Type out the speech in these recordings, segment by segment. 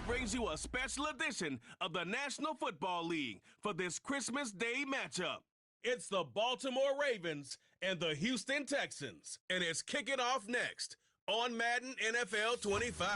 brings you a special edition of the National Football League for this Christmas Day matchup. It's the Baltimore Ravens and the Houston Texans, and it's kicking off next on Madden NFL 25.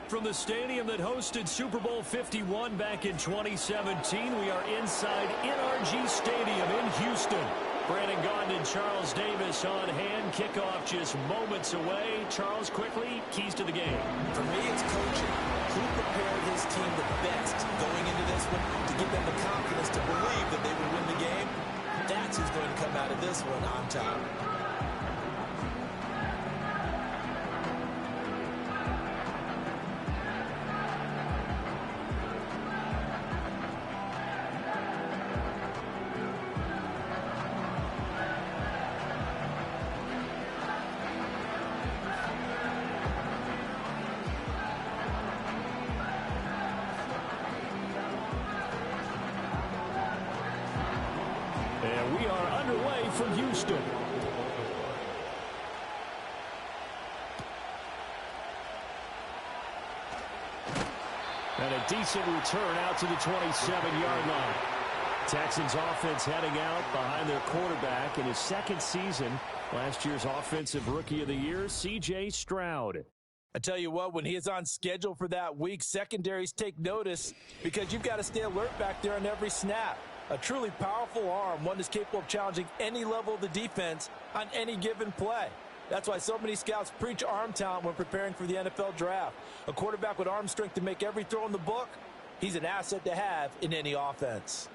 From the stadium that hosted Super Bowl 51 back in 2017, we are inside NRG Stadium in Houston. Brandon Gaudin and Charles Davis on hand. Kickoff just moments away. Charles, quickly, keys to the game. For me, it's coaching. Who prepared his team the best going into this one to give them the confidence to believe that they would win the game? That's who's going to come out of this one on top. And we are underway from Houston. And a decent return out to the 27-yard line. Texans offense heading out behind their quarterback in his second season. Last year's Offensive Rookie of the Year, C.J. Stroud. I tell you what, when he is on schedule for that week, secondaries take notice because you've got to stay alert back there on every snap. A truly powerful arm, one that's capable of challenging any level of the defense on any given play. That's why so many scouts preach arm talent when preparing for the NFL draft. A quarterback with arm strength to make every throw in the book, he's an asset to have in any offense.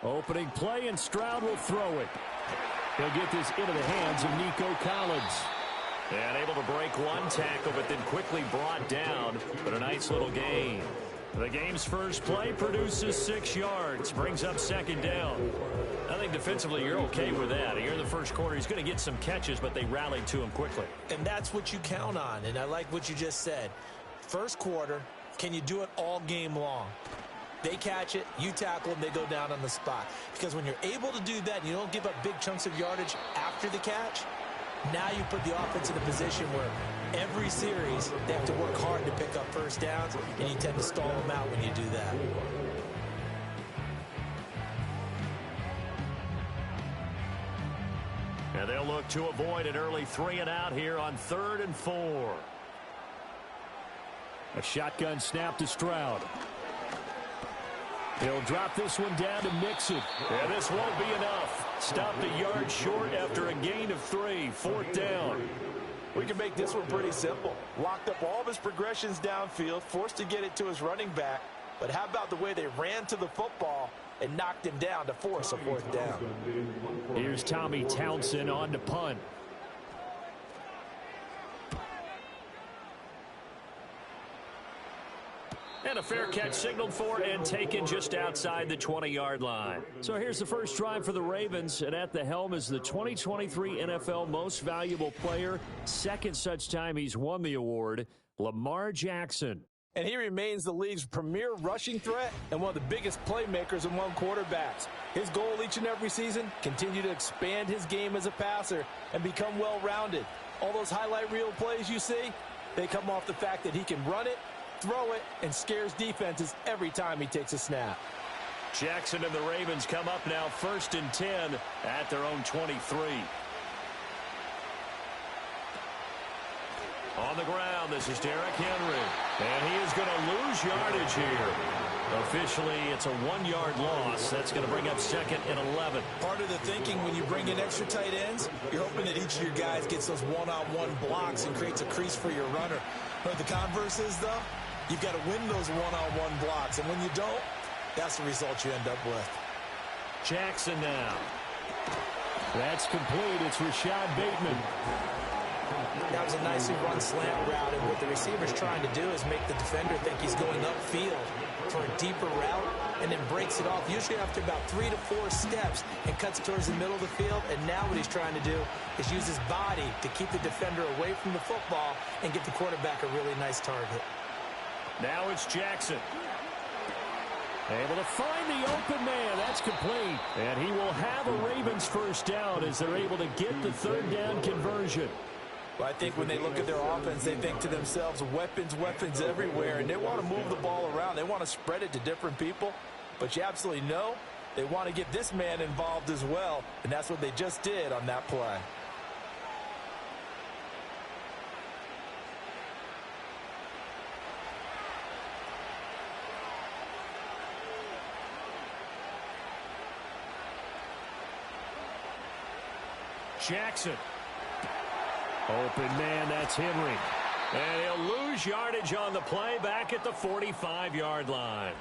Opening play, and Stroud will throw it. He'll get this into the hands of Nico Collins. And able to break one tackle, but then quickly brought down. But a nice little gain. The game's first play produces 6 yards. Brings up second down. I think defensively you're okay with that. Here in the first quarter, he's going to get some catches, but they rallied to him quickly. And that's what you count on. And I like what you just said. First quarter, can you do it all game long? They catch it, you tackle them, they go down on the spot. Because when you're able to do that and you don't give up big chunks of yardage after the catch, now you put the offense in a position where every series they have to work hard to pick up first downs, and you tend to stall them out when you do that. And they'll look to avoid an early 3-and-out here on 3rd and 4. A shotgun snap to Stroud. He'll drop this one down to Mixon. And this won't be enough. Stopped a yard short after a gain of 3. 4th down. We can make this one pretty simple. Locked up all of his progressions downfield, forced to get it to his running back. But how about the way they ran to the football and knocked him down to force a 4th down? Here's Tommy Townsend on to punt. And a fair catch signaled for and taken just outside the 20-yard line. So here's the first drive for the Ravens, and at the helm is the 2023 NFL Most Valuable Player. Second such time he's won the award, Lamar Jackson. And he remains the league's premier rushing threat and one of the biggest playmakers among quarterbacks. His goal each and every season, continue to expand his game as a passer and become well-rounded. All those highlight reel plays you see, they come off the fact that he can run it, throw it, and scares defenses every time he takes a snap. Jackson and the Ravens come up now 1st and 10 at their own 23. On the ground, this is Derrick Henry. And he is going to lose yardage here. Officially, it's a 1-yard loss. That's going to bring up 2nd and 11. Part of the thinking when you bring in extra tight ends, you're hoping that each of your guys gets those one-on-one blocks and creates a crease for your runner. But the converse is, though, you've got to win those one-on-one blocks. And when you don't, that's the result you end up with. Jackson now. That's complete. It's Rashad Bateman. That was a nicely run slant route, and what the receiver's trying to do is make the defender think he's going upfield for a deeper route, and then breaks it off, usually after about 3 to 4 steps, and cuts towards the middle of the field. And now what he's trying to do is use his body to keep the defender away from the football and give the quarterback a really nice target. Now it's Jackson. Able to find the open man. That's complete. And he will have a Ravens first down as they're able to get the third down conversion. Well, I think when they look at their offense, they think to themselves, weapons, weapons everywhere, and they want to move the ball around. They want to spread it to different people, but you absolutely know they want to get this man involved as well, and that's what they just did on that play. Jackson. Open man, that's Henry. And he'll lose yardage on the play back at the 45-yard line.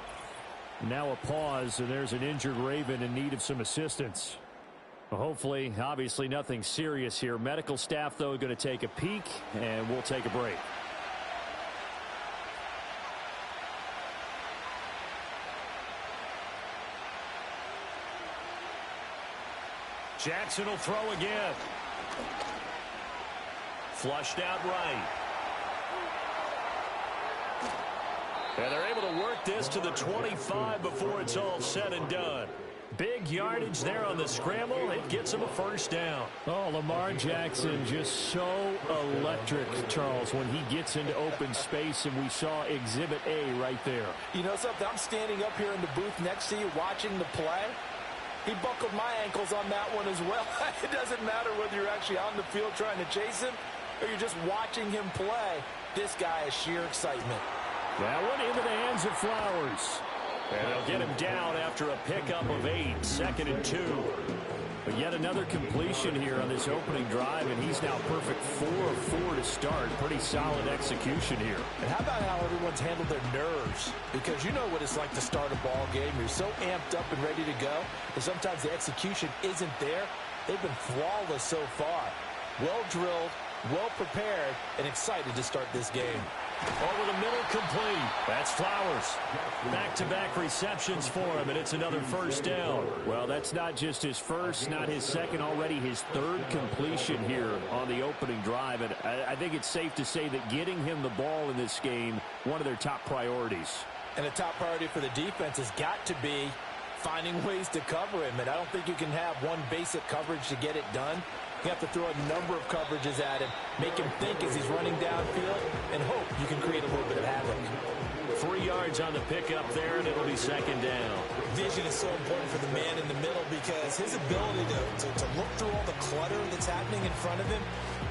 Now a pause, and there's an injured Raven in need of some assistance. Hopefully, obviously nothing serious here. Medical staff, though, going to take a peek, and we'll take a break. Jackson will throw again. Flushed out right. And they're able to work this to the 25 before it's all said and done. Big yardage there on the scramble. It gets him a first down. Oh, Lamar Jackson just so electric, Charles, when he gets into open space, and we saw Exhibit A right there. You know something? I'm standing up here in the booth next to you watching the play. He buckled my ankles on that one as well. It doesn't matter whether you're actually on the field trying to chase him or you're just watching him play. This guy is sheer excitement. That one into the hands of Flowers. And they'll get him down after a pickup of 8, 2nd and 2. But yet another completion here on this opening drive, and he's now perfect 4 of 4 to start. Pretty solid execution here. And how about how everyone's handled their nerves? Because you know what it's like to start a ball game. You're so amped up and ready to go, and sometimes the execution isn't there. They've been flawless so far. Well drilled, well prepared, and excited to start this game. Over the middle, complete. That's Flowers. Back-to-back receptions for him, and it's another first down. Well, that's not just his first, not his second, already his third completion here on the opening drive. And I think it's safe to say that getting him the ball in this game, one of their top priorities. And a top priority for the defense has got to be finding ways to cover him. And I don't think you can have one basic coverage to get it done. You have to throw a number of coverages at him, make him think as he's running downfield, and hope you can create a little bit of havoc. 3 yards on the pickup there, and it'll be second down. Vision is so important for the man in the middle because his ability to look through all the clutter that's happening in front of him,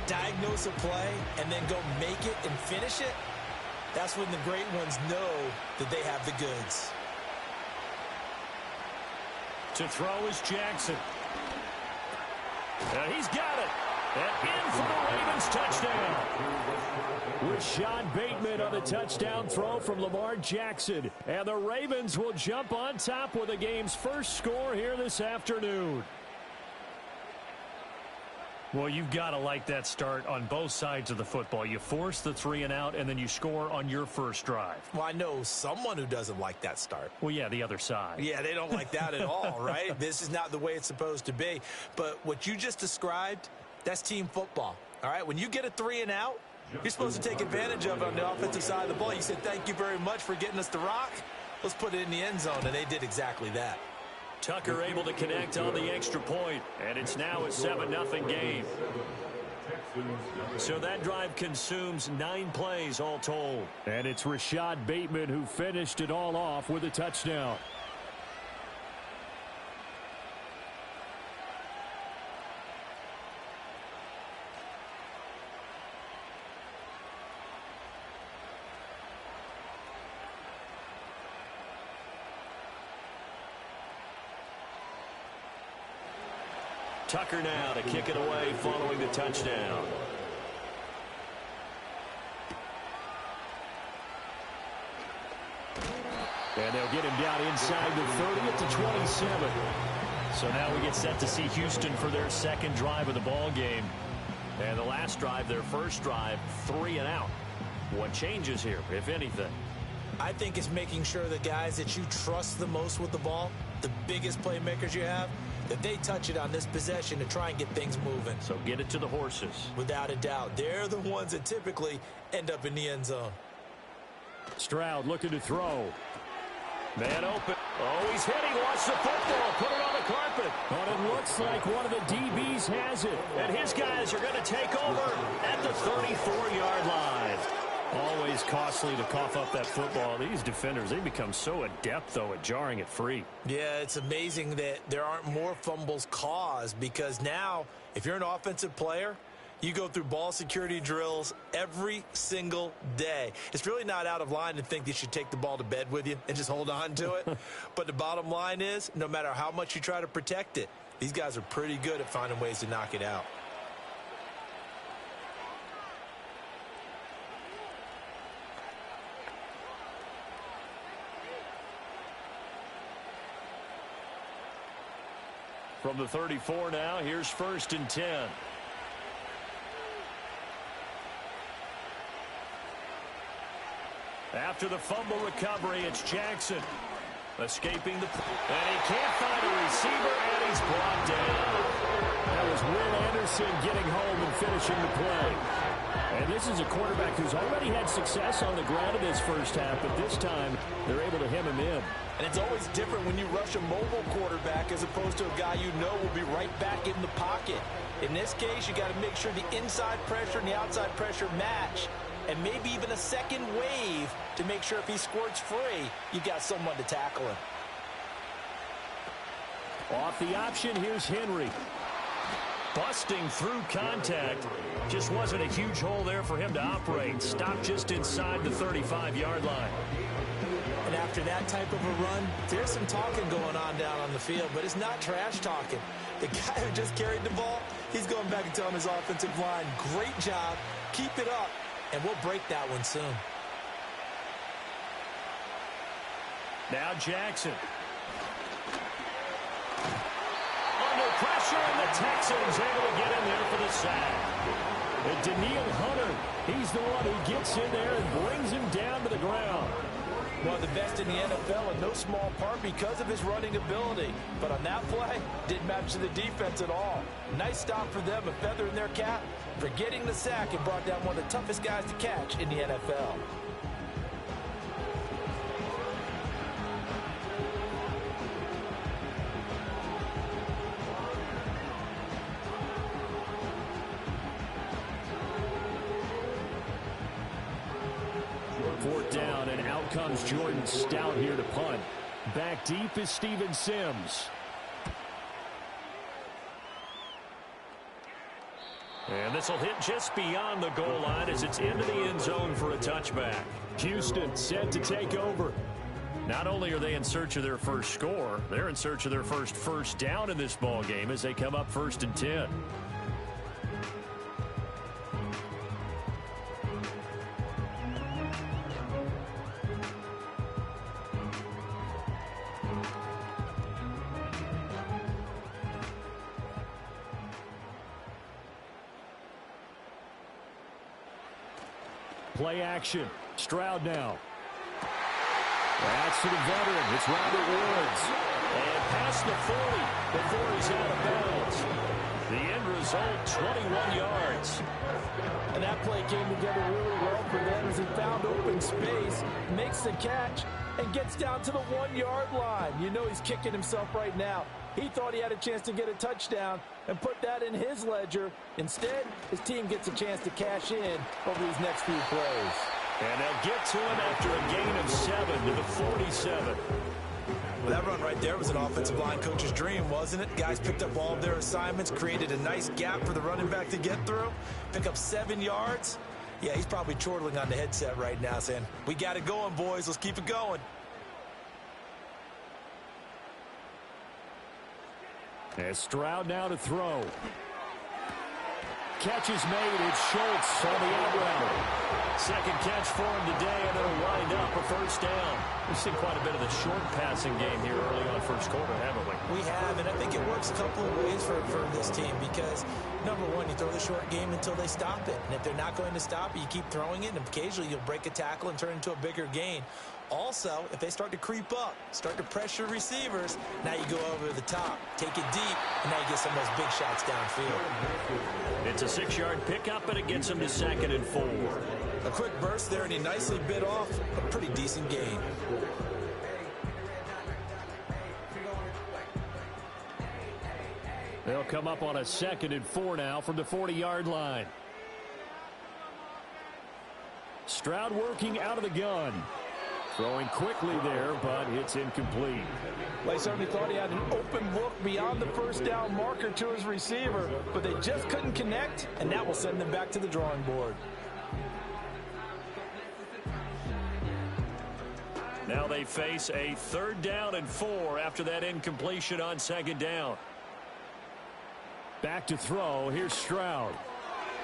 diagnose a play, and then go make it and finish it, that's when the great ones know that they have the goods. To throw is Jackson. He's got it. And in for the Ravens touchdown. Rashad Bateman on the touchdown throw from Lamar Jackson. And the Ravens will jump on top with the game's first score here this afternoon. Well, you've got to like that start on both sides of the football. You force the 3 and out, and then you score on your first drive. Well, I know someone who doesn't like that start. Well, yeah, the other side. Yeah, they don't like that at all, right? This is not the way it's supposed to be. But what you just described, that's team football, all right? When you get a 3 and out, you're supposed to take advantage of it on the offensive side of the ball. You said, thank you very much for getting us the rock. Let's put it in the end zone, and they did exactly that. Tucker able to connect on the extra point, and it's now a 7-0 game. So that drive consumes 9 plays all told. And it's Rashad Bateman who finished it all off with a touchdown. Tucker now to kick it away following the touchdown. And they'll get him down inside the 30 at the 27. So now we get set to see Houston for their second drive of the ball game. And the last drive, their first drive, 3 and out. What changes here, if anything? I think it's making sure the guys that you trust the most with the ball, the biggest playmakers you have, that they touch it on this possession to try and get things moving. So get it to the horses. Without a doubt. They're the ones that typically end up in the end zone. Stroud looking to throw. Man open. Oh, he's hit. He lost the football. Put it on the carpet. But it looks like one of the DBs has it. And his guys are going to take over at the 34-yard line. Always costly to cough up that football. These defenders, they become so adept, though, at jarring it free. Yeah, it's amazing that there aren't more fumbles caused, because now, if you're an offensive player, you go through ball security drills every single day. It's really not out of line to think you should take the ball to bed with you and just hold on to it. But the bottom line is, no matter how much you try to protect it, these guys are pretty good at finding ways to knock it out. From the 34 now, here's 1st and 10. After the fumble recovery, it's Jackson. Escaping the... And he can't find a receiver, and he's brought down. That was Will Anderson getting home and finishing the play. And this is a quarterback who's already had success on the ground in this first half, but this time they're able to hem him in. And it's always different when you rush a mobile quarterback as opposed to a guy you know will be right back in the pocket. In this case, you got to make sure the inside pressure and the outside pressure match, and maybe even a second wave to make sure if he squirts free, you got someone to tackle him. Off the option, here's Henry. Busting through contact. Just wasn't a huge hole there for him to operate. Stopped just inside the 35-yard line. And after that type of a run, there's some talking going on down on the field, but it's not trash talking. The guy who just carried the ball, he's going back and telling his offensive line, great job, keep it up, and we'll break that one soon. Now Jackson. Under pressure, and the Texans able to get in there for the sack. And Daniil Hunter, he's the one who gets in there and brings him down to the ground. One of the best in the NFL in no small part because of his running ability. But on that play, didn't match to the defense at all. Nice stop for them, a feather in their cap for getting the sack and brought down one of the toughest guys to catch in the NFL. Fourth down, and out comes Jordan Stout here to punt. Back deep is Steven Sims. And this will hit just beyond the goal line as it's into the end zone for a touchback. Houston set to take over. Not only are they in search of their first score, they're in search of their first down in this ball game as they come up 1st and 10. Play action. Stroud now. That's to the veteran. It's Robert Woods. And past the 40 before he's out of bounds. The end result, 21 yards. And that play came together really well for them as he found open space, makes the catch, and gets down to the 1-yard line. You know he's kicking himself right now. He thought he had a chance to get a touchdown and put that in his ledger. Instead, his team gets a chance to cash in over these next few plays. And they'll get to him after a gain of 7 to the 47. Well, that run right there was an offensive line coach's dream, wasn't it? Guys picked up all of their assignments, created a nice gap for the running back to get through, pick up 7 yards. Yeah, he's probably chortling on the headset right now saying, we got it going, boys. Let's keep it going. And Stroud now to throw. Catch is made. It's Schultz on the out route. Second catch for him today, and it'll wind up a first down. We've seen quite a bit of the short passing game here early on first quarter, haven't we? We have, and I think it works a couple of ways for this team because, number one, you throw the short game until they stop it. And if they're not going to stop it, you keep throwing it, and occasionally you'll break a tackle and turn it into a bigger gain. Also, if they start to creep up, start to pressure receivers, now you go over the top, take it deep, and now you get some of those big shots downfield. It's a 6-yard pickup, and it gets them to 2nd and 4. A quick burst there, and he nicely bit off a pretty decent gain. They'll come up on a 2nd and 4 now from the 40-yard line. Stroud working out of the gun. Throwing quickly there, but it's incomplete. Well, he certainly thought he had an open look beyond the first down marker to his receiver, but they just couldn't connect, and that will send them back to the drawing board. Now they face a 3rd down and 4 after that incompletion on 2nd down. Back to throw. Here's Stroud.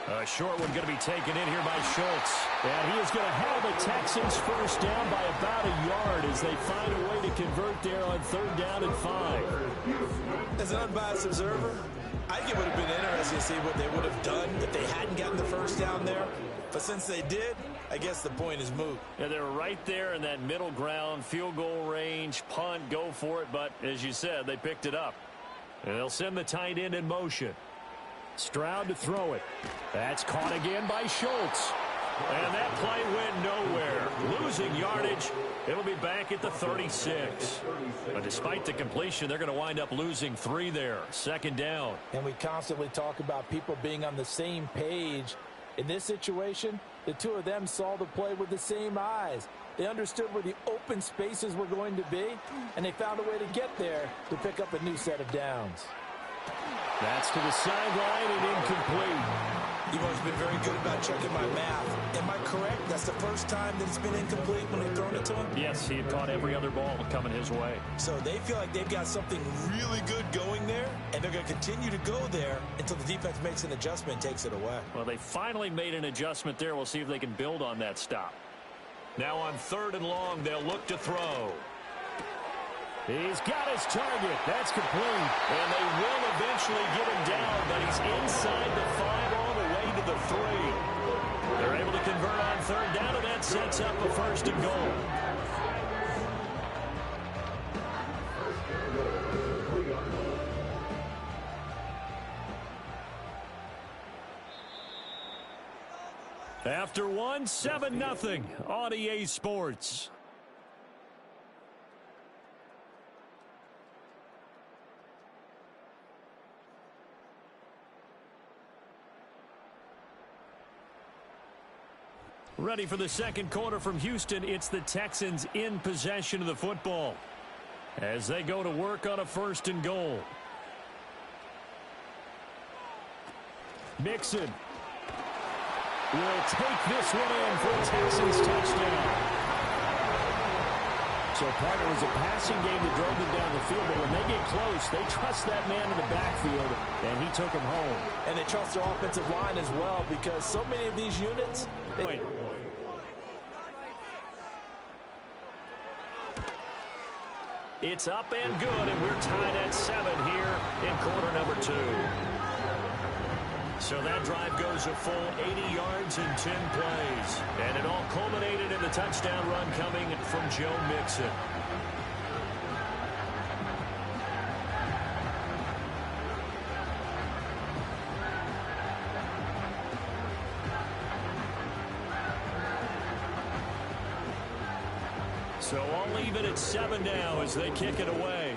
A short one going to be taken in here by Schultz. And he is going to have the Texans first down by about a yard as they find a way to convert there on 3rd down and 5. As an unbiased observer, I think it would have been interesting to see what they would have done if they hadn't gotten the first down there. But since they did, I guess the point is moot. Yeah, they're right there in that middle ground, field goal range, punt, go for it. But as you said, they picked it up. And they'll send the tight end in motion. Stroud to throw it. That's caught again by Schultz. And that play went nowhere. Losing yardage. It'll be back at the 36. But despite the completion, they're going to wind up losing 3 there. 2nd down. And we constantly talk about people being on the same page. In this situation, the two of them saw the play with the same eyes. They understood where the open spaces were going to be, and they found a way to get there to pick up a new set of downs. That's to the sideline and incomplete. You've always been very good about checking my math. Am I correct? That's the first time that it's been incomplete when they've thrown it to him? Yes, he had caught every other ball coming his way. So they feel like they've got something really good going there, and they're going to continue to go there until the defense makes an adjustment and takes it away. Well, they finally made an adjustment there. We'll see if they can build on that stop. Now on 3rd and long, they'll look to throw. He's got his target. That's complete. And they will eventually get him down, but he's inside the 5 all the way to the 3. They're able to convert on 3rd down, and that sets up a 1st and goal. After 1, 7-0 on EA Sports. Ready for the 2nd quarter from Houston. It's the Texans in possession of the football as they go to work on a 1st and goal. Mixon will take this one in for a Texans touchdown. So, partner, it was a passing game that drove them down the field, but when they get close, they trust that man in the backfield, and he took him home. And they trust their offensive line as well, because so many of these units... It's up and good, and we're tied at 7 here in quarter number 2. So that drive goes a full 80 yards in 10 plays. And it all culminated in the touchdown run coming from Joe Mixon. So all even at 7 now as they kick it away.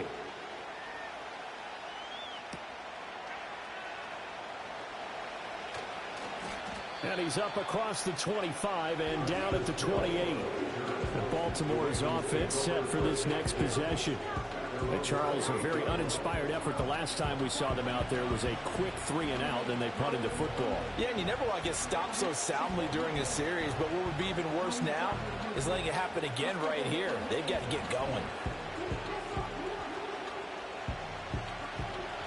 And he's up across the 25 and down at the 28. And Baltimore's offense set for this next possession. And Charles, a very uninspired effort the last time we saw them out there was a quick 3 and out, and they punted the football. Yeah, and you never want to get stopped so soundly during a series, but what would be even worse now is letting it happen again right here. They've got to get going.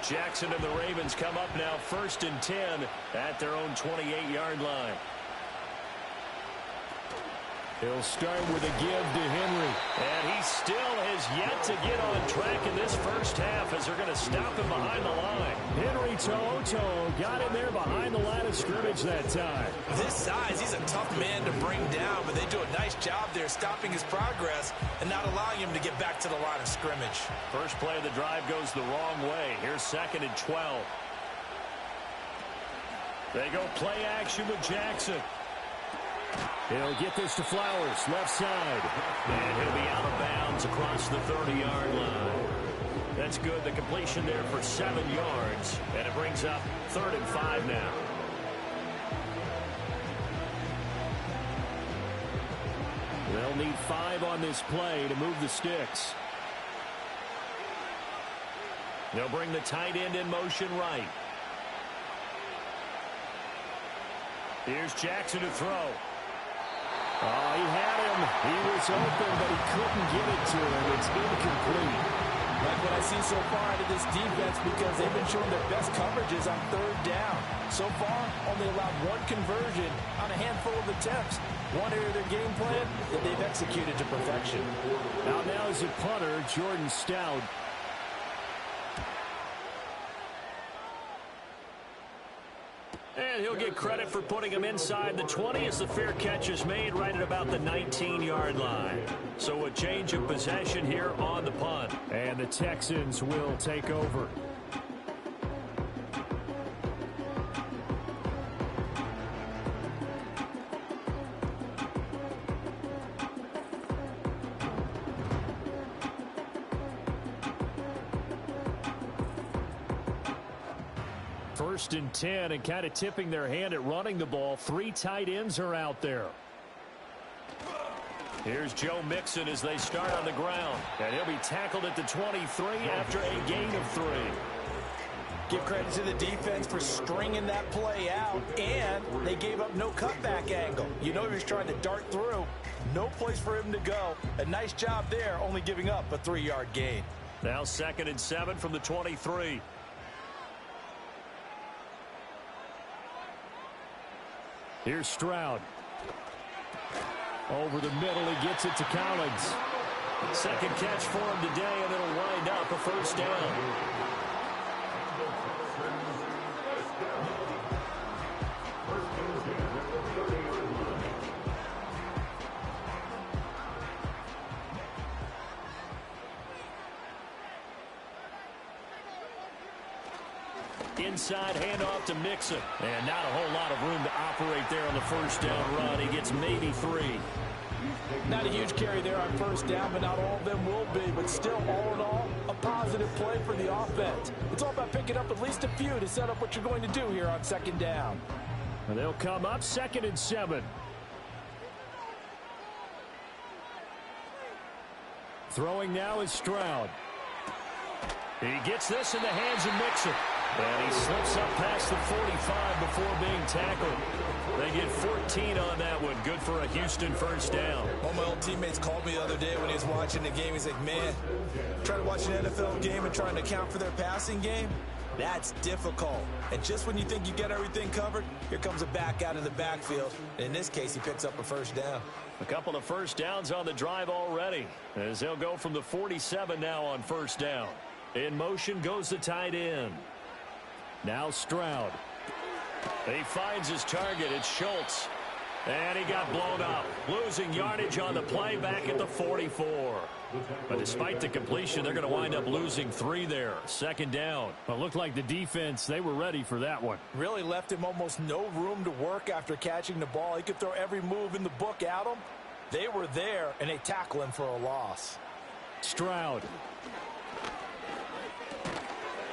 Jackson and the Ravens come up now 1st and 10 at their own 28-yard line. He'll start with a give to Henry. And he still has yet to get on track in this first half as they're going to stop him behind the line. Henry Toto got in there behind the line of scrimmage that time. This size, he's a tough man to bring down, but they do a nice job there stopping his progress and not allowing him to get back to the line of scrimmage. First play of the drive goes the wrong way. Here's 2nd and 12. They go play action with Jackson. He'll get this to Flowers, left side. And he'll be out of bounds across the 30-yard line. That's good. The completion there for 7 yards. And it brings up 3rd and 5 now. They'll need 5 on this play to move the sticks. They'll bring the tight end in motion right. Here's Jackson to throw. Oh, he had him. He was open, but he couldn't get it to him. It's incomplete. Like what I see so far out of this defense, because they've been showing their best coverages on 3rd down. So far, only allowed 1 conversion on a handful of attempts. One area of their game plan that they've executed to perfection. Now is a punter, Jordan Stout. And he'll get credit for putting him inside the 20 as the fair catch is made right at about the 19-yard line. So a change of possession here on the punt. And the Texans will take over. First and 10, and kind of tipping their hand at running the ball. 3 tight ends are out there. Here's Joe Mixon as they start on the ground. And he'll be tackled at the 23 after a gain of 3. Give credit to the defense for stringing that play out, and they gave up no cutback angle. You know he was trying to dart through. No place for him to go. A nice job there, only giving up a 3-yard gain. Now 2nd and 7 from the 23. Here's Stroud. Over the middle, he gets it to Collins. Second catch for him today, and it'll wind up a 1st down. Inside handoff to Mixon. And not a whole lot of room to operate there on the 1st down run. He gets maybe 3. Not a huge carry there on 1st down, but not all of them will be. But still, all in all, a positive play for the offense. It's all about picking up at least a few to set up what you're going to do here on 2nd down. And they'll come up 2nd and 7. Throwing now is Stroud. He gets this in the hands of Mixon. And he slips up past the 45 before being tackled. They get 14 on that one. Good for a Houston 1st down. One of my old teammates called me the other day when he was watching the game. He's like, man, trying to watch an NFL game and trying to account for their passing game, that's difficult. And just when you think you get everything covered, here comes a back out of the backfield. And in this case, he picks up a 1st down. A couple of 1st downs on the drive already, as they'll go from the 47 now on 1st down. In motion goes the tight end. Now Stroud. He finds his target. It's Schultz. And he got blown up. Losing yardage on the play back at the 44. But despite the completion, they're going to wind up losing 3 there. 2nd down. Well, it looked like the defense, they were ready for that one. Really left him almost no room to work after catching the ball. He could throw every move in the book at him. They were there, and they tackle him for a loss. Stroud.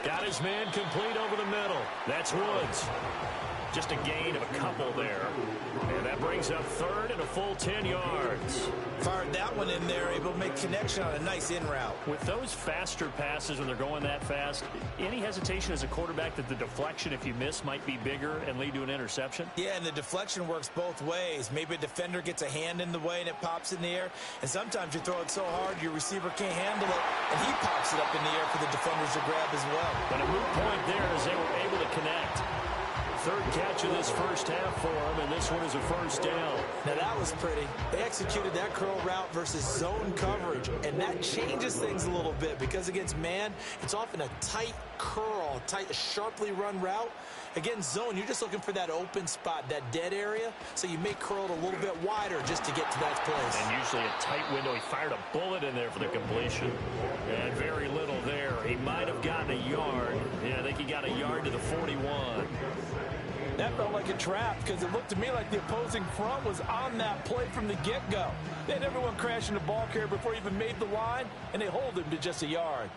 Got his man complete over the middle. That's Woods. Just a gain of a couple there. And that brings up 3rd and a full 10 yards. Fired that one in there, able to make connection on a nice in route. With those faster passes when they're going that fast, any hesitation as a quarterback that the deflection, if you miss, might be bigger and lead to an interception? Yeah, and the deflection works both ways. Maybe a defender gets a hand in the way and it pops in the air. And sometimes you throw it so hard your receiver can't handle it, and he pops it up in the air for the defenders to grab as well. But a moot point there as they were able to connect. 3rd catch of this 1st half for him, and this one is a 1st down. Now that was pretty. They executed that curl route versus zone coverage, and that changes things a little bit because against man, it's often a tight curl, tight, sharply run route. Against zone, you're just looking for that open spot, that dead area, so you may curl it a little bit wider just to get to that place. And usually a tight window. He fired a bullet in there for the completion. And very little there. He might have gotten a yard. Yeah, I think he got a yard to the 41. That felt like a trap because it looked to me like the opposing front was on that play from the get-go. They had everyone crashing the ball carrier before he even made the line, and they hold him to just a yard.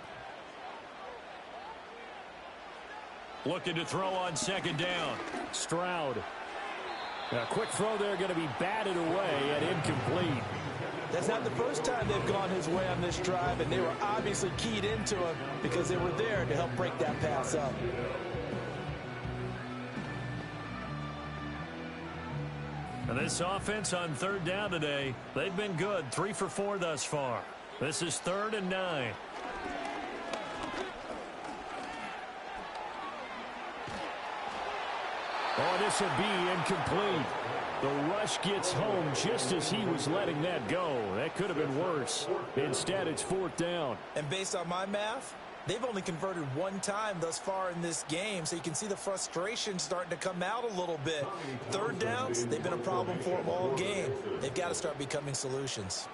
Looking to throw on second down. Stroud. A quick throw there going to be batted away and incomplete. That's not the first time they've gone his way on this drive, and they were obviously keyed into him because they were there to help break that pass up. And this offense on third down today, they've been good. 3 for 4 thus far. This is 3rd and 9. Oh, this will be incomplete. The rush gets home just as he was letting that go. That could have been worse. Instead, it's 4th down. And based on my math, they've only converted 1 time thus far in this game, so you can see the frustration starting to come out a little bit. 3rd downs, they've been a problem for them all game. They've got to start becoming solutions.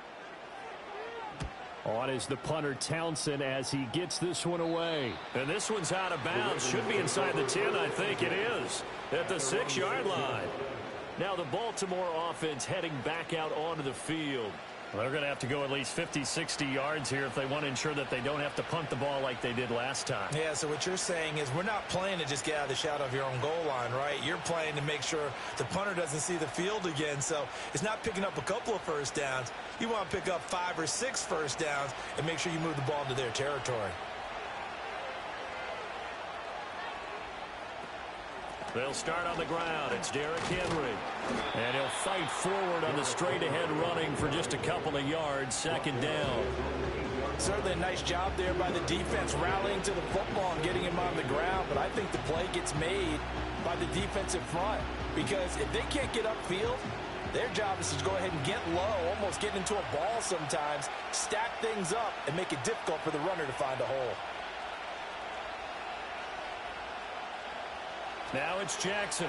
On is the punter Townsend as he gets this one away. And this one's out of bounds. Should be inside the 10, I think it is. At the 6-yard line. Now the Baltimore offense heading back out onto the field. Well, they're going to have to go at least 50, 60 yards here if they want to ensure that they don't have to punt the ball like they did last time. Yeah, so what you're saying is we're not playing to just get out of the shadow of your own goal line, right? You're playing to make sure the punter doesn't see the field again. So it's not picking up a couple of first downs. You want to pick up 5 or 6 first downs and make sure you move the ball into their territory. They'll start on the ground. It's Derrick Henry. And he'll fight forward on the straight-ahead running for just a couple of yards. 2nd down. Certainly a nice job there by the defense rallying to the football and getting him on the ground. But I think the play gets made by the defensive front. Because if they can't get upfield, their job is to go ahead and get low, almost get into a ball sometimes, stack things up, and make it difficult for the runner to find a hole. Now it's Jackson.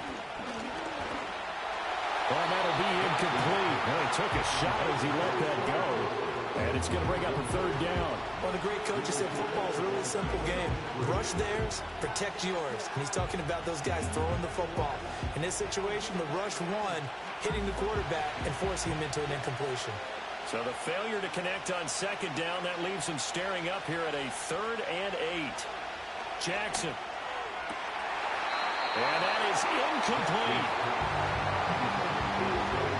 Oh, that'll be incomplete. Well, he took a shot as he let that go. And it's going to bring up a 3rd down. One of the great coaches said football is really a simple game. Rush theirs, protect yours. And he's talking about those guys throwing the football. In this situation, the rush won, hitting the quarterback and forcing him into an incompletion. So the failure to connect on 2nd down, that leaves him staring up here at a 3rd and 8. Jackson. And that is incomplete.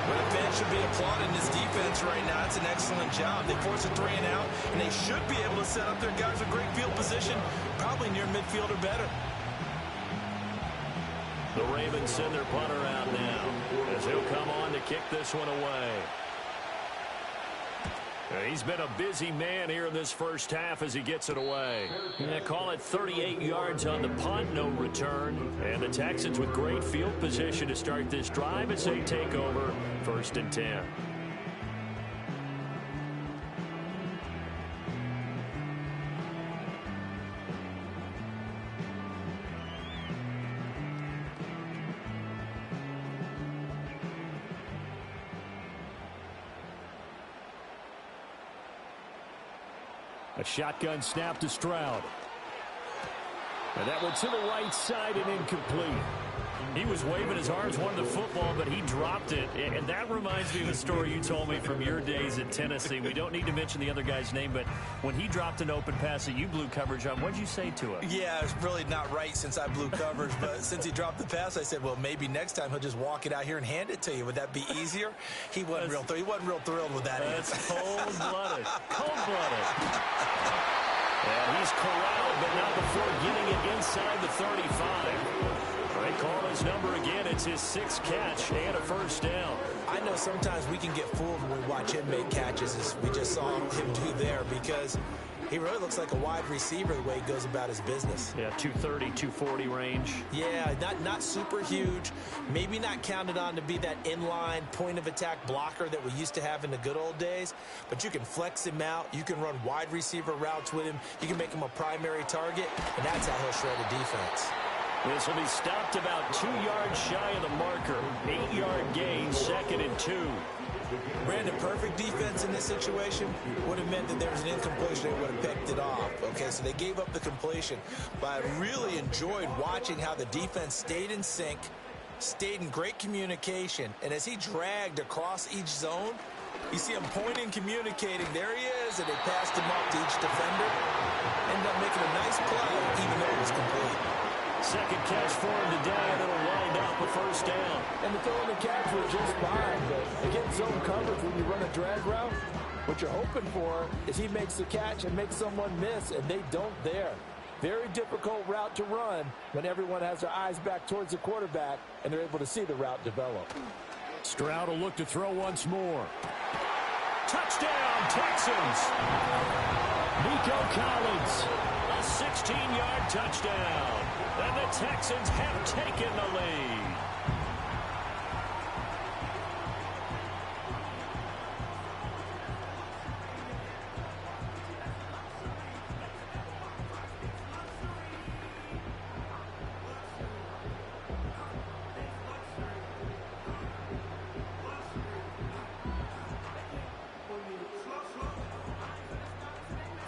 Well, the fans should be applauding this defense right now. It's an excellent job. They force a 3 and out, and they should be able to set up their guys with great field position, probably near midfield or better. The Ravens send their punter out now as he'll come on to kick this one away. He's been a busy man here in this first half as he gets it away. Yeah, call it 38 yards on the punt, no return. And the Texans with great field position to start this drive as they take over 1st and 10. A shotgun snap to Stroud. And that went to the right side and incomplete. He was waving his arms, wanted the football, but he dropped it. And that reminds me of a story you told me from your days at Tennessee. We don't need to mention the other guy's name, but when he dropped an open pass that you blew coverage on, what did you say to him? Yeah, it's really not right since I blew coverage, but since he dropped the pass, I said, well, maybe next time he'll just walk it out here and hand it to you. Would that be easier? He wasn't real thrilled with that. That's cold-blooded. Cold-blooded. And he's corralled, but not before getting it inside the 35. They call his number again. It's his 6th catch and a 1st down. I know sometimes we can get fooled when we watch him make catches, as we just saw him do there, because he really looks like a wide receiver the way he goes about his business. Yeah, 230, 240 range. Yeah, not super huge. Maybe not counted on to be that inline point-of-attack blocker that we used to have in the good old days, but you can flex him out. You can run wide receiver routes with him. You can make him a primary target, and that's how he'll shred a defense. This will be stopped about 2 yards shy of the marker. 8-yard gain, 2nd and 2. Brandon, perfect defense in this situation would have meant that there was an incompletion. They would have picked it off. Okay, so they gave up the completion. But I really enjoyed watching how the defense stayed in sync, stayed in great communication. And as he dragged across each zone, you see him pointing, communicating. There he is, and they passed him up to each defender. Ended up making a nice play, even though it was complete. Second catch for him today, and it'll wind up a first down. And the throw and the catch were just fine, but again, zone coverage when you run a drag route, what you're hoping for is he makes the catch and makes someone miss, and they don't there. Very difficult route to run when everyone has their eyes back towards the quarterback and they're able to see the route develop. Stroud will look to throw once more. Touchdown, Texans! Nico Collins. A 16-yard touchdown. And the Texans have taken the lead.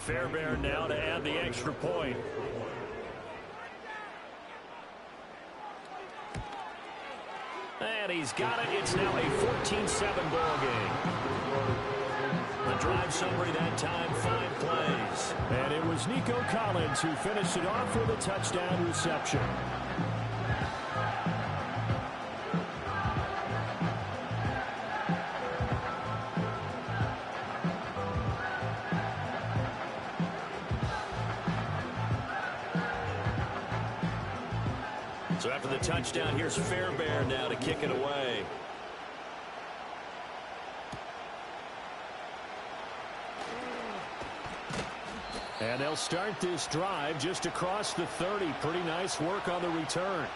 Fairbairn now to add the extra point. And he's got it. It's now a 14-7 ball game. The drive summary that time, 5 plays. And it was Nico Collins who finished it off with a touchdown reception. So after the touchdown, here's Fairbairn now to kick it away. And they'll start this drive just across the 30. Pretty nice work on the return.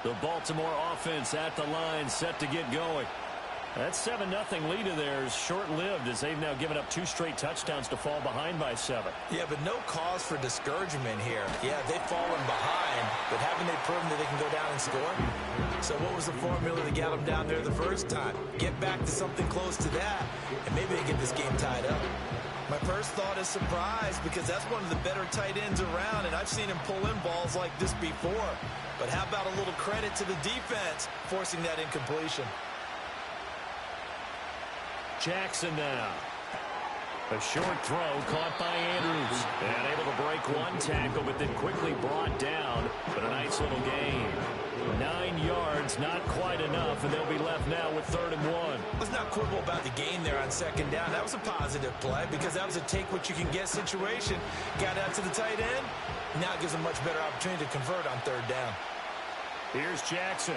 The Baltimore offense at the line, set to get going. That 7-0 lead of theirs short-lived as they've now given up 2 straight touchdowns to fall behind by 7. Yeah, but no cause for discouragement here. Yeah, they've fallen behind, but haven't they proven that they can go down and score? So what was the formula to get them down there the first time? Get back to something close to that, and maybe they get this game tied up. My first thought is surprise, because that's one of the better tight ends around, and I've seen him pull in balls like this before. But how about a little credit to the defense forcing that incompletion? Jackson now. A short throw caught by Andrews. And able to break one tackle, but then quickly brought down. But a nice little gain. 9 yards, not quite enough, and they'll be left now with 3rd and 1. Let's not quibble about the gain there on 2nd down. That was a positive play because that was a take-what-you-can-get situation. Got out to the tight end. Now it gives a much better opportunity to convert on 3rd down. Here's Jackson.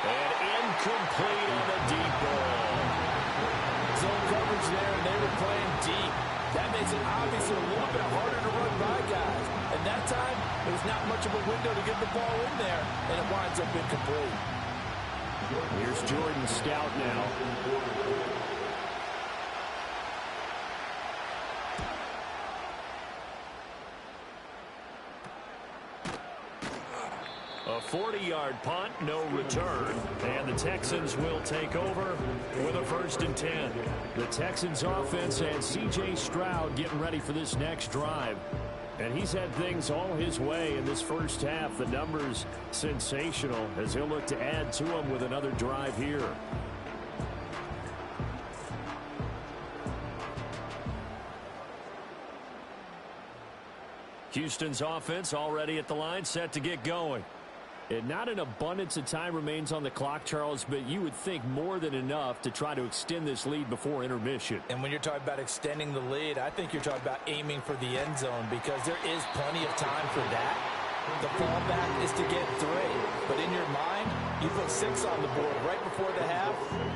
And incomplete on the deep ball. Zone coverage there, and they were playing deep. That makes it obviously a little bit harder to run by guys. And that time, there was not much of a window to get the ball in there, and it winds up incomplete. Here's Jordan Stout now. A 40-yard punt, no return. And the Texans will take over with a 1st and 10. The Texans offense and C.J. Stroud getting ready for this next drive. And he's had things all his way in this first half. The numbers sensational as he'll look to add to them with another drive here. Houston's offense already at the line, set to get going. And not an abundance of time remains on the clock, Charles, but you would think more than enough to try to extend this lead before intermission. And when you're talking about extending the lead, I think you're talking about aiming for the end zone because there is plenty of time for that. The fallback is to get 3. But in your mind, you put 6 on the board right before the half.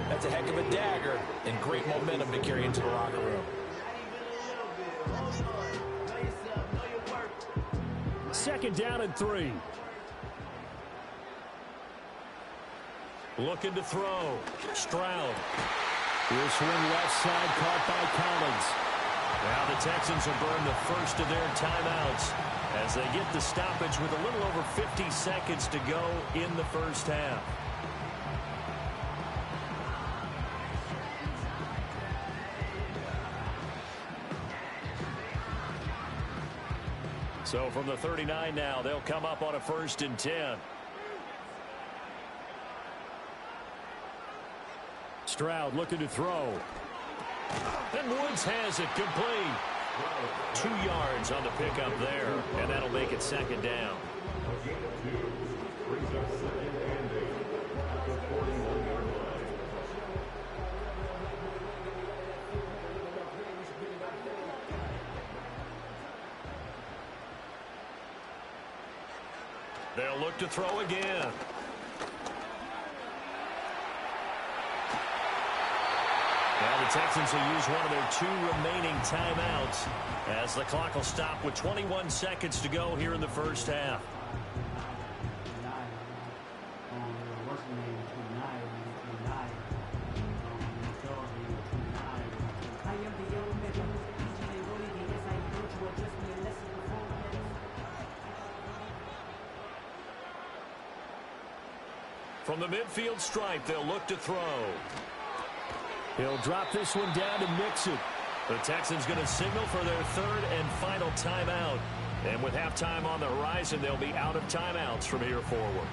That's a heck of a dagger and great momentum to carry into the locker room. 2nd down and 3. Looking to throw. Stroud. This one left side caught by Collins. Now the Texans will burn the first of their timeouts as they get the stoppage with a little over 50 seconds to go in the first half. So from the 39 now, they'll come up on a 1st and 10. Stroud looking to throw. And Woods has it complete. 2 yards on the pickup there, and that'll make it 2nd down. They'll look to throw again. Now the Texans will use one of their 2 remaining timeouts as the clock will stop with 21 seconds to go here in the first half. From the midfield stripe, they'll look to throw. He'll drop this one down to mix it. The Texans going to signal for their 3rd and final timeout. And with halftime on the horizon, they'll be out of timeouts from here forward.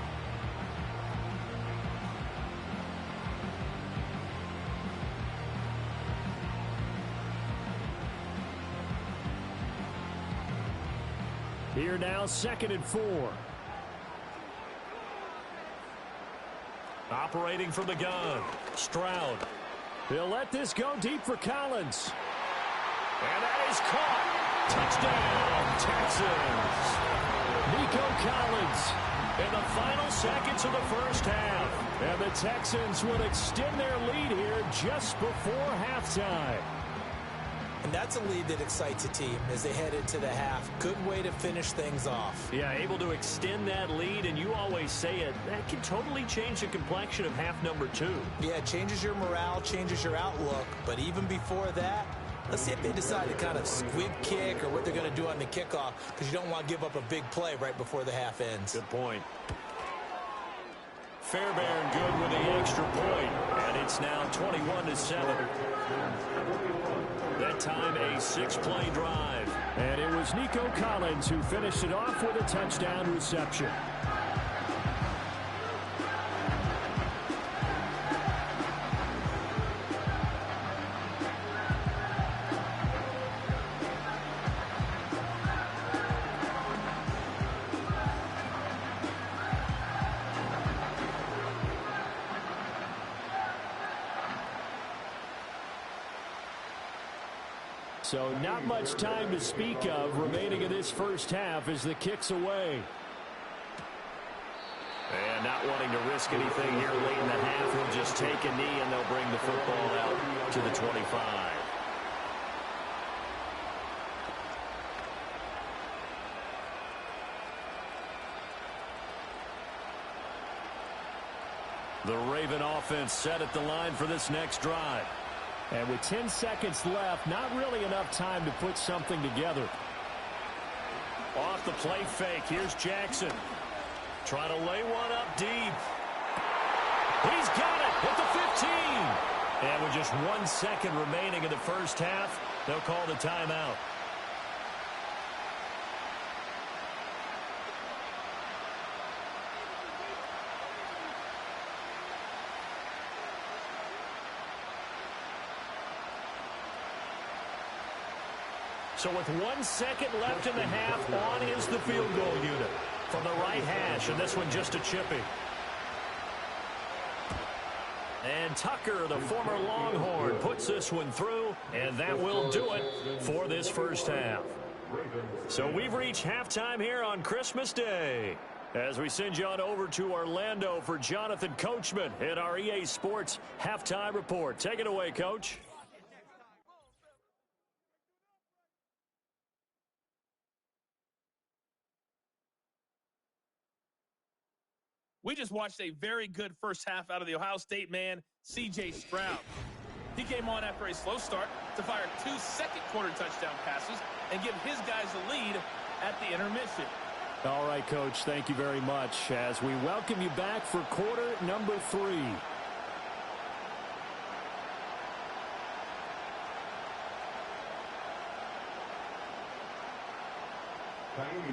Here now, 2nd and 4. Operating from the gun, Stroud. He'll let this go deep for Collins. And that is caught. Touchdown, Texans. Nico Collins. In the final seconds of the first half. And the Texans will extend their lead here just before halftime. And that's a lead that excites a team as they head into the half. Good way to finish things off. Yeah, able to extend that lead, and you always say it, that can totally change the complexion of half number 2. Yeah, it changes your morale, changes your outlook. But even before that, let's see if they decide to kind of squib kick or what they're going to do on the kickoff, because you don't want to give up a big play right before the half ends. Good point. Fairbairn good with the extra point, and it's now 21-7. That time a 6-play drive. And it was Nico Collins who finished it off with a touchdown reception. So not much time to speak of remaining in this first half as the kick's away. And not wanting to risk anything here late in the half, he'll just take a knee and they'll bring the football out to the 25. The Raven offense set at the line for this next drive. And with 10 seconds left, not really enough time to put something together. Off the play fake, here's Jackson. Trying to lay one up deep. He's got it at the 15. And with just 1 second remaining in the first half, they'll call the timeout. So with 1 second left in the half, on is the field goal unit from the right hash, and this one just a chippy. And Tucker, the former Longhorn, puts this one through, and that will do it for this first half. So we've reached halftime here on Christmas Day as we send you on over to Orlando for Jonathan Coachman in our EA Sports Halftime Report. Take it away, Coach. We just watched a very good first half out of the Ohio State man, C.J. Stroud. He came on after a slow start to fire 2 second-quarter touchdown passes and give his guys the lead at the intermission. All right, Coach, thank you very much as we welcome you back for quarter number 3.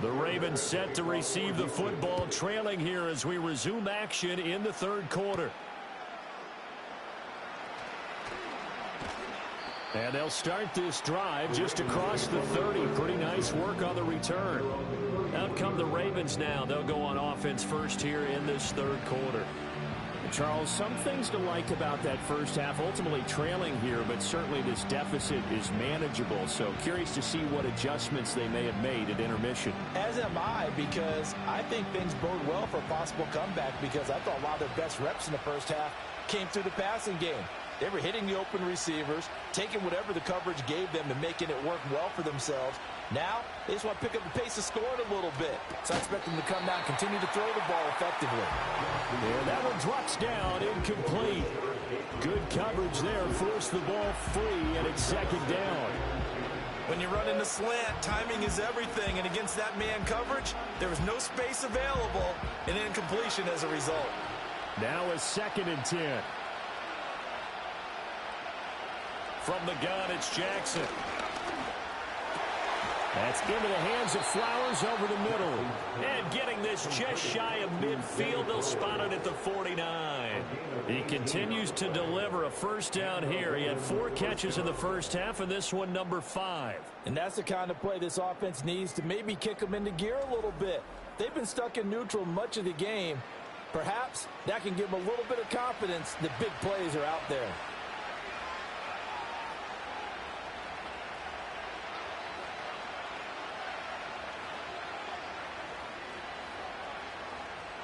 The Ravens set to receive the football, trailing here as we resume action in the third quarter. And they'll start this drive just across the 30. Pretty nice work on the return. Out come the Ravens now. They'll go on offense first here in this third quarter. Charles, some things to like about that first half. Ultimately trailing here, but certainly this deficit is manageable. So curious to see what adjustments they may have made at intermission. As am I, because I think things bode well for a possible comeback, because I thought a lot of their best reps in the first half came through the passing game. They were hitting the open receivers, taking whatever the coverage gave them and making it work well for themselves. Now, they just want to pick up the pace of scoring a little bit. So I expect them to come down and continue to throw the ball effectively. Yeah, that one drops down, incomplete. Good coverage there, forced the ball free, and it's second down. When you run in the slant, timing is everything, and against that man coverage, there was no space available, and incompletion as a result. Now a 2nd and 10. From the gun, it's Jackson. That's into the hands of Flowers over the middle. And getting this just shy of midfield, they'll spot it at the 49. He continues to deliver a first down here. He had 4 catches in the first half, and this one number 5. And that's the kind of play this offense needs to maybe kick them into gear a little bit. They've been stuck in neutral much of the game. Perhaps that can give them a little bit of confidence that big plays are out there.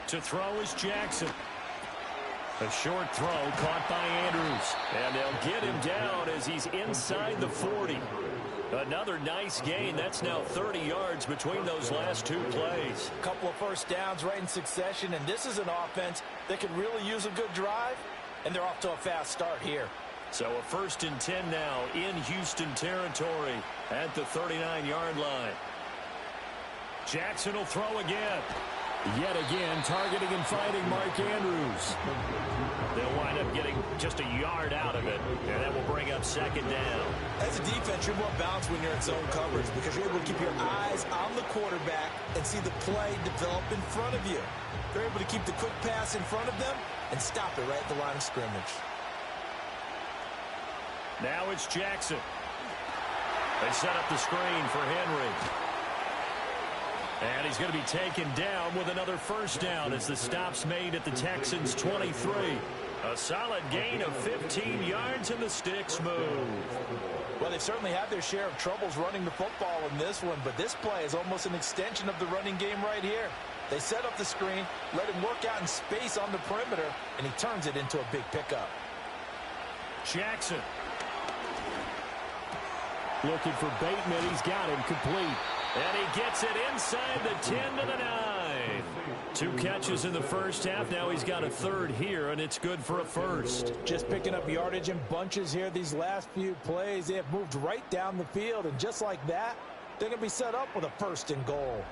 To throw is Jackson. A short throw caught by Andrews. And they'll get him down as he's inside the 40. Another nice gain. That's now 30 yards between those last 2 plays. A couple of first downs right in succession, and this is an offense that could really use a good drive, and they're off to a fast start here. So a 1st and 10 now in Houston territory at the 39-yard line. Jackson will throw again. Yet again, targeting and fighting Mark Andrews. They'll wind up getting just a yard out of it, and that will bring up 2nd down. As a defense, you're more balanced when you're in zone coverage because you're able to keep your eyes on the quarterback and see the play develop in front of you. They're able to keep the quick pass in front of them and stop it right at the line of scrimmage. Now it's Jackson. They set up the screen for Henry. And he's going to be taken down with another first down as the stop's made at the Texans' 23. A solid gain of 15 yards and the sticks move. Well, they've certainly had their share of troubles running the football in this one, but this play is almost an extension of the running game right here. They set up the screen, let him work out in space on the perimeter, and he turns it into a big pickup. Jackson. Looking for Bateman. He's got him complete. And he gets it inside the 10 to the 9. 2 catches in the first half. Now he's got a 3rd here, and it's good for a 1st. Just picking up yardage in bunches here these last few plays. They have moved right down the field, and just like that, they're going to be set up with a 1st and goal.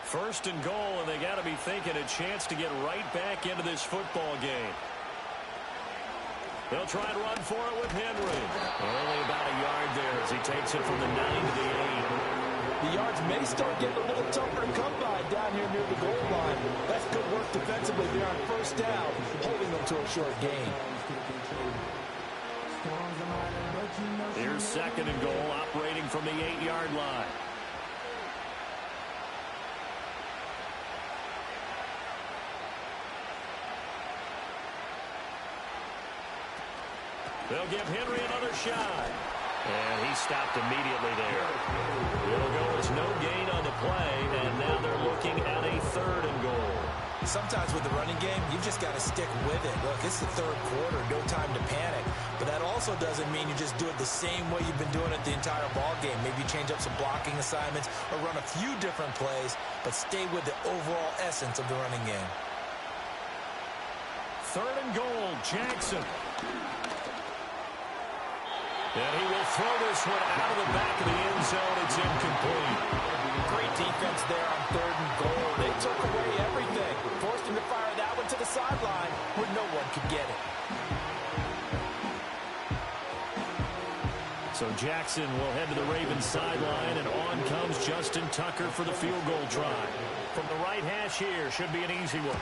First and goal, and they got to be thinking a chance to get right back into this football game. They'll try and run for it with Henry. Only about a yard there as he takes it from the 9 to the 8. The yards may start getting a little tougher to come by down here near the goal line. That's good work defensively there on first down, holding them to a short gain. Here's 2nd and goal, operating from the 8-yard line. They'll give Henry another shot. And he stopped immediately there. It'll go as no gain on the play, and now they're looking at a 3rd and goal. Sometimes with the running game, you've just got to stick with it. Look, it's the 3rd quarter, no time to panic. But that also doesn't mean you just do it the same way you've been doing it the entire ball game. Maybe change up some blocking assignments or run a few different plays, but stay with the overall essence of the running game. 3rd and goal, Jackson. And he will throw this one out of the back of the end zone. It's incomplete. Great defense there on 3rd and goal. They took away everything. Forced him to fire that one to the sideline where no one could get it. So Jackson will head to the Ravens sideline, and on comes Justin Tucker for the field goal try. From the right hash here, should be an easy one.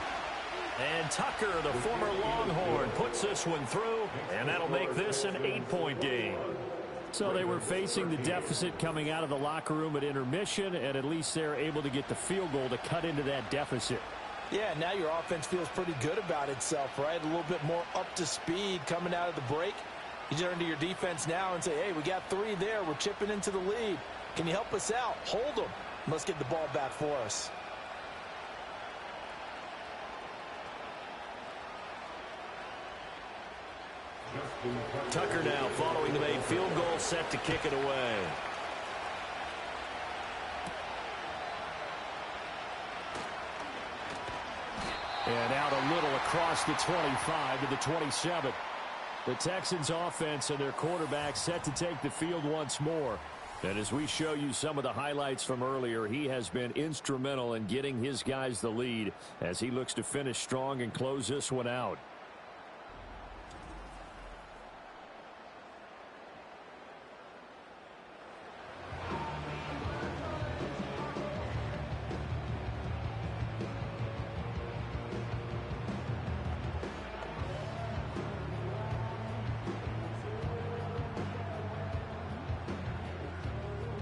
And Tucker, the former Longhorn, puts this one through, and that'll make this an 8-point game. So they were facing the deficit coming out of the locker room at intermission, and at least they're able to get the field goal to cut into that deficit. Yeah, now your offense feels pretty good about itself, right? A little bit more up to speed coming out of the break. You turn to your defense now and say, hey, we got 3 there. We're chipping into the lead. Can you help us out? Hold them. Let's get the ball back for us. Tucker now following the made field goal, set to kick it away. And out a little across the 25 to the 27. The Texans offense and their quarterback set to take the field once more. And as we show you some of the highlights from earlier, he has been instrumental in getting his guys the lead as he looks to finish strong and close this one out.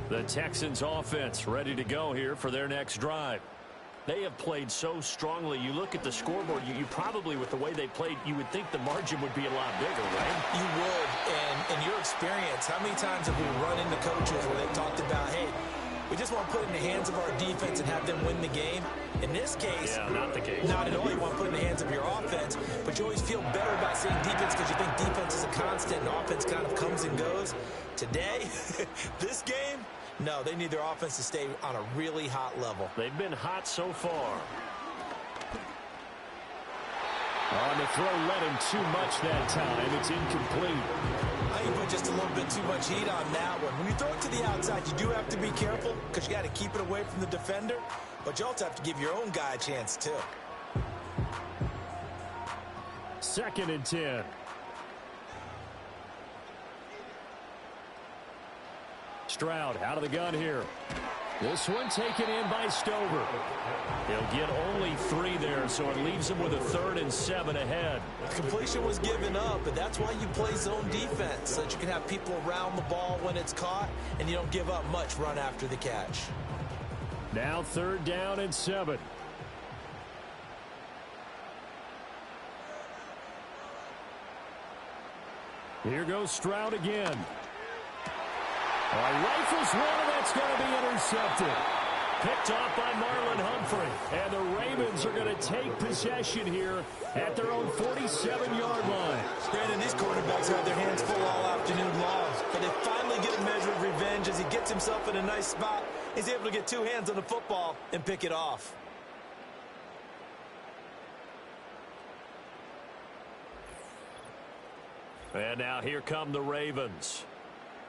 The Texans offense ready to go here for their next drive. They have played so strongly. You look at the scoreboard, you probably, with the way they played, you would think the margin would be a lot bigger, right? You would. And in your experience, how many times have we run into coaches where they've talked about, hey, we just want to put it in the hands of our defense and have them win the game? In this case, yeah, not the case. Not at all. You want to put it in the hands of your offense, but you always feel better about saying defense because you think defense is a constant and offense kind of comes and goes. Today, this game, no, they need their offense to stay on a really hot level. They've been hot so far. On the throw, let him too much that time. It's incomplete. I think put just a little bit too much heat on that one. When you throw it to the outside, you do have to be careful because you got to keep it away from the defender, but you also have to give your own guy a chance too. 2nd and 10. Stroud out of the gun here. This one taken in by Stover. He'll get only 3 there, so it leaves him with a 3rd and 7 ahead. Completion was given up, but that's why you play zone defense, so that you can have people around the ball when it's caught, and you don't give up much run after the catch. Now 3rd down and 7. Here goes Stroud again. Rifles one, that's going to be intercepted. Picked off by Marlon Humphrey. And the Ravens are going to take possession here at their own 47-yard line. Brandon, these quarterbacks have their hands full all afternoon long, but they finally get a measure of revenge as he gets himself in a nice spot. He's able to get 2 hands on the football and pick it off. And now here come the Ravens.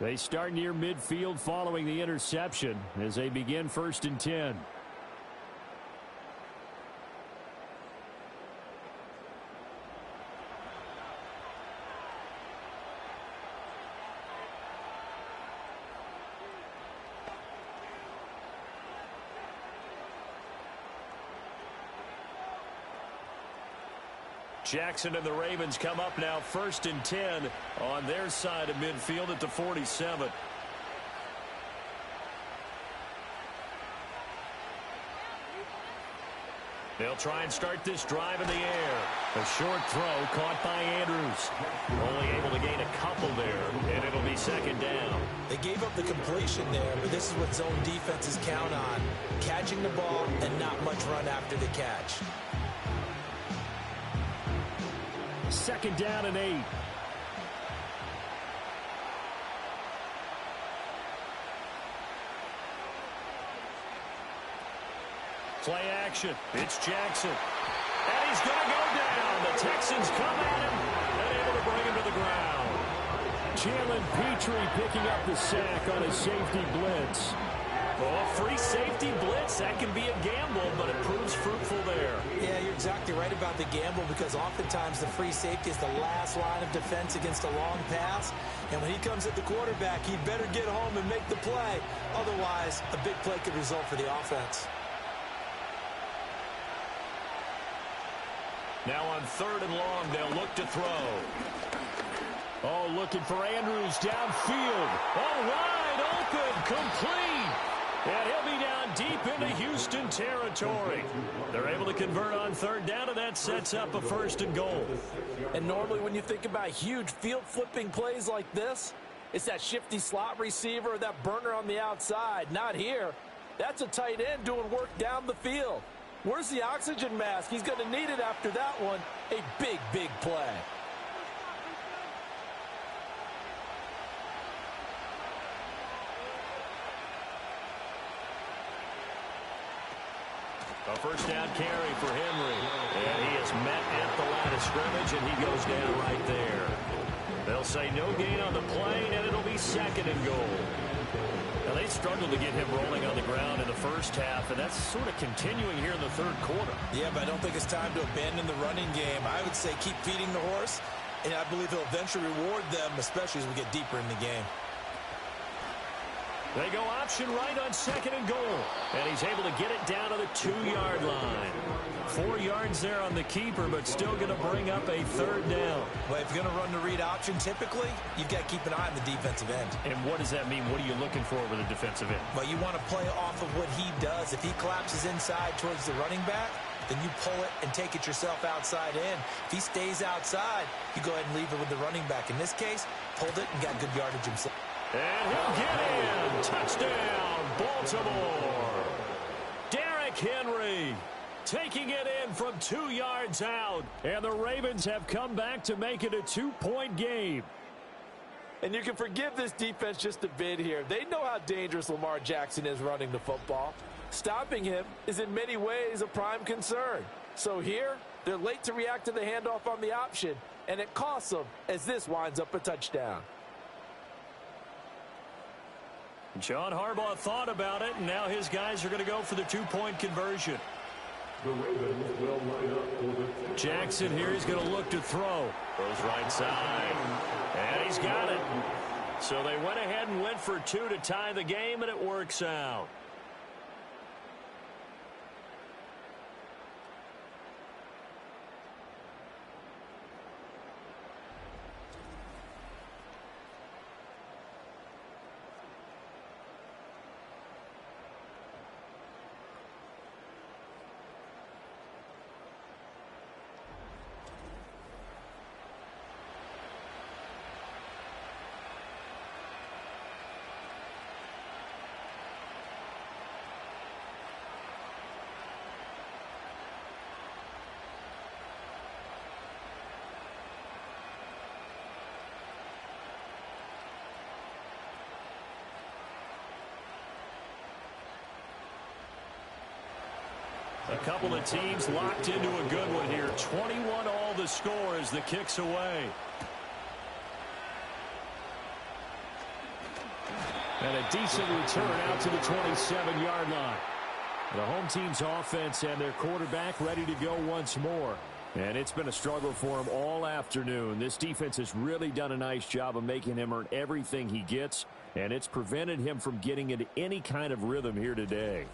They start near midfield following the interception as they begin 1st and 10. Jackson and the Ravens come up now 1st and 10 on their side of midfield at the 47. They'll try and start this drive in the air. A short throw caught by Andrews. Only able to gain a couple there, and it'll be 2nd down. They gave up the completion there, but this is what zone defenses count on. Catching the ball and not much run after the catch. 2nd down and 8. Play action. It's Jackson. And he's going to go down. The Texans come at him and able to bring him to the ground. Jalen Petrie picking up the sack on a safety blitz. Oh, free safety blitz guess that can be a gamble, but it proves fruitful there. Yeah, you're exactly right about the gamble because oftentimes the free safety is the last line of defense against a long pass. And when he comes at the quarterback, he'd better get home and make the play. Otherwise, a big play could result for the offense. Now on 3rd and long, they'll look to throw. Oh, looking for Andrews downfield. Oh, wide open, complete. And he'll be down deep into Houston territory. They're able to convert on 3rd down, and that sets up a 1st and goal. And normally when you think about huge field-flipping plays like this, it's that shifty slot receiver or that burner on the outside. Not here. That's a tight end doing work down the field. Where's the oxygen mask? He's going to need it after that one. A big, big play. A 1st down carry for Henry. And he is met at the line of scrimmage, and he goes down right there. They'll say no gain on the play, and it'll be 2nd and goal. Now, they struggled to get him rolling on the ground in the first half, and that's sort of continuing here in the 3rd quarter. Yeah, but I don't think it's time to abandon the running game. I would say keep feeding the horse, and I believe he'll eventually reward them, especially as we get deeper in the game. They go option right on 2nd and goal. And he's able to get it down to the 2-yard line. 4 yards there on the keeper, but still going to bring up a 3rd down. Well, if you're going to run the read option, typically, you've got to keep an eye on the defensive end. And what does that mean? What are you looking for with a defensive end? Well, you want to play off of what he does. If he collapses inside towards the running back, then you pull it and take it yourself outside in. If he stays outside, you go ahead and leave it with the running back. In this case, pulled it and got good yardage himself. And he'll get in. Touchdown, Baltimore. Derrick Henry taking it in from 2 yards out. And the Ravens have come back to make it a 2-point game. And you can forgive this defense just a bit here. They know how dangerous Lamar Jackson is running the football. Stopping him is in many ways a prime concern. So here, they're late to react to the handoff on the option, and it costs them as this winds up a touchdown. John Harbaugh thought about it, and now his guys are going to go for the 2-point conversion. The Ravens will line up for the Jackson here is going to look to throw. Throws right side, and he's got it. So they went ahead and went for 2 to tie the game, and it works out. A couple of teams locked into a good one here. 21 all the score as the kick's away. And a decent return out to the 27-yard line. The home team's offense and their quarterback ready to go once more. And it's been a struggle for him all afternoon. This defense has really done a nice job of making him earn everything he gets, and it's prevented him from getting into any kind of rhythm here today.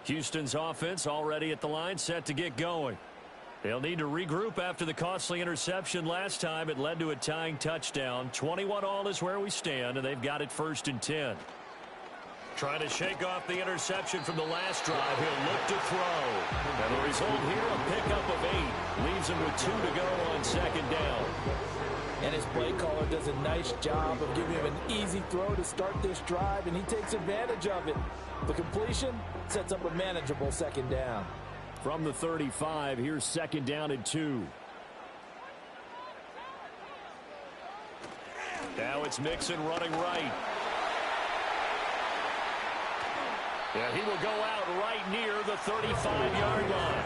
Houston's offense already at the line, set to get going. They'll need to regroup after the costly interception last time. It led to a tying touchdown. 21 all is where we stand, and they've got it 1st and 10. Trying to shake off the interception from the last drive. He'll look to throw. And the result here, a pickup of 8. Leaves him with 2 to go on 2nd down. And his play caller does a nice job of giving him an easy throw to start this drive, and he takes advantage of it. The completion sets up a manageable 2nd down. From the 35, here's 2nd down and 2. Now it's Mixon running right. Yeah, he will go out right near the 35-yard line.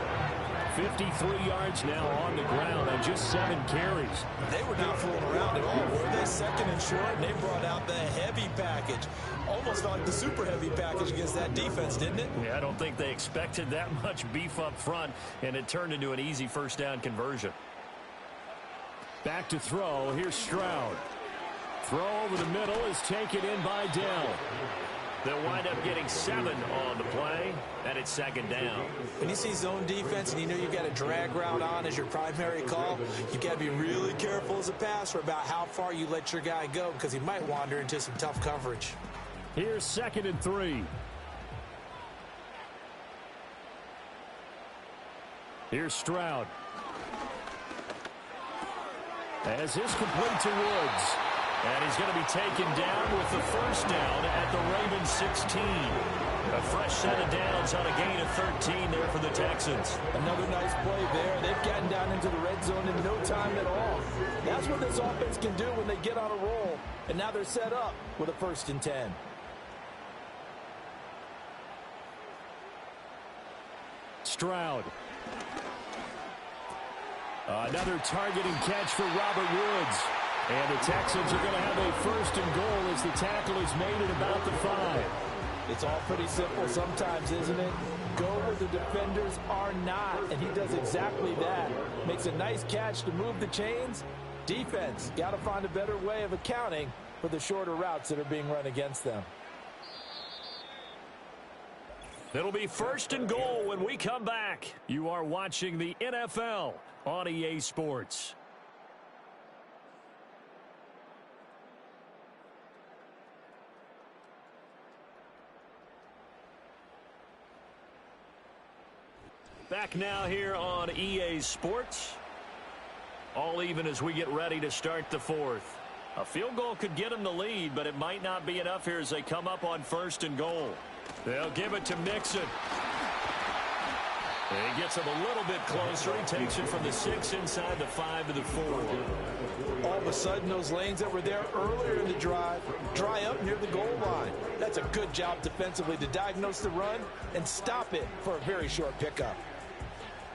53 yards now on the ground on just 7 carries. They were not fooling around at all, were they? Second and short, and they brought out the heavy package. Almost like the super heavy package against that defense, didn't it? Yeah, I don't think they expected that much beef up front, and it turned into an easy first down conversion. Back to throw. Here's Stroud. Throw over the middle is taken in by Dell. They'll wind up getting 7 on the play, and it's second down. When you see zone defense and you know you've got a drag route on as your primary call, you've got to be really careful as a passer about how far you let your guy go because he might wander into some tough coverage. Here's 2nd and 3. Here's Stroud. As this complete to Woods. And he's going to be taken down with the first down at the Ravens 16. A fresh set of downs on a gain of 13 there for the Texans. Another nice play there. They've gotten down into the red zone in no time at all. That's what this offense can do when they get on a roll. And now they're set up with a 1st and 10. Stroud. Another targeting catch for Robert Woods. And the Texans are going to have a 1st and goal as the tackle is made at about the 5. It's all pretty simple sometimes, isn't it? Go where the defenders are not, and he does exactly that. Makes a nice catch to move the chains. Defense, got to find a better way of accounting for the shorter routes that are being run against them. It'll be 1st and goal when we come back. You are watching the NFL on EA Sports. Back now here on EA Sports. All even as we get ready to start the 4th. A field goal could get them the lead, but it might not be enough here as they come up on 1st and goal. They'll give it to Mixon. He gets him a little bit closer. He takes it from the 6 inside the 5 to the 4. All of a sudden, those lanes that were there earlier in the drive dry up near the goal line. That's a good job defensively to diagnose the run and stop it for a very short pickup.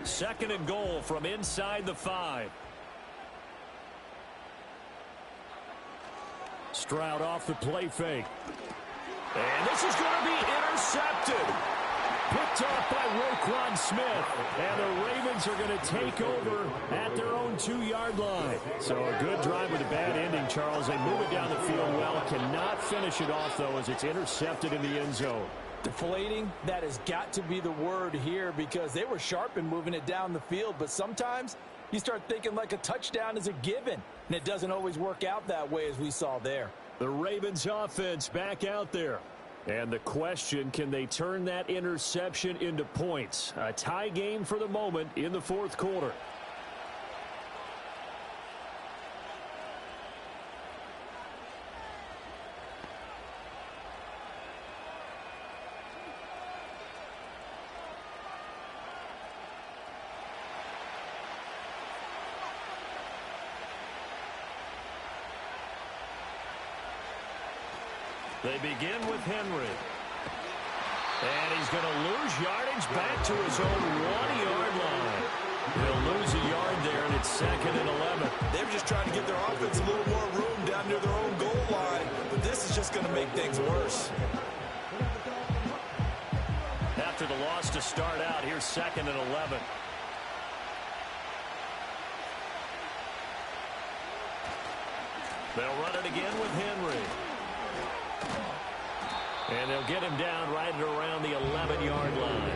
2nd and goal from inside the 5. Stroud off the play fake. And this is going to be intercepted. Picked off by Roquan Smith. And the Ravens are going to take over at their own 2-yard line. So a good drive with a bad ending, Charles. They move it down the field well. Cannot finish it off, though, as it's intercepted in the end zone. Deflating, that has got to be the word here because they were sharp in moving it down the field. But sometimes you start thinking like a touchdown is a given. And it doesn't always work out that way as we saw there. The Ravens offense back out there. And the question, can they turn that interception into points? A tie game for the moment in the 4th quarter. They begin with Henry. And he's going to lose yardage back to his own 1-yard line. He'll lose a yard there, and it's 2nd and 11. They were just trying to give their offense a little more room down near their own goal line. But this is just going to make things worse. After the loss to start out, here's 2nd and 11. They'll run it again with Henry. And they'll get him down right around the 11-yard line.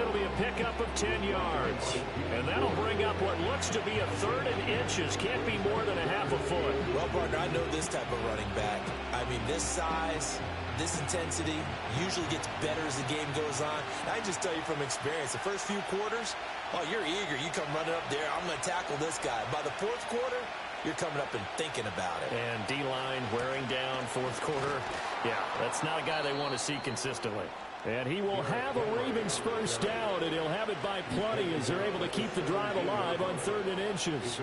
It'll be a pickup of 10 yards. And that'll bring up what looks to be a 3rd and inches. Can't be more than a half a foot. Well, partner, I know this type of running back. I mean, this size, this intensity usually gets better as the game goes on. And I just tell you from experience, the first few quarters, oh, you're eager. You come running up there, I'm going to tackle this guy. By the 4th quarter, you're coming up and thinking about it. And D-line wearing down fourth quarter. Yeah, that's not a guy they want to see consistently. And he will have a Ravens first down, and he'll have it by plenty as they're able to keep the drive alive on 3rd and inches.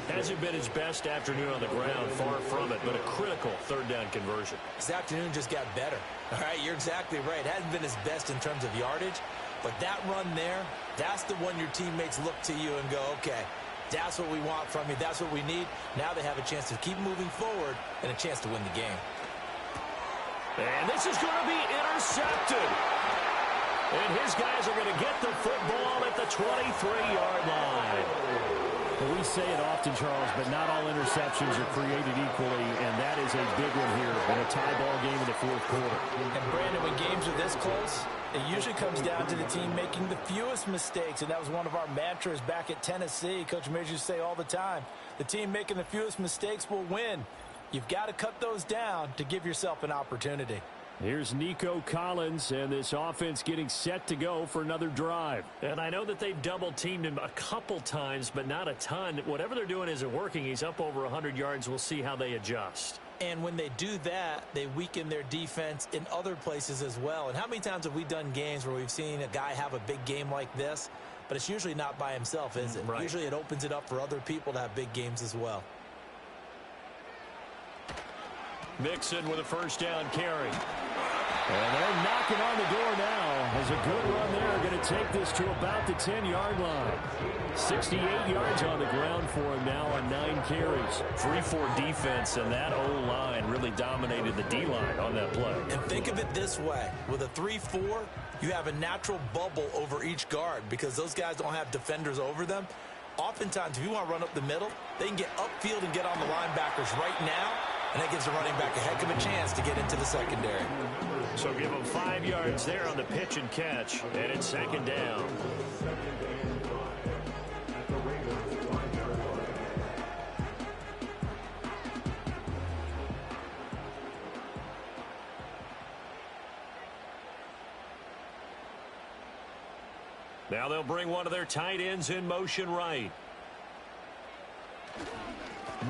Hasn't been his best afternoon on the ground, far from it, but a critical 3rd down conversion. His afternoon just got better. All right, you're exactly right. It hasn't been his best in terms of yardage, but that run there, that's the one your teammates look to you and go, okay, that's what we want from you. That's what we need. Now they have a chance to keep moving forward and a chance to win the game. And this is going to be intercepted. And his guys are going to get the football at the 23-yard line. Well, we say it often, Charles, but not all interceptions are created equally, and that is a big one here in a tie ball game in the fourth quarter. And, Brandon, when games are this close, it usually comes down to the team making the fewest mistakes, and that was one of our mantras back at Tennessee. Coach Mears used to say all the time, the team making the fewest mistakes will win. You've got to cut those down to give yourself an opportunity. Here's Nico Collins, and this offense getting set to go for another drive. And I know that they've double-teamed him a couple times, but not a ton. Whatever they're doing isn't working. He's up over 100 yards. We'll see how they adjust. And when they do that, they weaken their defense in other places as well. And how many times have we done games where we've seen a guy have a big game like this, but it's usually not by himself, is it? Right. Usually it opens it up for other people to have big games as well. Mixon with a first down carry. And they're knocking on the door now as a good run there. Going to take this to about the 10-yard line. 68 yards on the ground for him now on 9 carries. 3-4 defense, and that O-line really dominated the D-line on that play. And think of it this way. With a 3-4, you have a natural bubble over each guard because those guys don't have defenders over them. Oftentimes, if you want to run up the middle, they can get upfield and get on the linebackers right now, and that gives the running back a heck of a chance to get into the secondary. So give them 5 yards there on the pitch and catch, and it's second down. Now they'll bring one of their tight ends in motion right.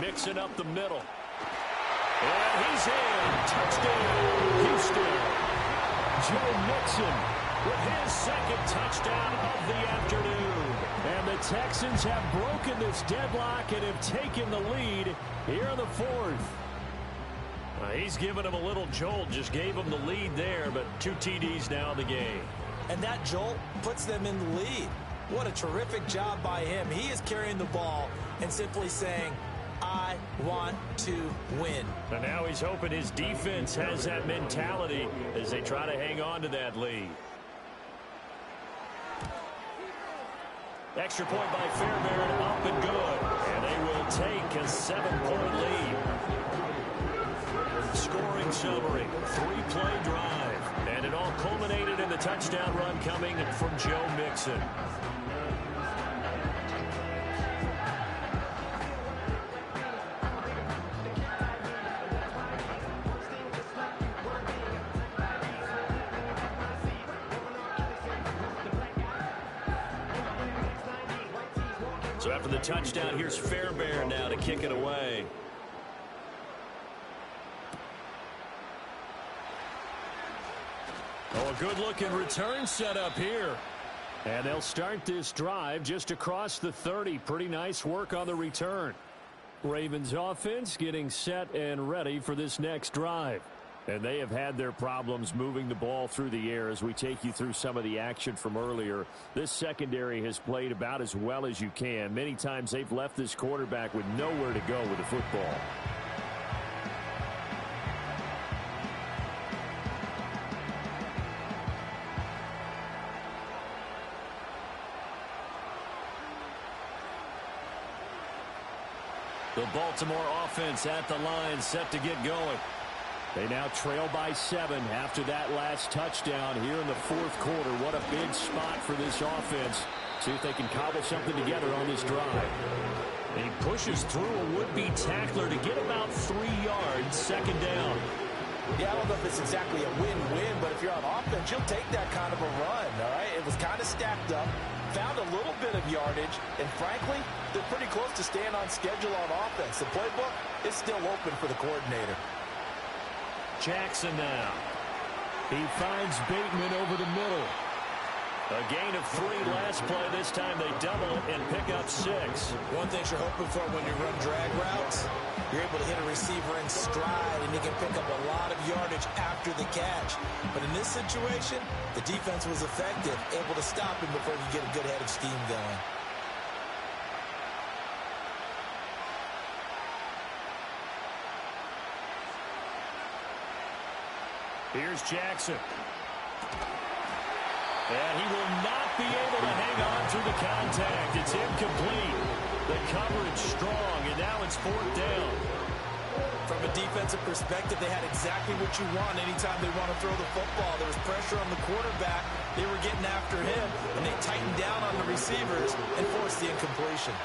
Mixing up the middle. And he's in. Touchdown, Houston. Joe Mixon With his second touchdown of the afternoon. And the Texans have broken this deadlock and have taken the lead here in the fourth. He's given him a little jolt, just gave him the lead there, but 2 TDs now in the game. And that jolt puts them in the lead. What a terrific job by him. He is carrying the ball and simply saying, I want to win. And now he's hoping his defense has that mentality as they try to hang on to that lead. Extra point by Fairbairn, up and good. And they will take a 7-point lead. Scoring summary, 3-play drive. And it all culminated in the touchdown run coming from Joe Mixon. So after the touchdown, here's Fairbairn now to kick it away. Oh, a good-looking return set up here. And they'll start this drive just across the 30. Pretty nice work on the return. Ravens offense getting set and ready for this next drive. And they have had their problems moving the ball through the air as we take you through some of the action from earlier. This secondary has played about as well as you can. Many times they've left this quarterback with nowhere to go with the football. The Baltimore offense at the line, set to get going. They now trail by 7 after that last touchdown here in the fourth quarter. What a big spot for this offense. See if they can cobble something together on this drive. And he pushes through a would-be tackler to get about 3 yards, second down. Yeah, I don't know if it's exactly a win-win, but if you're on offense, you'll take that kind of a run, all right? It was kind of stacked up. found a little bit of yardage, and frankly, they're pretty close to staying on schedule on offense. The playbook is still open for the coordinator. Jackson now. He finds Bateman over the middle. A gain of 3 last play. This time they double and pick up 6. One thing you're hoping for when you run drag routes, you're able to hit a receiver in stride, and he can pick up a lot of yardage after the catch. But in this situation, the defense was effective, able to stop him before he could get a good head of steam going. Here's Jackson. And he will not be able to hang on through the contact. It's incomplete. The coverage strong, and now it's 4th down. From a defensive perspective, they had exactly what you want anytime they want to throw the football. There was pressure on the quarterback. They were getting after him, and they tightened down on the receivers and forced the incompletion.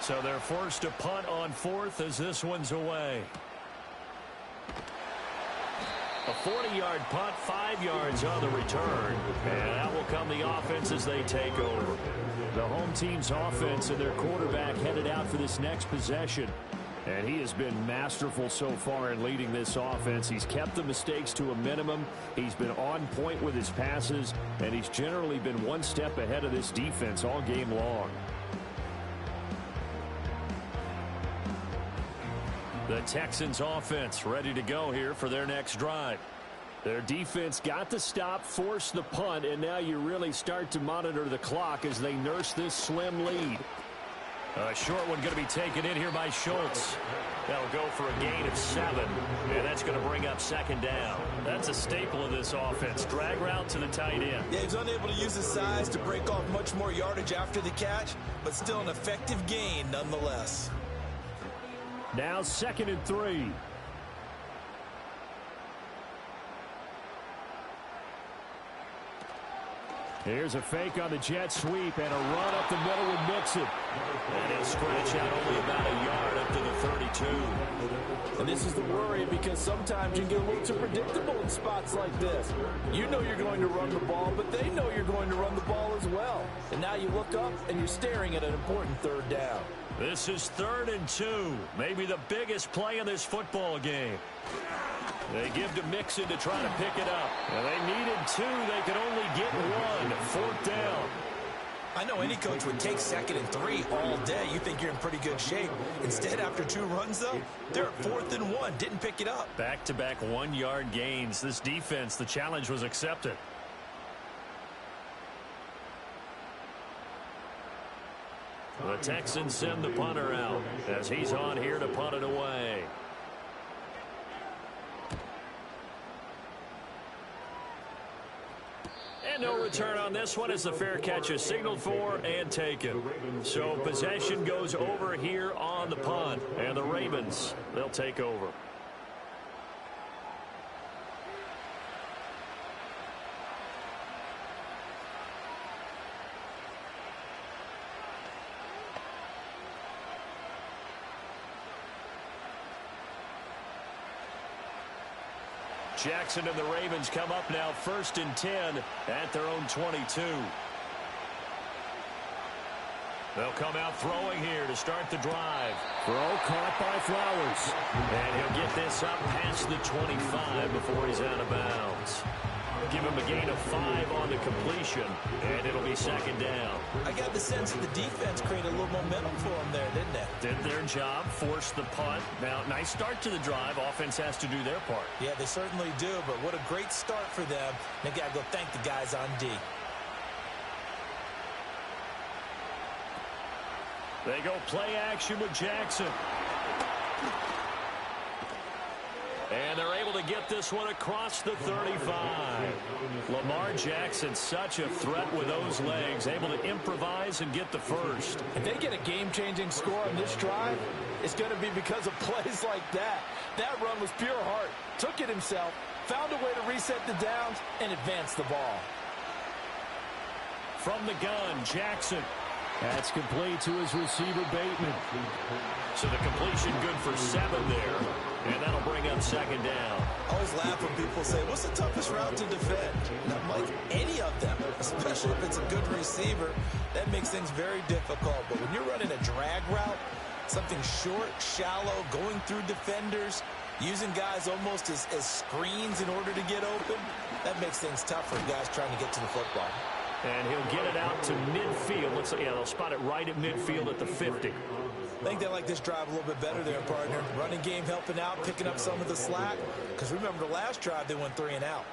So they're forced to punt on 4th as this one's away. A 40-yard punt, 5 yards on the return. And that will come the offense as they take over. The home team's offense and their quarterback headed out for this next possession. And he has been masterful so far in leading this offense. He's kept the mistakes to a minimum. He's been on point with his passes. And he's generally been one step ahead of this defense all game long. The Texans offense ready to go here for their next drive. Their defense got the stop, forced the punt, and now you really start to monitor the clock as they nurse this slim lead. A short one going to be taken in here by Schultz. That'll go for a gain of 7, and that's going to bring up 2nd down. That's a staple of this offense. Drag route to the tight end. Yeah, he's unable to use his size to break off much more yardage after the catch, but still an effective gain nonetheless. Now 2nd and 3. Here's a fake on the jet sweep and a run up the middle with Mixon. And he'll stretch out only about a yard up to the 32. And this is the worry because sometimes you get a little too predictable in spots like this. You know you're going to run the ball, but they know you're going to run the ball as well. And now you look up and you're staring at an important 3rd down. This is 3rd and 2. Maybe the biggest play in this football game. They give to Mixon to try to pick it up. And they needed 2. They could only get 1. 4th down. I know any coach would take 2nd and 3 all day. You think you're in pretty good shape. Instead, after 2 runs, though, they're at 4th and 1. Didn't pick it up. Back-to-back 1-yard gains. This defense, the challenge was accepted. The Texans send the punter out as he's on here to punt it away. And no return on this one as the fair catch is signaled for and taken. So possession goes over here on the punt. And the Ravens, they'll take over. Jackson and the Ravens come up now 1st and 10 at their own 22. They'll come out throwing here to start the drive. Throw caught by Flowers. And he'll get this up past the 25 before he's out of bounds. Give him a gain of 5 on the completion, and it'll be 2nd down. I got the sense that the defense created a little momentum for him there, didn't they? Did their job, forced the punt. Now, nice start to the drive. Offense has to do their part. Yeah, they certainly do, but what a great start for them. They got to go thank the guys on D. They go play action with Jackson. And they're able to get this one across the 35. Lamar Jackson, such a threat with those legs, able to improvise and get the first. If they get a game-changing score on this drive, it's going to be because of plays like that. That run was pure heart. Took it himself, found a way to reset the downs, and advance the ball. From the gun, Jackson. That's complete to his receiver, Bateman. So the completion good for 7 there. And that'll bring up 2nd down. Oh, always laugh when people say, what's the toughest route to defend? And I'm like, any of them, especially if it's a good receiver. That makes things very difficult. But when you're running a drag route, something short, shallow, going through defenders, using guys almost as screens in order to get open, that makes things tough for guys trying to get to the football. And he'll get it out to midfield. They'll spot it right at midfield at the 50. I think they like this drive a little bit better there, partner. Running game helping out, picking up some of the slack. Because remember, the last drive, they went 3 and out.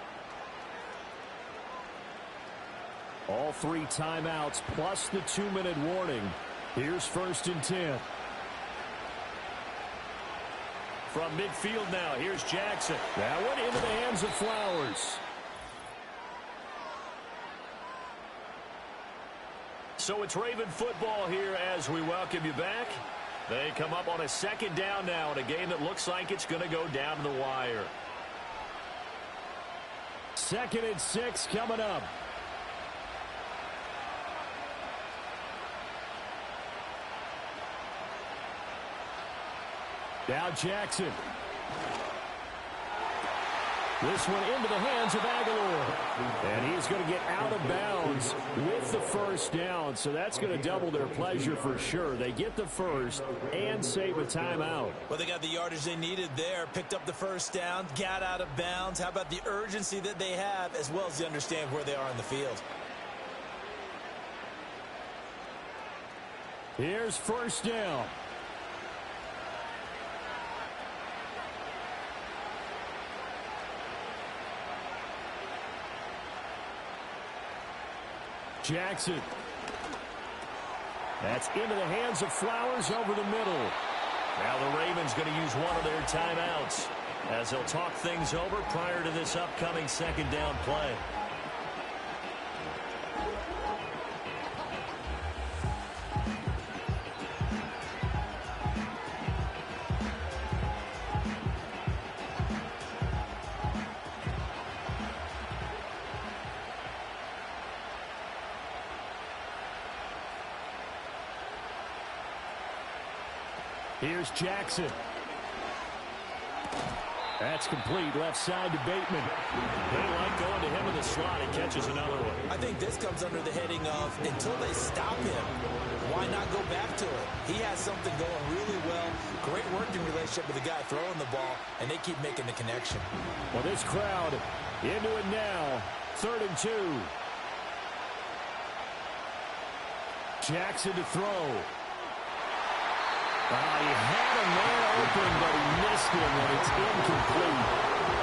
All 3 timeouts plus the 2-minute warning. Here's 1st and 10. From midfield now, here's Jackson. That one into the hands of Flowers. So it's Raven football here as we welcome you back. They come up on a 2nd down now in a game that looks like it's going to go down to the wire. 2nd and 6 coming up. Now Jackson. This one into the hands of Aguilar. And he's going to get out of bounds with the 1st down. So that's going to double their pleasure for sure. They get the 1st and save a timeout. Well, they got the yardage they needed there. Picked up the 1st down, got out of bounds. How about the urgency that they have, as well as they understand where they are in the field? Here's 1st down. Jackson. That's into the hands of Flowers over the middle. Now the Ravens going to use one of their timeouts as they'll talk things over prior to this upcoming 2nd down play. Here's Jackson. That's complete. Left side to Bateman. They like going to him in the slot. He catches another one. I think this comes under the heading of, until they stop him, why not go back to it? He has something going really well. Great working relationship with the guy throwing the ball, and they keep making the connection. Well, this crowd into it now. 3rd and 2. Jackson to throw. He had a man open, but he missed him, and it's incomplete.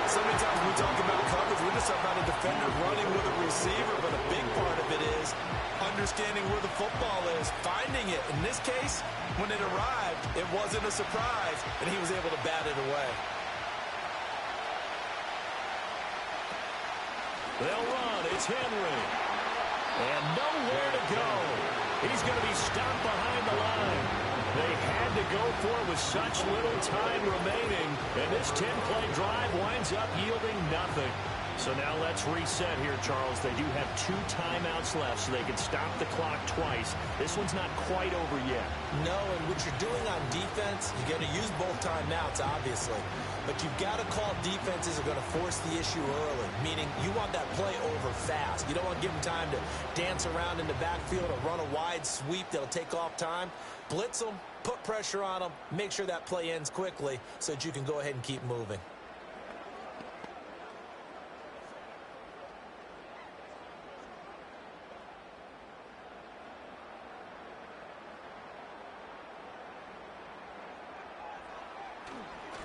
So many times we talk about coverage, we just talk about a defender running with a receiver, but a big part of it is understanding where the football is, finding it. In this case, when it arrived, it wasn't a surprise, and he was able to bat it away. They'll run. It's Henry. And nowhere to go. He's going to be stopped behind the line. They had to go for it with such little time remaining, and this 10-play drive winds up yielding nothing. So now let's reset here, Charles. They do have 2 timeouts left, so they can stop the clock twice. This one's not quite over yet. No, and what you're doing on defense, you got to use both timeouts, obviously. But you've got to call defenses are going to force the issue early, meaning you want that play over fast. You don't want to give them time to dance around in the backfield or run a wide sweep that'll take off time. Blitz them, put pressure on them, make sure that play ends quickly so that you can go ahead and keep moving.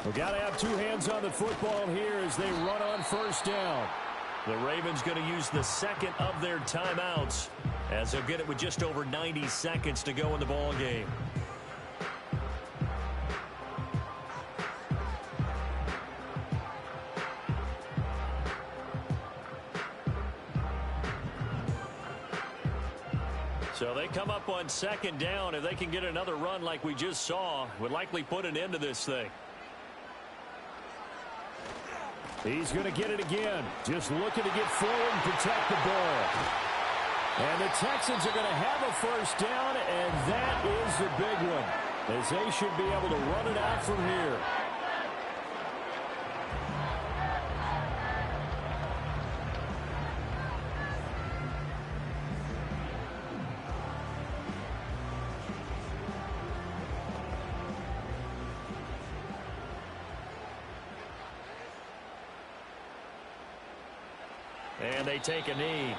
We've got to have 2 hands on the football here as they run on 1st down. The Ravens going to use the 2nd of their timeouts as they'll get it with just over 90 seconds to go in the ball game. So they come up on 2nd down. If they can get another run like we just saw, would likely put an end to this thing. He's going to get it again. Just looking to get forward and protect the ball. And the Texans are going to have a 1st down, and that is the big one, as they should be able to run it out from here. And they take a knee.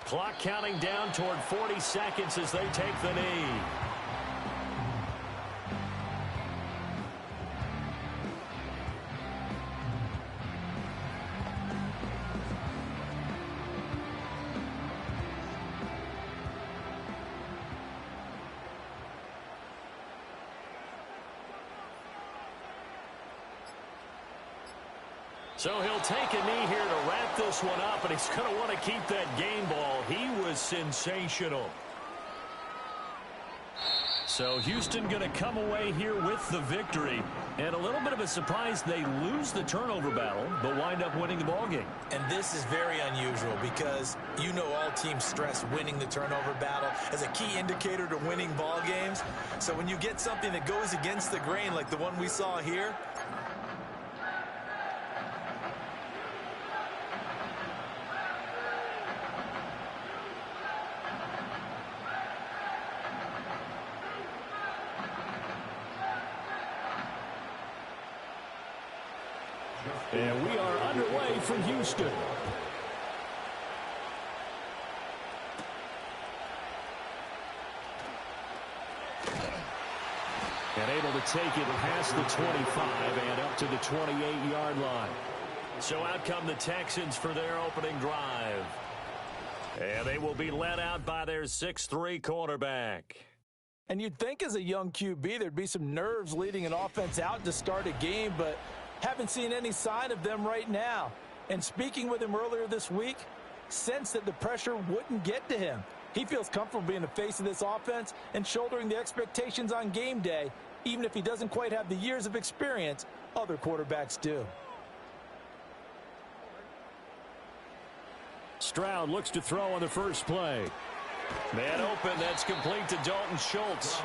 Clock counting down toward 40 seconds as they take the knee. So he'll take a knee here to wrap this one up, and he's going to want to keep that game ball. He was sensational. So Houston going to come away here with the victory. And a little bit of a surprise, they lose the turnover battle, but wind up winning the ballgame. And this is very unusual because you know all teams stress winning the turnover battle as a key indicator to winning ball games. So when you get something that goes against the grain like the one we saw here, and we are underway from Houston. And able to take it past the 25 and up to the 28-yard line. So out come the Texans for their opening drive. And they will be led out by their 6'3" quarterback. And you'd think as a young QB there'd be some nerves leading an offense out to start a game, but haven't seen any sign of them right now. And speaking with him earlier this week, sensed that the pressure wouldn't get to him. He feels comfortable being the face of this offense and shouldering the expectations on game day, even if he doesn't quite have the years of experience other quarterbacks do. Stroud looks to throw on the first play. Man open, that's complete to Dalton Schultz.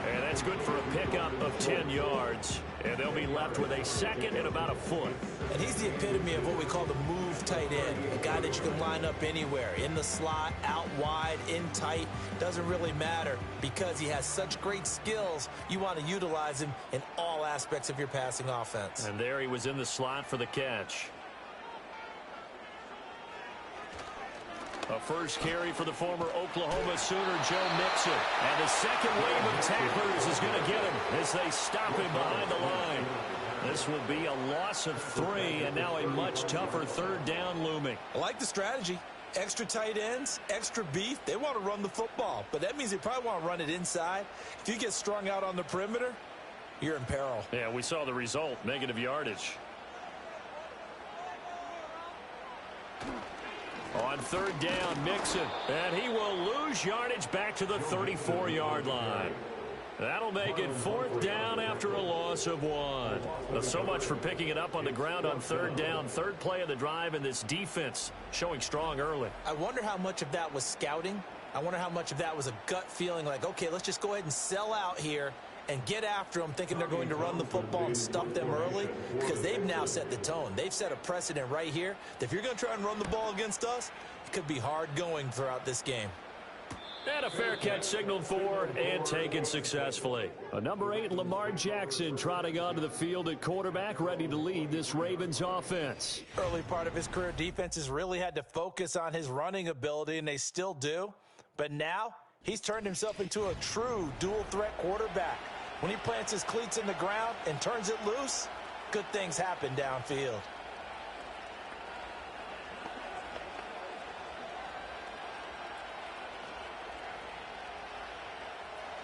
And that's good for a pickup of 10 yards. And they'll be left with a second and about a foot. and he's the epitome of what we call the move tight end, a guy that you can line up anywhere, in the slot, out wide, in tight, doesn't really matter because he has such great skills. You want to utilize him in all aspects of your passing offense. And there he was in the slot for the catch. A first carry for the former Oklahoma Sooner, Joe Mixon. And the second wave of tacklers is going to get him as they stop him behind the line. This will be a loss of 3, and now a much tougher third down looming. I like the strategy. Extra tight ends, extra beef. They want to run the football, but that means they probably want to run it inside. If you get strung out on the perimeter, you're in peril. Yeah, we saw the result, negative yardage. On third down, Mixon, and he will lose yardage back to the 34-yard line. That'll make it 4th down after a loss of 1. So much for picking it up on the ground on third down. Third play of the drive, and this defense showing strong early. I wonder how much of that was scouting. I wonder how much of that was a gut feeling like, okay, let's just go ahead and sell out here and get after them, thinking they're going to run the football and stump them early, because they've now set the tone. They've set a precedent right here that if you're going to try and run the ball against us, it could be hard going throughout this game. And a fair catch signaled for and taken successfully. A number 8, Lamar Jackson, trotting onto the field at quarterback, ready to lead this Ravens offense. Early part of his career, defenses really had to focus on his running ability, and they still do. But now, he's turned himself into a true dual-threat quarterback. When he plants his cleats in the ground and turns it loose, good things happen downfield.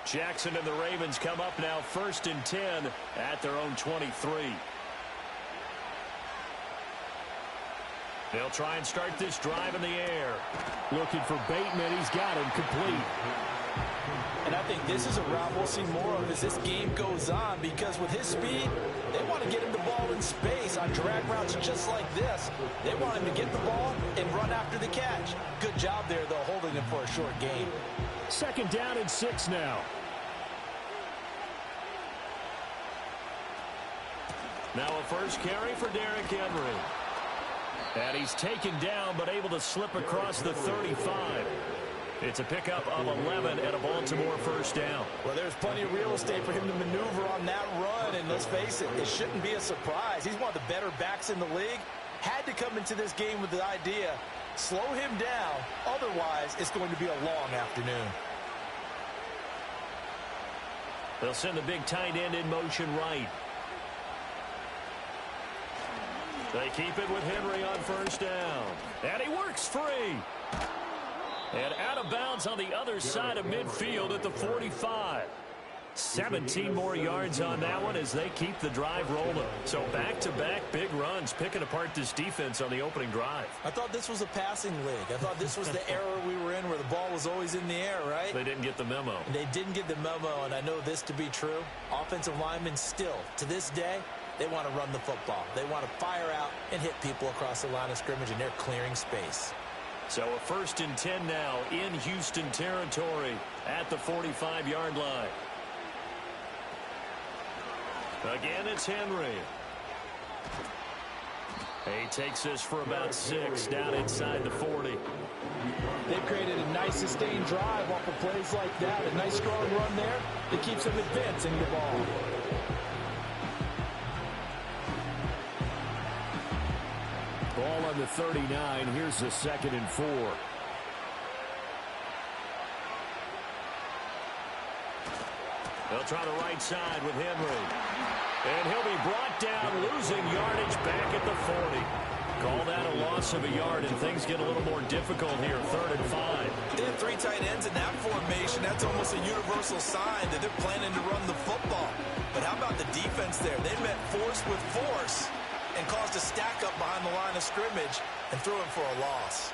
Jackson and the Ravens come up now 1st and 10 at their own 23. They'll try and start this drive in the air. Looking for Bateman. He's got him complete. And I think this is a route we'll see more of as this game goes on, because with his speed, they want to get him the ball in space on drag routes just like this. They want him to get the ball and run after the catch. Good job there, though, holding him for a short gain. 2nd down and 6 now. Now a first carry for Derrick Henry. And he's taken down, but able to slip across the 35. It's a pickup of 11 and a Baltimore first down. Well, there's plenty of real estate for him to maneuver on that run, and let's face it, it shouldn't be a surprise. He's one of the better backs in the league. Had to come into this game with the idea, slow him down, otherwise it's going to be a long afternoon. They'll send the big tight end in motion right. They keep it with Henry on first down. And he works free. And out of bounds on the other side of midfield at the 45. 17 more yards on that one as they keep the drive rolling. So back-to-back big runs, picking apart this defense on the opening drive. I thought this was a passing league. I thought this was the era we were in where the ball was always in the air, right? They didn't get the memo. They didn't get the memo, and I know this to be true. Offensive linemen still, to this day, they want to run the football. They want to fire out and hit people across the line of scrimmage, and they're clearing space. So a 1st and 10 now in Houston territory at the 45-yard line. Again, it's Henry. He takes this for about 6 down inside the 40. They've created a nice sustained drive off of plays like that. A nice strong run there that keeps them advancing the ball. Ball on the 39. Here's the 2nd and 4. They'll try the right side with Henry. And he'll be brought down, losing yardage back at the 40. Call that a loss of a yard, and things get a little more difficult here, 3rd and 5. They have 3 tight ends in that formation. That's almost a universal sign that they're planning to run the football. But how about the defense there? They met force with force and caused a stack up behind the line of scrimmage and threw him for a loss.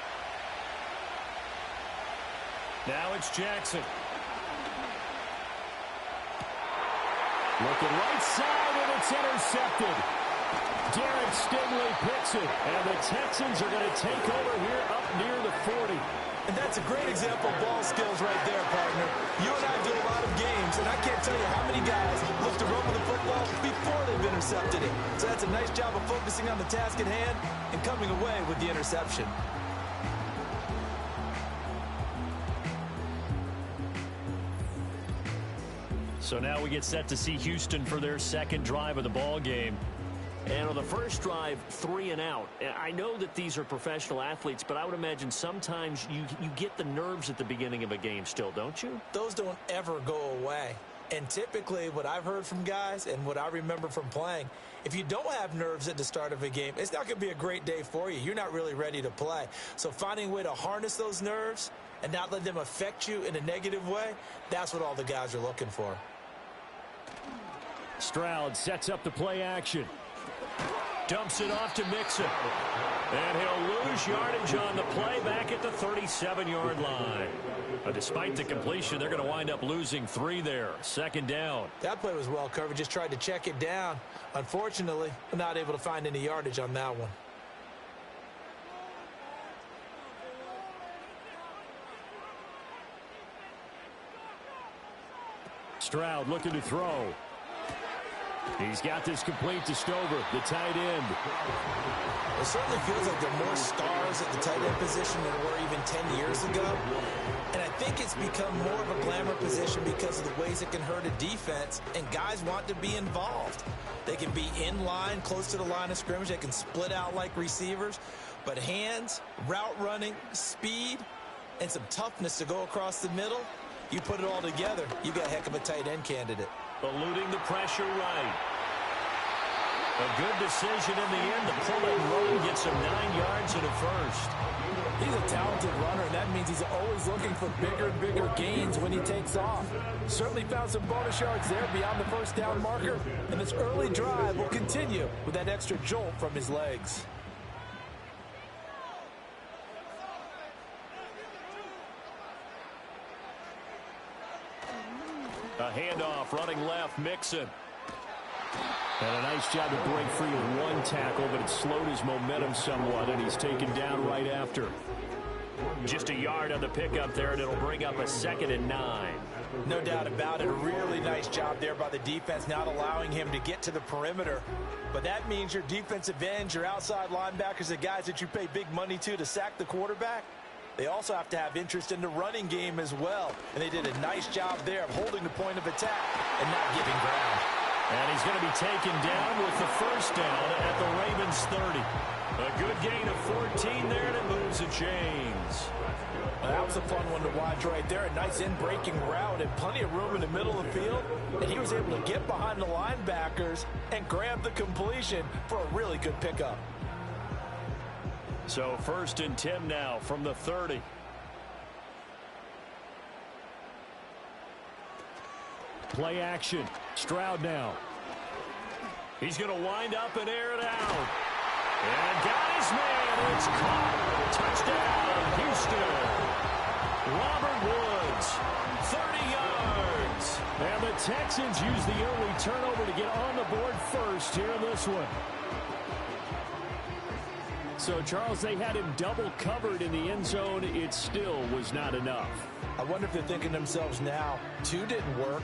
Now it's Jackson. Looking right side, and it's intercepted. Derek Stingley picks it, and the Texans are going to take over here up near the 40. And that's a great example of ball skills right there, partner. You and I do a lot of games, and I can't tell you how many guys look to run with the football before they've intercepted it. So that's a nice job of focusing on the task at hand and coming away with the interception. So now we get set to see Houston for their 2nd drive of the ball game. And on the first drive, 3 and out. I know that these are professional athletes, but I would imagine sometimes you get the nerves at the beginning of a game still, don't you? Those don't ever go away. And typically what I've heard from guys and what I remember from playing, if you don't have nerves at the start of a game, it's not going to be a great day for you. You're not really ready to play. So finding a way to harness those nerves and not let them affect you in a negative way, that's what all the guys are looking for. Stroud sets up the play action. Dumps it off to Mixon. And he'll lose yardage on the play back at the 37-yard line. But despite the completion, they're going to wind up losing 3 there. 2nd down. That play was well covered. Just tried to check it down. Unfortunately, not able to find any yardage on that one. Stroud looking to throw. He's got this complete to Stover, the tight end. It certainly feels like there are more stars at the tight end position than there were even 10 years ago. And I think it's become more of a glamour position because of the ways it can hurt a defense, and guys want to be involved. They can be in line, close to the line of scrimmage. They can split out like receivers. But hands, route running, speed, and some toughness to go across the middle, you put it all together, you got a heck of a tight end candidate. Eluding the pressure right. A good decision in the end. The pull and run gets him 9 yards and a first. He's a talented runner, and that means he's always looking for bigger and bigger gains when he takes off. Certainly found some bonus yards there beyond the first down marker, and this early drive will continue with that extra jolt from his legs. A handoff, running left, Mixon. And a nice job to break free with 1 tackle, but it slowed his momentum somewhat, and he's taken down right after. Just a yard on the pickup there, and it'll bring up a 2nd and 9. No doubt about it. A really nice job there by the defense, not allowing him to get to the perimeter. But that means your defensive ends, your outside linebackers, the guys that you pay big money to sack the quarterback, they also have to have interest in the running game as well. And they did a nice job there of holding the point of attack and not giving ground. And he's going to be taken down with the first down at the Ravens 30. A good gain of 14 there, and it moves the chains. Well, that was a fun one to watch right there. A nice in-breaking route and plenty of room in the middle of the field. And he was able to get behind the linebackers and grab the completion for a really good pickup. So 1st and 10 now from the 30. Play action. Stroud now. He's going to wind up and air it out. And got his man. It's caught. Touchdown, Houston. Robert Woods, 30 yards. And the Texans use the early turnover to get on the board first here in this one. So, Charles, they had him double covered in the end zone. It still was not enough. I wonder if they're thinking to themselves now, 2 didn't work.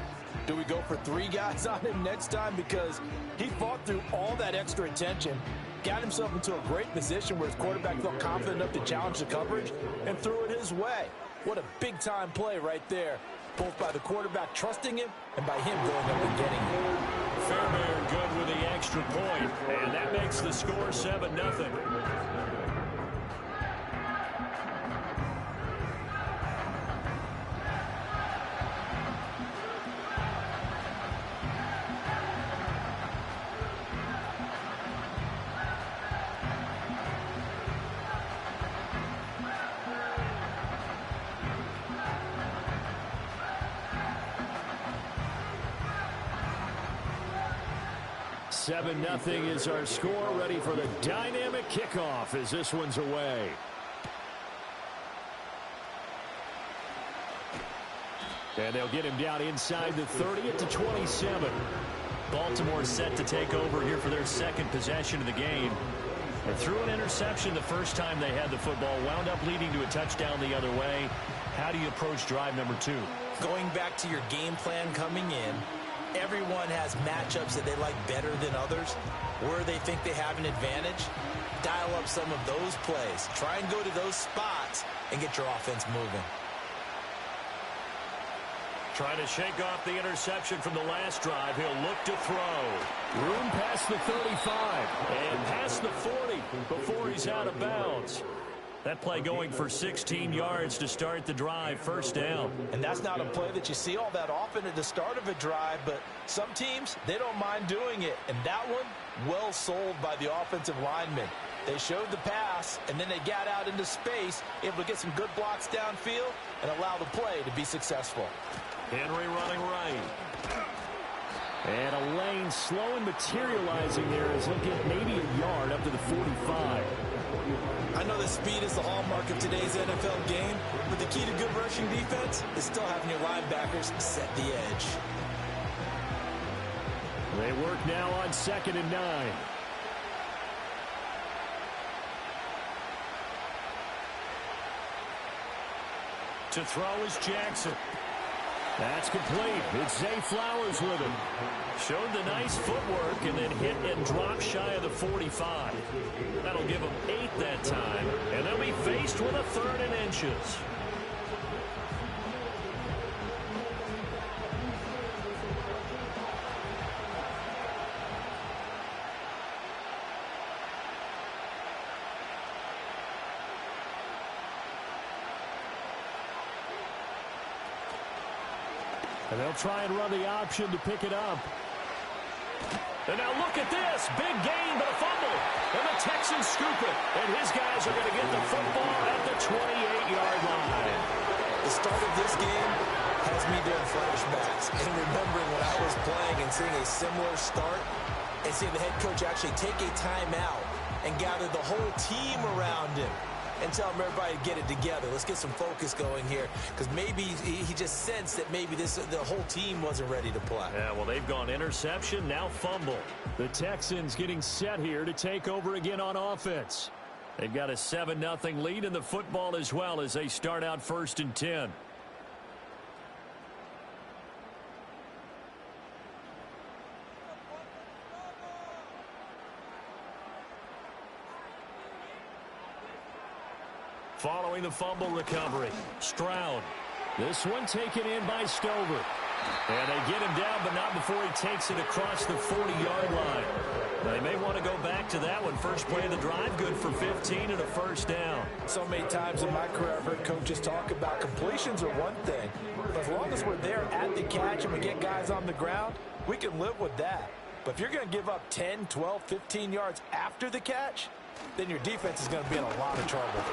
Do we go for 3 guys on him next time? Because he fought through all that extra attention, got himself into a great position where his quarterback felt confident enough to challenge the coverage and threw it his way. What a big-time play right there, both by the quarterback trusting him and by him going up and getting it. Fairbairn good with the extra point, and that makes the score 7-0. Seven nothing is our score. Ready for the dynamic kickoff as this one's away. And they'll get him down inside the 30 at the 27. Baltimore set to take over here for their 2nd possession of the game. They threw an interception the first time they had the football, wound up leading to a touchdown the other way. How do you approach drive number 2? Going back to your game plan coming in, everyone has matchups that they like better than others, where they think they have an advantage. Dial up some of those plays. Try and go to those spots and get your offense moving. Trying to shake off the interception from the last drive. He'll look to throw. Room past the 35. And past the 40 before he's out of bounds. That play going for 16 yards to start the drive, 1st down. And that's not a play that you see all that often at the start of a drive, but some teams, they don't mind doing it. And that one, well sold by the offensive lineman. They showed the pass, and then they got out into space, able to get some good blocks downfield and allow the play to be successful. Henry running right. And a lane slow and materializing there as he'll get maybe a yard up to the 45. I know that speed is the hallmark of today's NFL game, but the key to good rushing defense is still having your linebackers set the edge. They work now on 2nd and 9. To throw is Jackson. That's complete. It's Zay Flowers with him. Showed the nice footwork and then hit and drop shy of the 45. That'll give them 8 that time. And they'll be faced with a 3rd and inches. And they'll try and run the option to pick it up. And now look at this. Big gain, but a fumble. And the Texans scoop it. And his guys are going to get the football at the 28-yard line. The start of this game has me doing flashbacks and remembering when I was playing and seeing a similar start and seeing the head coach actually take a timeout and gather the whole team around him and tell him everybody to get it together. Let's get some focus going here, because maybe he just sensed that maybe the whole team wasn't ready to play. Yeah, well, they've gone interception, now fumble. The Texans getting set here to take over again on offense. They've got a 7-0 lead in the football as well as they start out 1st and 10. Following the fumble recovery, Stroud. This one taken in by Stover. And they get him down, but not before he takes it across the 40-yard line. They may want to go back to that one. First play of the drive, good for 15 and a first down. So many times in my career, I've heard coaches talk about completions are one thing. But as long as we're there at the catch and we get guys on the ground, we can live with that. But if you're going to give up 10, 12, 15 yards after the catch, then your defense is going to be in a lot of trouble.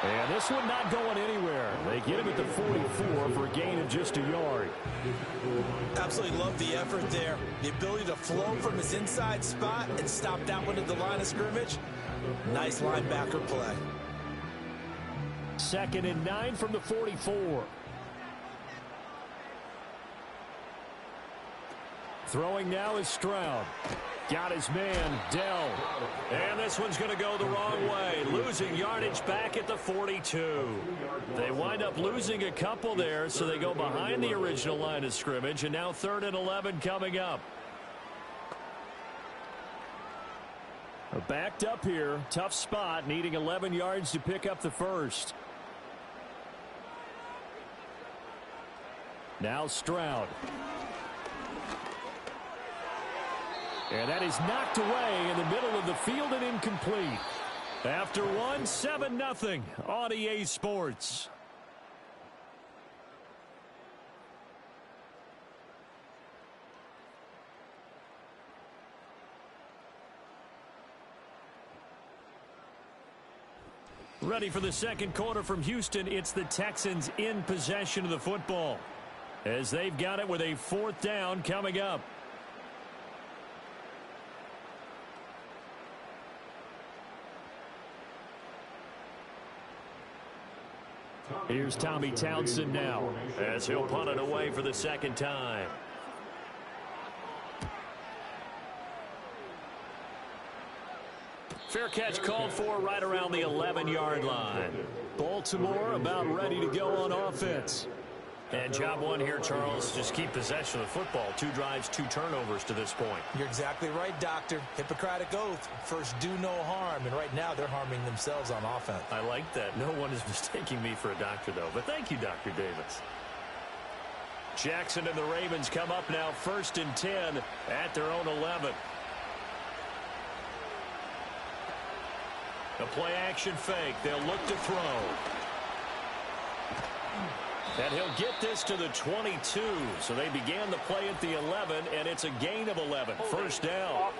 And this one not going anywhere. They get him at the 44 for a gain of just a yard. Absolutely love the effort there. The ability to flow from his inside spot and stop that one at the line of scrimmage. Nice linebacker play. 2nd and 9 from the 44. Throwing now is Stroud. Got his man, Dell. And this one's going to go the wrong way. Losing yardage back at the 42. They wind up losing a couple there, so they go behind the original line of scrimmage, and now 3rd and 11 coming up. Backed up here. Tough spot, needing 11 yards to pick up the first. Now Stroud. And that is knocked away in the middle of the field and incomplete. After one, 7-0 on EA Sports. Ready for the second quarter from Houston. It's the Texans in possession of the football, as they've got it with a 4th down coming up. Here's Tommy Townsend now, as he'll punt it away for the 2nd time. Fair catch called for right around the 11-yard line. Baltimore about ready to go on offense. And job one here, Charles, just keep possession of the football. 2 drives, 2 turnovers to this point. You're exactly right, Doctor. Hippocratic oath. First, do no harm. And right now, they're harming themselves on offense. I like that. No one is mistaking me for a doctor, though. But thank you, Dr. Davis. Jackson and the Ravens come up now 1st and 10 at their own 11. A play-action fake. They'll look to throw. And he'll get this to the 22. So they began the play at the 11, and it's a gain of 11. First down.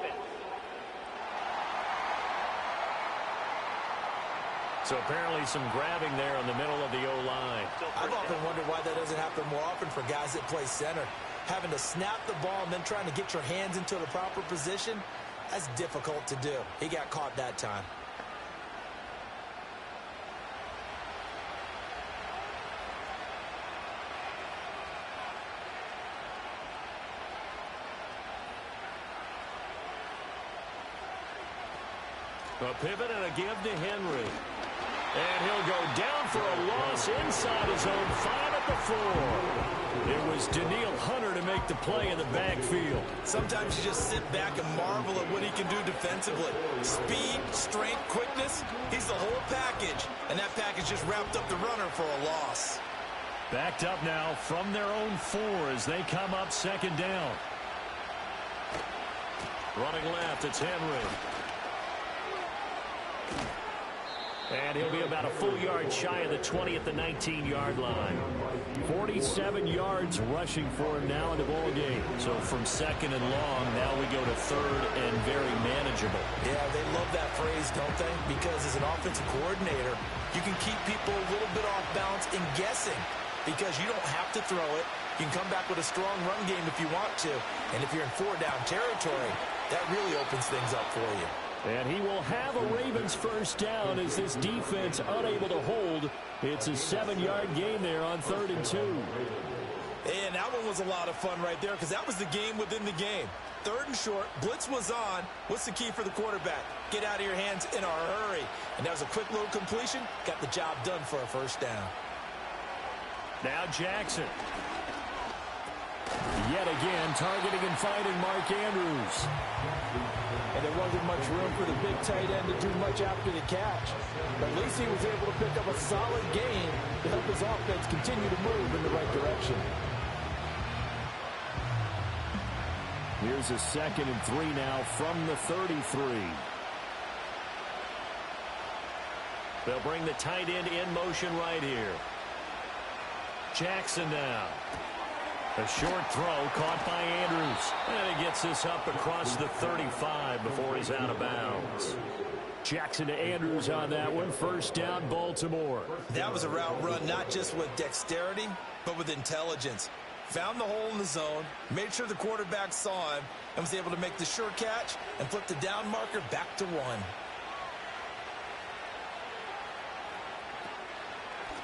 So apparently some grabbing there in the middle of the O-line. I've often wondered why that doesn't happen more often for guys that play center. Having to snap the ball and then trying to get your hands into the proper position, that's difficult to do. He got caught that time. A pivot and a give to Henry. And he'll go down for a loss inside his own 5 at the 4. It was Daniil Hunter to make the play in the backfield. Sometimes you just sit back and marvel at what he can do defensively. Speed, strength, quickness, he's the whole package. And that package just wrapped up the runner for a loss. Backed up now from their own 4 as they come up 2nd down. Running left, it's Henry. And he'll be about a full yard shy of the 20 at the 19-yard line. 47 yards rushing for him now in the ball game. So from 2nd and long, now we go to 3rd and very manageable. Yeah, they love that phrase, don't they? Because as an offensive coordinator, you can keep people a little bit off balance in guessing because you don't have to throw it. You can come back with a strong run game if you want to. And if you're in 4-down territory, that really opens things up for you. And he will have a Ravens first down as this defense unable to hold. It's a 7-yard gain there on 3rd and 2. And that one was a lot of fun right there because that was the game within the game. 3rd and short. Blitz was on. What's the key for the quarterback? Get out of your hands in a hurry. And that was a quick little completion. Got the job done for a 1st down. Now Jackson. Yet again, targeting and finding Mark Andrews. And there wasn't much room for the big tight end to do much after the catch. But at least he was able to pick up a solid gain to help his offense continue to move in the right direction. Here's a 2nd and 3 now from the 33. They'll bring the tight end in motion right here. Jackson now. A short throw caught by Andrews. And he gets this up across the 35 before he's out of bounds. Jackson to Andrews on that one. 1st down, Baltimore. That was a route run not just with dexterity, but with intelligence. Found the hole in the zone, made sure the quarterback saw him, and was able to make the sure catch and flip the down marker back to 1.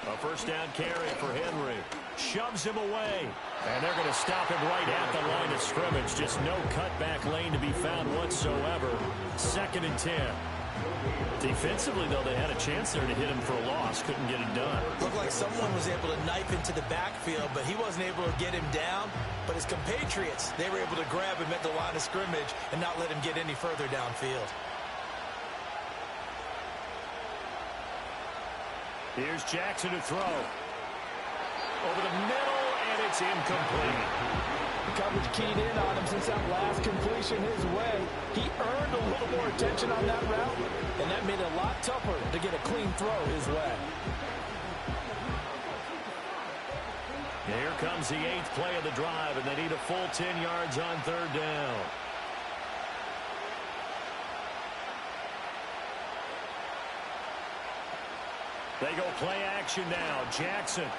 A 1st down carry for Henry. Shoves him away. And they're going to stop him right at the line of scrimmage. Just no cutback lane to be found whatsoever. 2nd and 10. Defensively, though, they had a chance there to hit him for a loss. Couldn't get it done. Looked like someone was able to knife into the backfield, but he wasn't able to get him down. But his compatriots, they were able to grab him at the line of scrimmage and not let him get any further downfield. Here's Jackson to throw. Over the middle, and it's incomplete. The coverage keyed in on him since that last completion his way. He earned a little more attention on that route, and that made it a lot tougher to get a clean throw his way. Here comes the 8th play of the drive, and they need a full 10 yards on 3rd down. They go play action now. Jackson.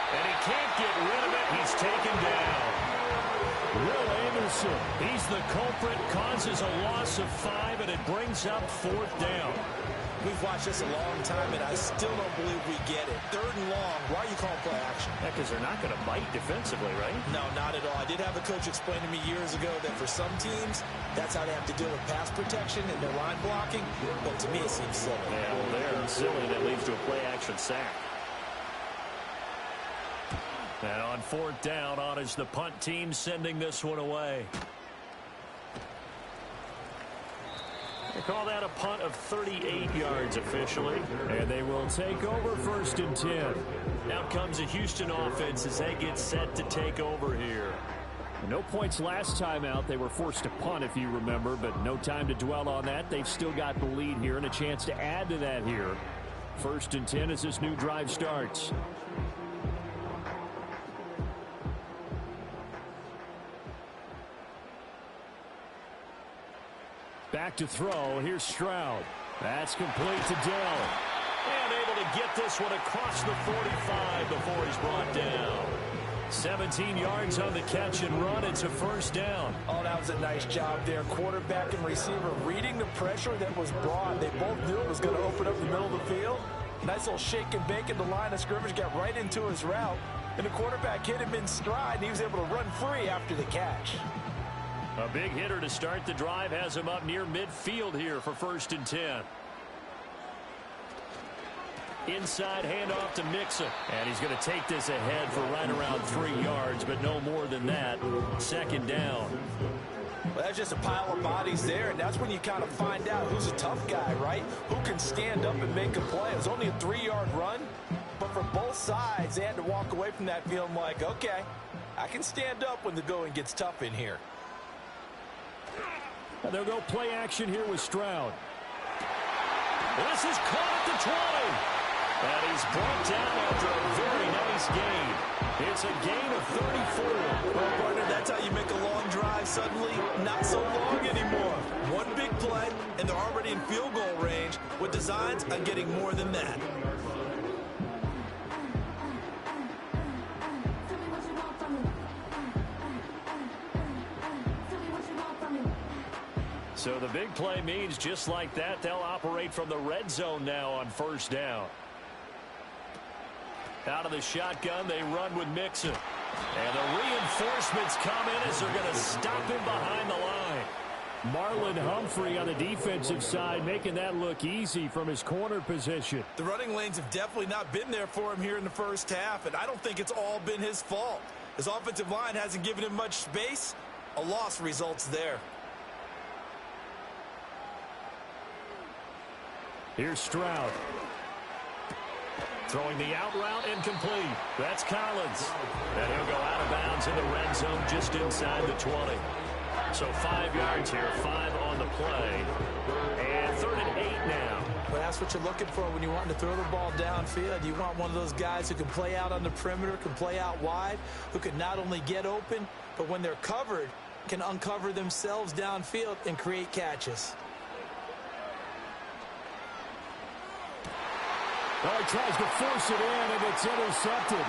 And he can't get rid of it. He's taken down. Will Anderson. He's the culprit, causes a loss of 5, and it brings up 4th down. We've watched this a long time, and I still don't believe we get it. 3rd and long. Why are you calling play action? Yeah, because they're not going to bite defensively, right? No, not at all. I did have a coach explain to me years ago that for some teams, that's how they have to deal with pass protection and their line blocking. But to me, it seems silly. Yeah, well, they're silly. That leads to a play action sack. And on 4th down, on is the punt team sending this one away. They call that a punt of 38 yards officially. And they will take over 1st and 10. Out comes the Houston offense as they get set to take over here. No points last time out. They were forced to punt, if you remember, but no time to dwell on that. They've still got the lead here and a chance to add to that here. 1st and 10 as this new drive starts. Back to throw. Here's Stroud. That's complete to Dell. And able to get this one across the 45 before he's brought down. 17 yards on the catch and run. It's a 1st down. Oh, that was a nice job there. Quarterback and receiver reading the pressure that was brought. They both knew it was going to open up the middle of the field. Nice little shake and bake at the line of scrimmage. Got right into his route. And the quarterback hit him in stride. And he was able to run free after the catch. A big hitter to start the drive has him up near midfield here for 1st and 10. Inside handoff to Mixon. And he's going to take this ahead for right around 3 yards, but no more than that. 2nd down. Well, that's just a pile of bodies there, and that's when you kind of find out who's a tough guy, right? Who can stand up and make a play. It was only a 3-yard run, but for both sides, they had to walk away from that feeling like, okay, I can stand up when the going gets tough in here. And they'll go play action here with Stroud. This is caught at the 20. And he's brought down after a very nice gain. It's a gain of 34. Well, partner, that's how you make a long drive suddenly not so long anymore. One big play, and they're already in field goal range with designs on getting more than that. So the big play means just like that, they'll operate from the red zone now on 1st down. Out of the shotgun, they run with Mixon. And the reinforcements come in as they're going to stop him behind the line. Marlon Humphrey on the defensive side making that look easy from his corner position. The running lanes have definitely not been there for him here in the first half, and I don't think it's all been his fault. His offensive line hasn't given him much space. A loss results there. Here's Stroud. Throwing the out route incomplete. That's Collins. And he'll go out of bounds in the red zone just inside the 20. So 5 yards here, 5 on the play. And 3rd and 8 now. But that's what you're looking for when you want to throw the ball downfield. You want one of those guys who can play out on the perimeter, can play out wide, who can not only get open, but when they're covered, can uncover themselves downfield and create catches. Oh, he tries to force it in, and it's intercepted.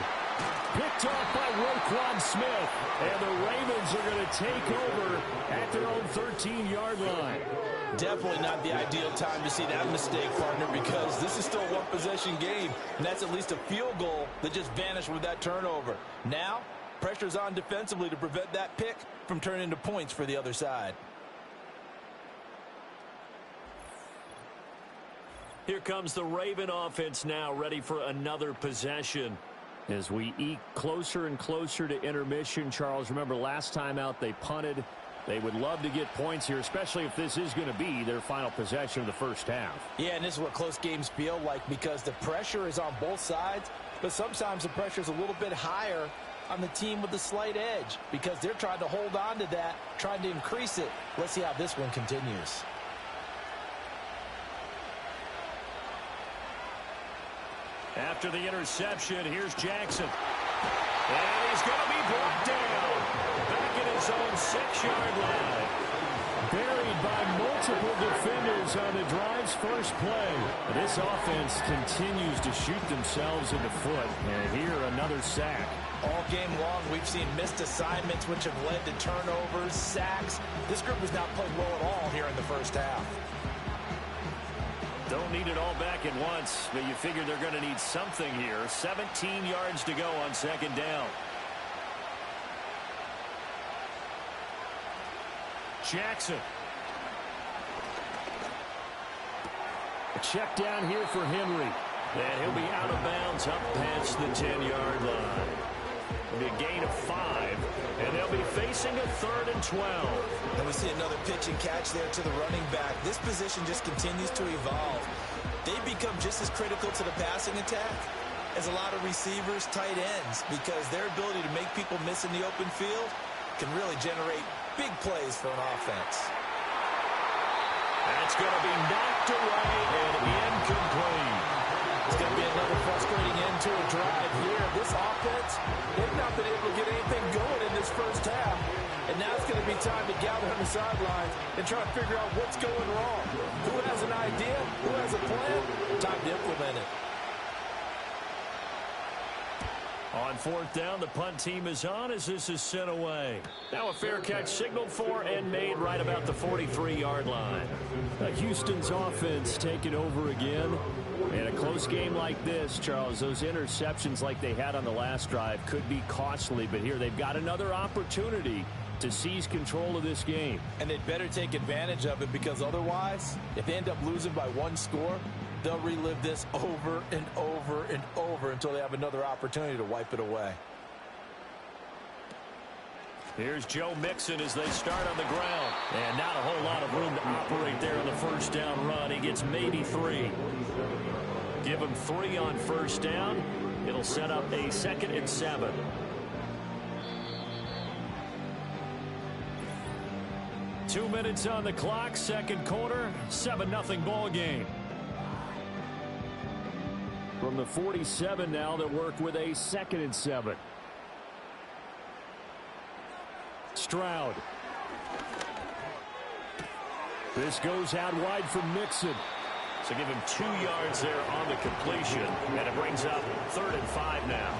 Picked off by Roquan Smith. And the Ravens are going to take over at their own 13-yard line. Definitely not the ideal time to see that mistake, partner, because this is still a one-possession game, and that's at least a field goal that just vanished with that turnover. Now, pressure's on defensively to prevent that pick from turning into points for the other side. Here comes the Raven offense now, ready for another possession. As we eke closer and closer to intermission, Charles, remember last time out they punted. They would love to get points here, especially if this is going to be their final possession of the first half. Yeah, and this is what close games feel like because the pressure is on both sides, but sometimes the pressure is a little bit higher on the team with the slight edge because they're trying to hold on to that, trying to increase it. Let's see how this one continues. After the interception, here's Jackson. And he's going to be brought down. Back at his own 6-yard line. Buried by multiple defenders on the drive's first play. This offense continues to shoot themselves in the foot. And here, another sack. All game long, we've seen missed assignments, which have led to turnovers, sacks. This group has not played well at all here in the first half. Don't need it all back at once, but you figure they're going to need something here. 17 yards to go on 2nd down. Jackson. A check down here for Henry. And he'll be out of bounds up past the 10-yard line. It'll be a gain of 5, and they'll be facing a 3rd and 12. And we see another pitch and catch there to the running back. This position just continues to evolve. They become just as critical to the passing attack as a lot of receivers, tight ends, because their ability to make people miss in the open field can really generate big plays for an offense. That's going to be knocked away and incomplete. It's going to be another frustrating end to a drive here. This offense, they've not been able to get anything going in this first half. And now it's going to be time to gather on the sidelines and try to figure out what's going wrong. Who has an idea? Who has a plan? Time to implement it. On 4th down, the punt team is on as this is sent away. Now a fair catch signaled for and made right about the 43-yard line. Houston's offense taking over again. In a close game like this, Charles, those interceptions like they had on the last drive could be costly, but here they've got another opportunity to seize control of this game. And they'd better take advantage of it because otherwise, if they end up losing by 1 score, they'll relive this over and over and over until they have another opportunity to wipe it away. Here's Joe Mixon as they start on the ground. And not a whole lot of room to operate there on the first down run. He gets maybe 3. Give him 3 on first down. It'll set up a 2nd and 7. Two minutes on the clock, second quarter, 7-0 ball game. From the 47 now, they work with a 2nd and 7. Stroud. This goes out wide for Mixon. So give him 2 yards there on the completion, and it brings up 3rd and 5 now.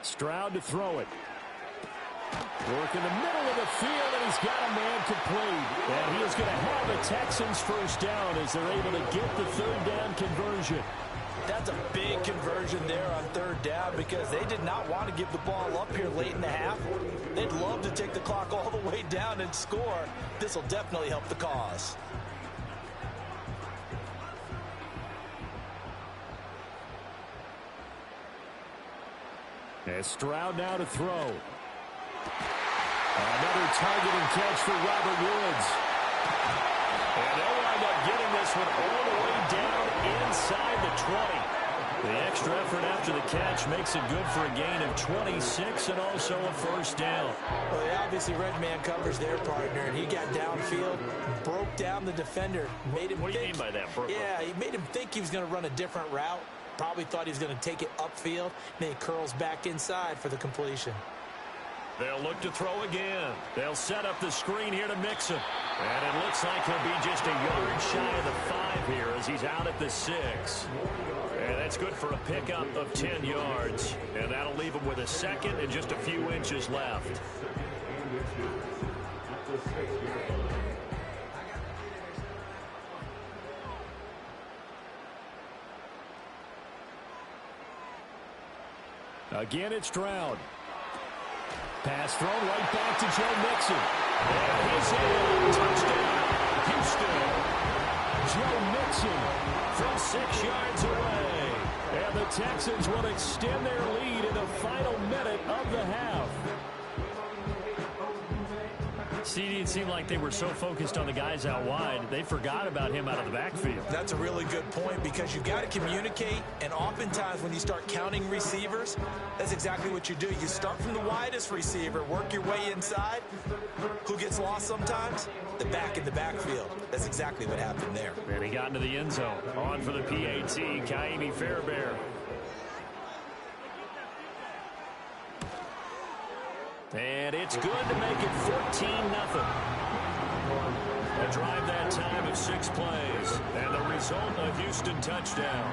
Stroud to throw it. Work in the middle of the field, and he's got a man complete. And he is going to have the Texans first down as they're able to get the third down conversion. That's a big conversion there on third down because they did not want to give the ball up here late in the half. They'd love to take the clock all the way down and score. This will definitely help the cause. And Stroud now to throw. Another targeting catch for Robert Woods. And they'll wind up getting this one all the way down inside the 20. The extra effort after the catch makes it good for a gain of 26 and also a first down. Well, they obviously red man covers their partner, and he got downfield, broke down the defender, made him What do you mean by that, Brooklyn? Yeah, he made him think he was going to run a different route. Probably thought he was going to take it upfield, and then he curls back inside for the completion. They'll look to throw again. They'll set up the screen here to Mixon. And it looks like he'll be just a yard shy of the 5 here as he's out at the 6. And that's good for a pickup of 10 yards. And that'll leave him with a second and just a few inches left. Again, it's Stroud. Pass thrown right back to Joe Mixon. And he's in. Touchdown, Houston. Joe Mixon from 6 yards away. And the Texans will extend their lead in the final minute of the half. See, it seemed like they were so focused on the guys out wide, they forgot about him out of the backfield. That's a really good point because you've got to communicate, and oftentimes when you start counting receivers, that's exactly what you do. You start from the widest receiver, work your way inside. Who gets lost sometimes? The back in the backfield. That's exactly what happened there. And he got into the end zone. On for the PAT, Kaimi Fairbairn. And it's good to make it 14-0. A drive that time of 6 plays. And the result, a Houston touchdown.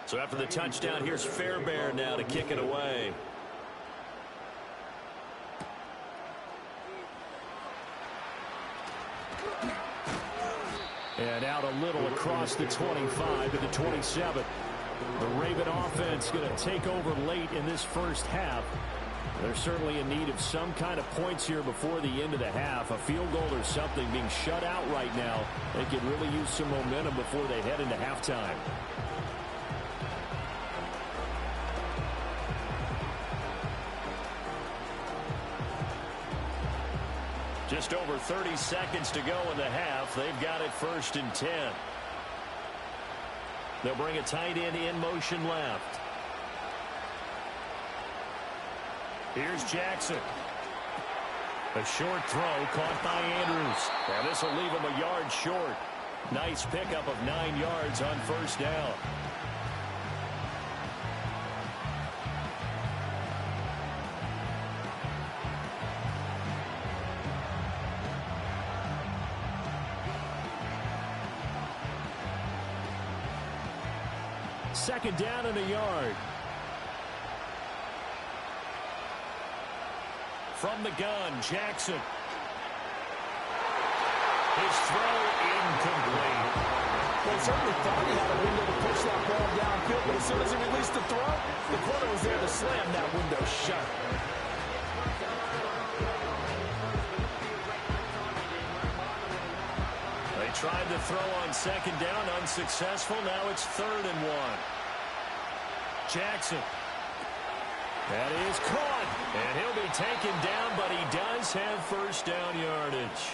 So after the touchdown, here's Fairbairn now to kick it away. And out a little across the 25 to the 27. The Raven offense going to take over late in this first half. They're certainly in need of some kind of points here before the end of the half. A field goal or something being shut out right now. They could really use some momentum before they head into halftime. Just over 30 seconds to go in the half. They've got it 1st and 10. They'll bring a tight end in motion left. Here's Jackson. A short throw caught by Andrews. And this will leave him a yard short. Nice pickup of 9 yards on 1st down. Second down and a yard. From the gun, Jackson. His throw incomplete. They certainly thought he had a window to push that ball downfield, but as soon as he released the throw, the corner was there to slam that window shut. They tried to throw on second down, unsuccessful. Now it's 3rd and 1. Jackson. That is caught. And he'll be taken down, but he does have 1st down yardage.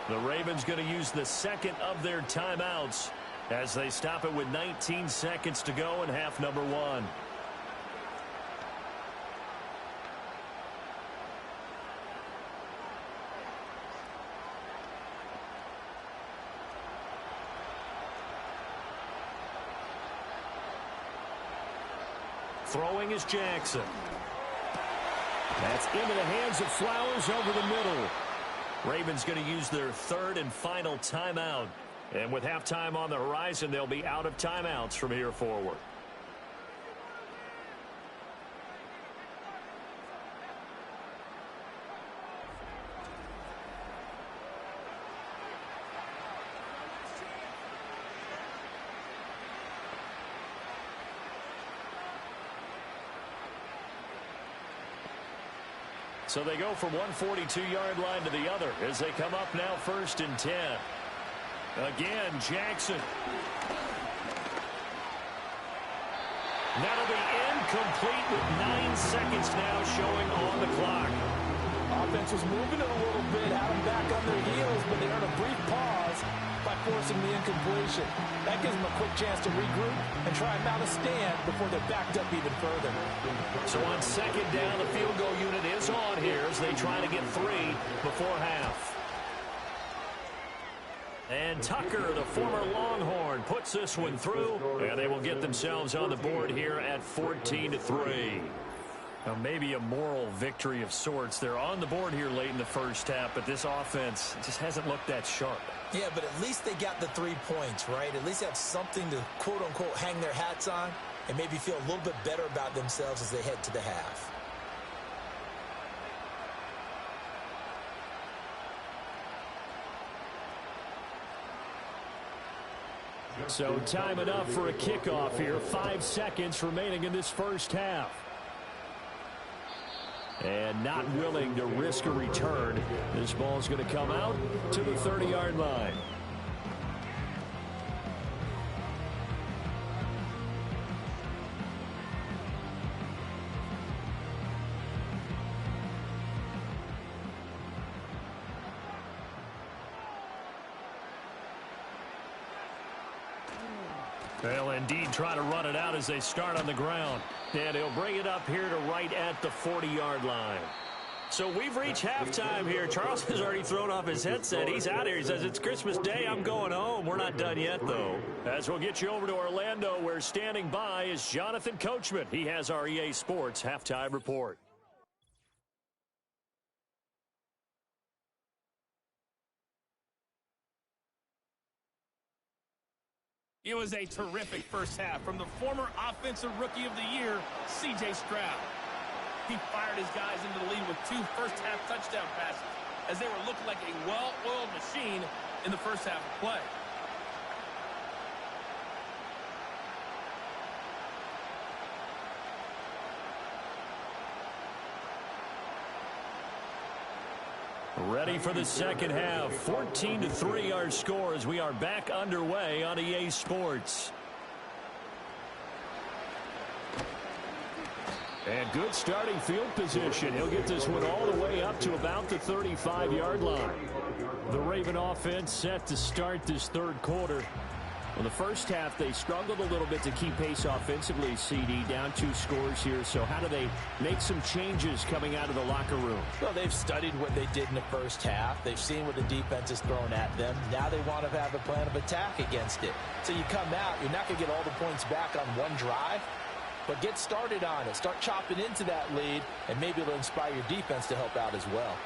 The Ravens going to use the second of their timeouts as they stop it with 19 seconds to go in half number 1. throwing is Jackson. That's into the hands of Flowers over the middle. Ravens going to use their third and final timeout. And with halftime on the horizon, they'll be out of timeouts from here forward. So they go from one 42-yard line to the other as they come up now 1st and 10. Again, Jackson. That'll be incomplete with 9 seconds now showing on the clock. Offense was moving it a little bit, had them back on their heels, but they earned a brief pause by forcing the incompletion. That gives them a quick chance to regroup and try and mount a stand before they're backed up even further. So on 2nd down, the field goal unit is on here as they try to get 3 before half. And Tucker, the former Longhorn, puts this one through, and they will get themselves on the board here at 14-3. Now, maybe a moral victory of sorts. They're on the board here late in the first half, but this offense just hasn't looked that sharp. Yeah, but at least they got the 3 points, right? At least have something to, quote-unquote, hang their hats on and maybe feel a little bit better about themselves as they head to the half. So time enough for a kickoff here. 5 seconds remaining in this first half. And not willing to risk a return. This ball's going to come out to the 30-yard line. They'll indeed try to run it out as they start on the ground. And he'll bring it up here to right at the 40-yard line. So we've reached halftime here. Charles has already thrown off his headset. He's out here. He says, it's Christmas Day. I'm going home. We're not done yet, though. As we'll get you over to Orlando, where standing by is Jonathan Coachman. He has our EA Sports halftime report. It was a terrific first half from the former Offensive Rookie of the Year, C.J. Stroud. He fired his guys into the lead with 2 first-half touchdown passes as they were looking like a well-oiled machine in the first half of play. Ready for the second half. 14-3 our score as we are back underway on EA Sports. And good starting field position. He'll get this one all the way up to about the 35-yard line. The Raven offense set to start this third quarter. Well, the first half, they struggled a little bit to keep pace offensively, CD, down 2 scores here. So how do they make some changes coming out of the locker room? Well, they've studied what they did in the first half. They've seen what the defense is throwing at them. Now they want to have a plan of attack against it. So you come out, you're not going to get all the points back on one drive, but get started on it. Start chopping into that lead, and maybe it'll inspire your defense to help out as well.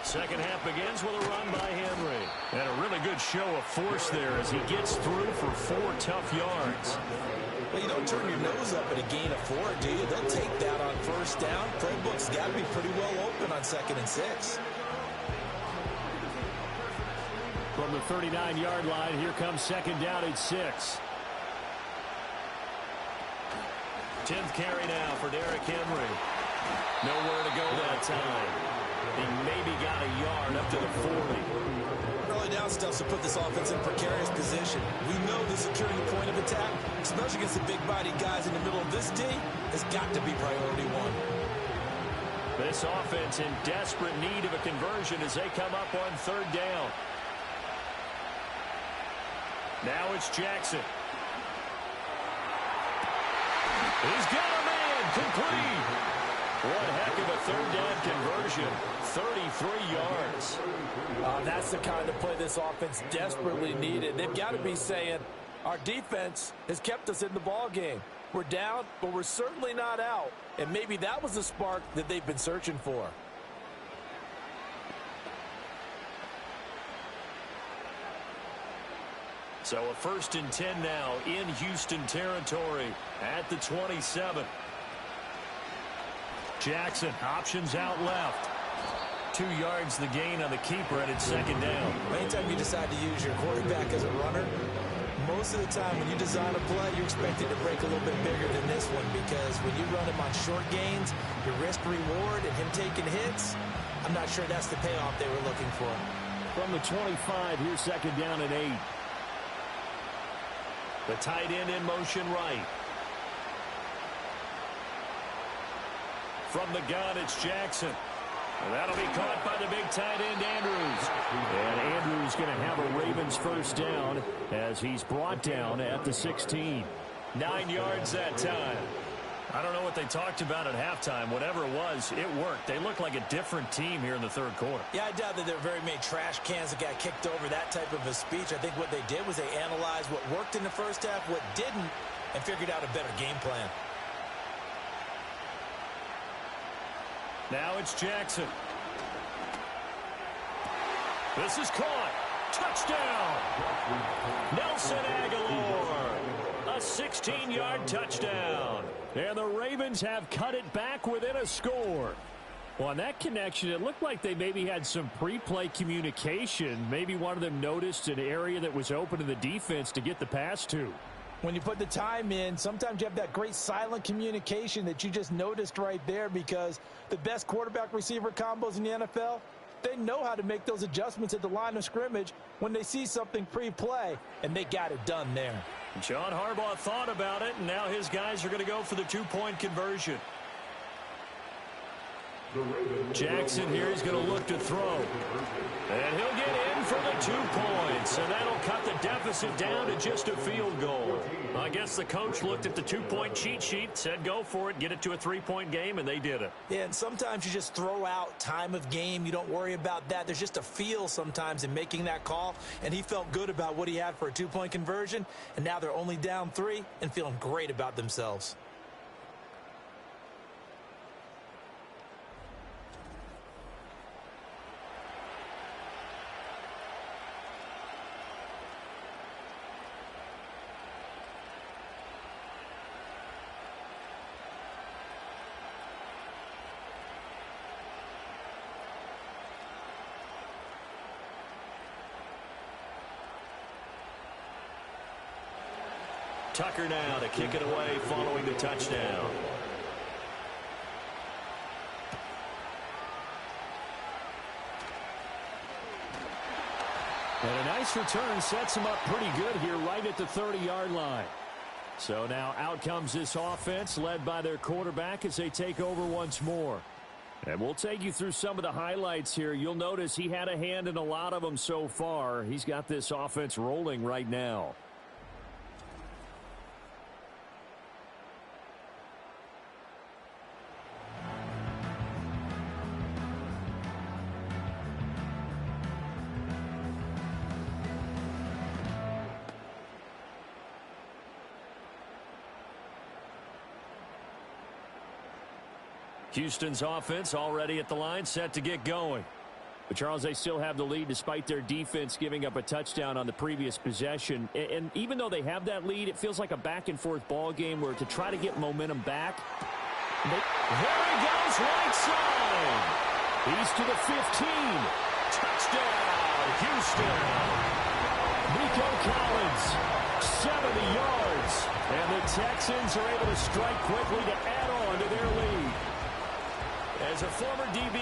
Second half begins with a run by Henry. And a really good show of force there as he gets through for 4 tough yards. Well, you don't turn your nose up at a gain of 4, do you? They'll take that on first down. Playbook's got to be pretty well open on 2nd and 6. From the 39-yard line, here comes 2nd down at 6. 10th carry now for Derrick Henry. Nowhere to go that time. He maybe got a yard up to the 40. Early down stuff to put this offense in precarious position. We know the security point of attack, especially against the big-bodied guys in the middle of this D, has got to be priority 1. This offense in desperate need of a conversion as they come up on 3rd down. Now it's Jackson. He's got a man complete. One heck of a 3rd down conversion. 33 yards. That's the kind of play this offense desperately needed. They've got to be saying, Our defense has kept us in the ball game. We're down, but we're certainly not out. And maybe that was the spark that they've been searching for. So a 1st and 10 now in Houston territory at the 27. Jackson, options out left. 2 yards the gain on the keeper, and it's 2nd down. Anytime you decide to use your quarterback as a runner, most of the time when you design a play, you're expected to break a little bit bigger than this one, because when you run him on short gains, your risk-reward and him taking hits, I'm not sure that's the payoff they were looking for. From the 25, here's 2nd down and 8. The tight end in motion right. From the gun, it's Jackson. And that'll be caught by the big tight end, Andrews. And Andrews going to have a Ravens 1st down as he's brought down at the 16. 9 yards that time. I don't know what they talked about at halftime. Whatever it was, it worked. They looked like a different team here in the 3rd quarter. Yeah, I doubt that there were very many trash cans that got kicked over, that type of a speech. I think what they did was they analyzed what worked in the 1st half, what didn't, and figured out a better game plan. Now it's Jackson. This is caught. Touchdown. Nelson Aguilar. A 16-yard touchdown. And the Ravens have cut it back within a score. Well, on that connection, it looked like they maybe had some pre-play communication. Maybe one of them noticed an area that was open to the defense to get the pass to. When you put the time in, sometimes you have that great silent communication that you just noticed right there, because the best quarterback-receiver combos in the NFL, they know how to make those adjustments at the line of scrimmage when they see something pre-play, and they got it done there. John Harbaugh thought about it, and now his guys are going to go for the 2-point conversion. Jackson here is going to look to throw. And he'll get in for the 2 points. And that'll cut the deficit down to just a field goal. I guess the coach looked at the 2-point cheat sheet, said go for it, get it to a 3-point game, and they did it. Yeah, and sometimes you just throw out time of game. You don't worry about that. There's just a feel sometimes in making that call. And he felt good about what he had for a 2-point conversion. And now they're only down 3 and feeling great about themselves. Tucker now to kick it away following the touchdown. And a nice return sets him up pretty good here right at the 30-yard line. So now out comes this offense led by their quarterback as they take over once more. And we'll take you through some of the highlights here. You'll notice he had a hand in a lot of them so far. He's got this offense rolling right now. Houston's offense already at the line, set to get going. But, Charles, they still have the lead despite their defense giving up a touchdown on the previous possession. And even though they have that lead, it feels like a back-and-forth ball game where to try to get momentum back. There he goes, right side. He's to the 15. Touchdown, Houston. Nico Collins, 70 yards. And the Texans are able to strike quickly to add on to their lead. As a former DB,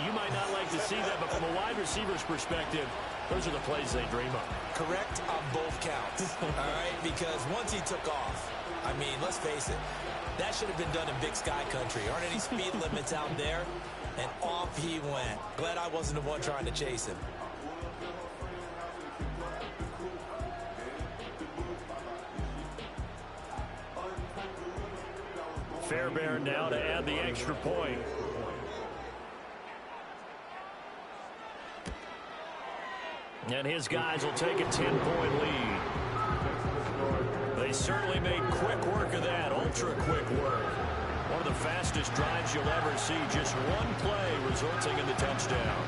you might not like to see that, but from a wide receiver's perspective, those are the plays they dream of. Correct on both counts, all right? Because once he took off, I mean, let's face it, that should have been done in Big Sky country. Aren't any speed limits out there? And off he went. Glad I wasn't the one trying to chase him. Fairbairn now to add the extra point. And his guys will take a 10-point lead. certainly made quick work of that, ultra-quick work. One of the fastest drives you'll ever see, just one play resulting in the touchdown.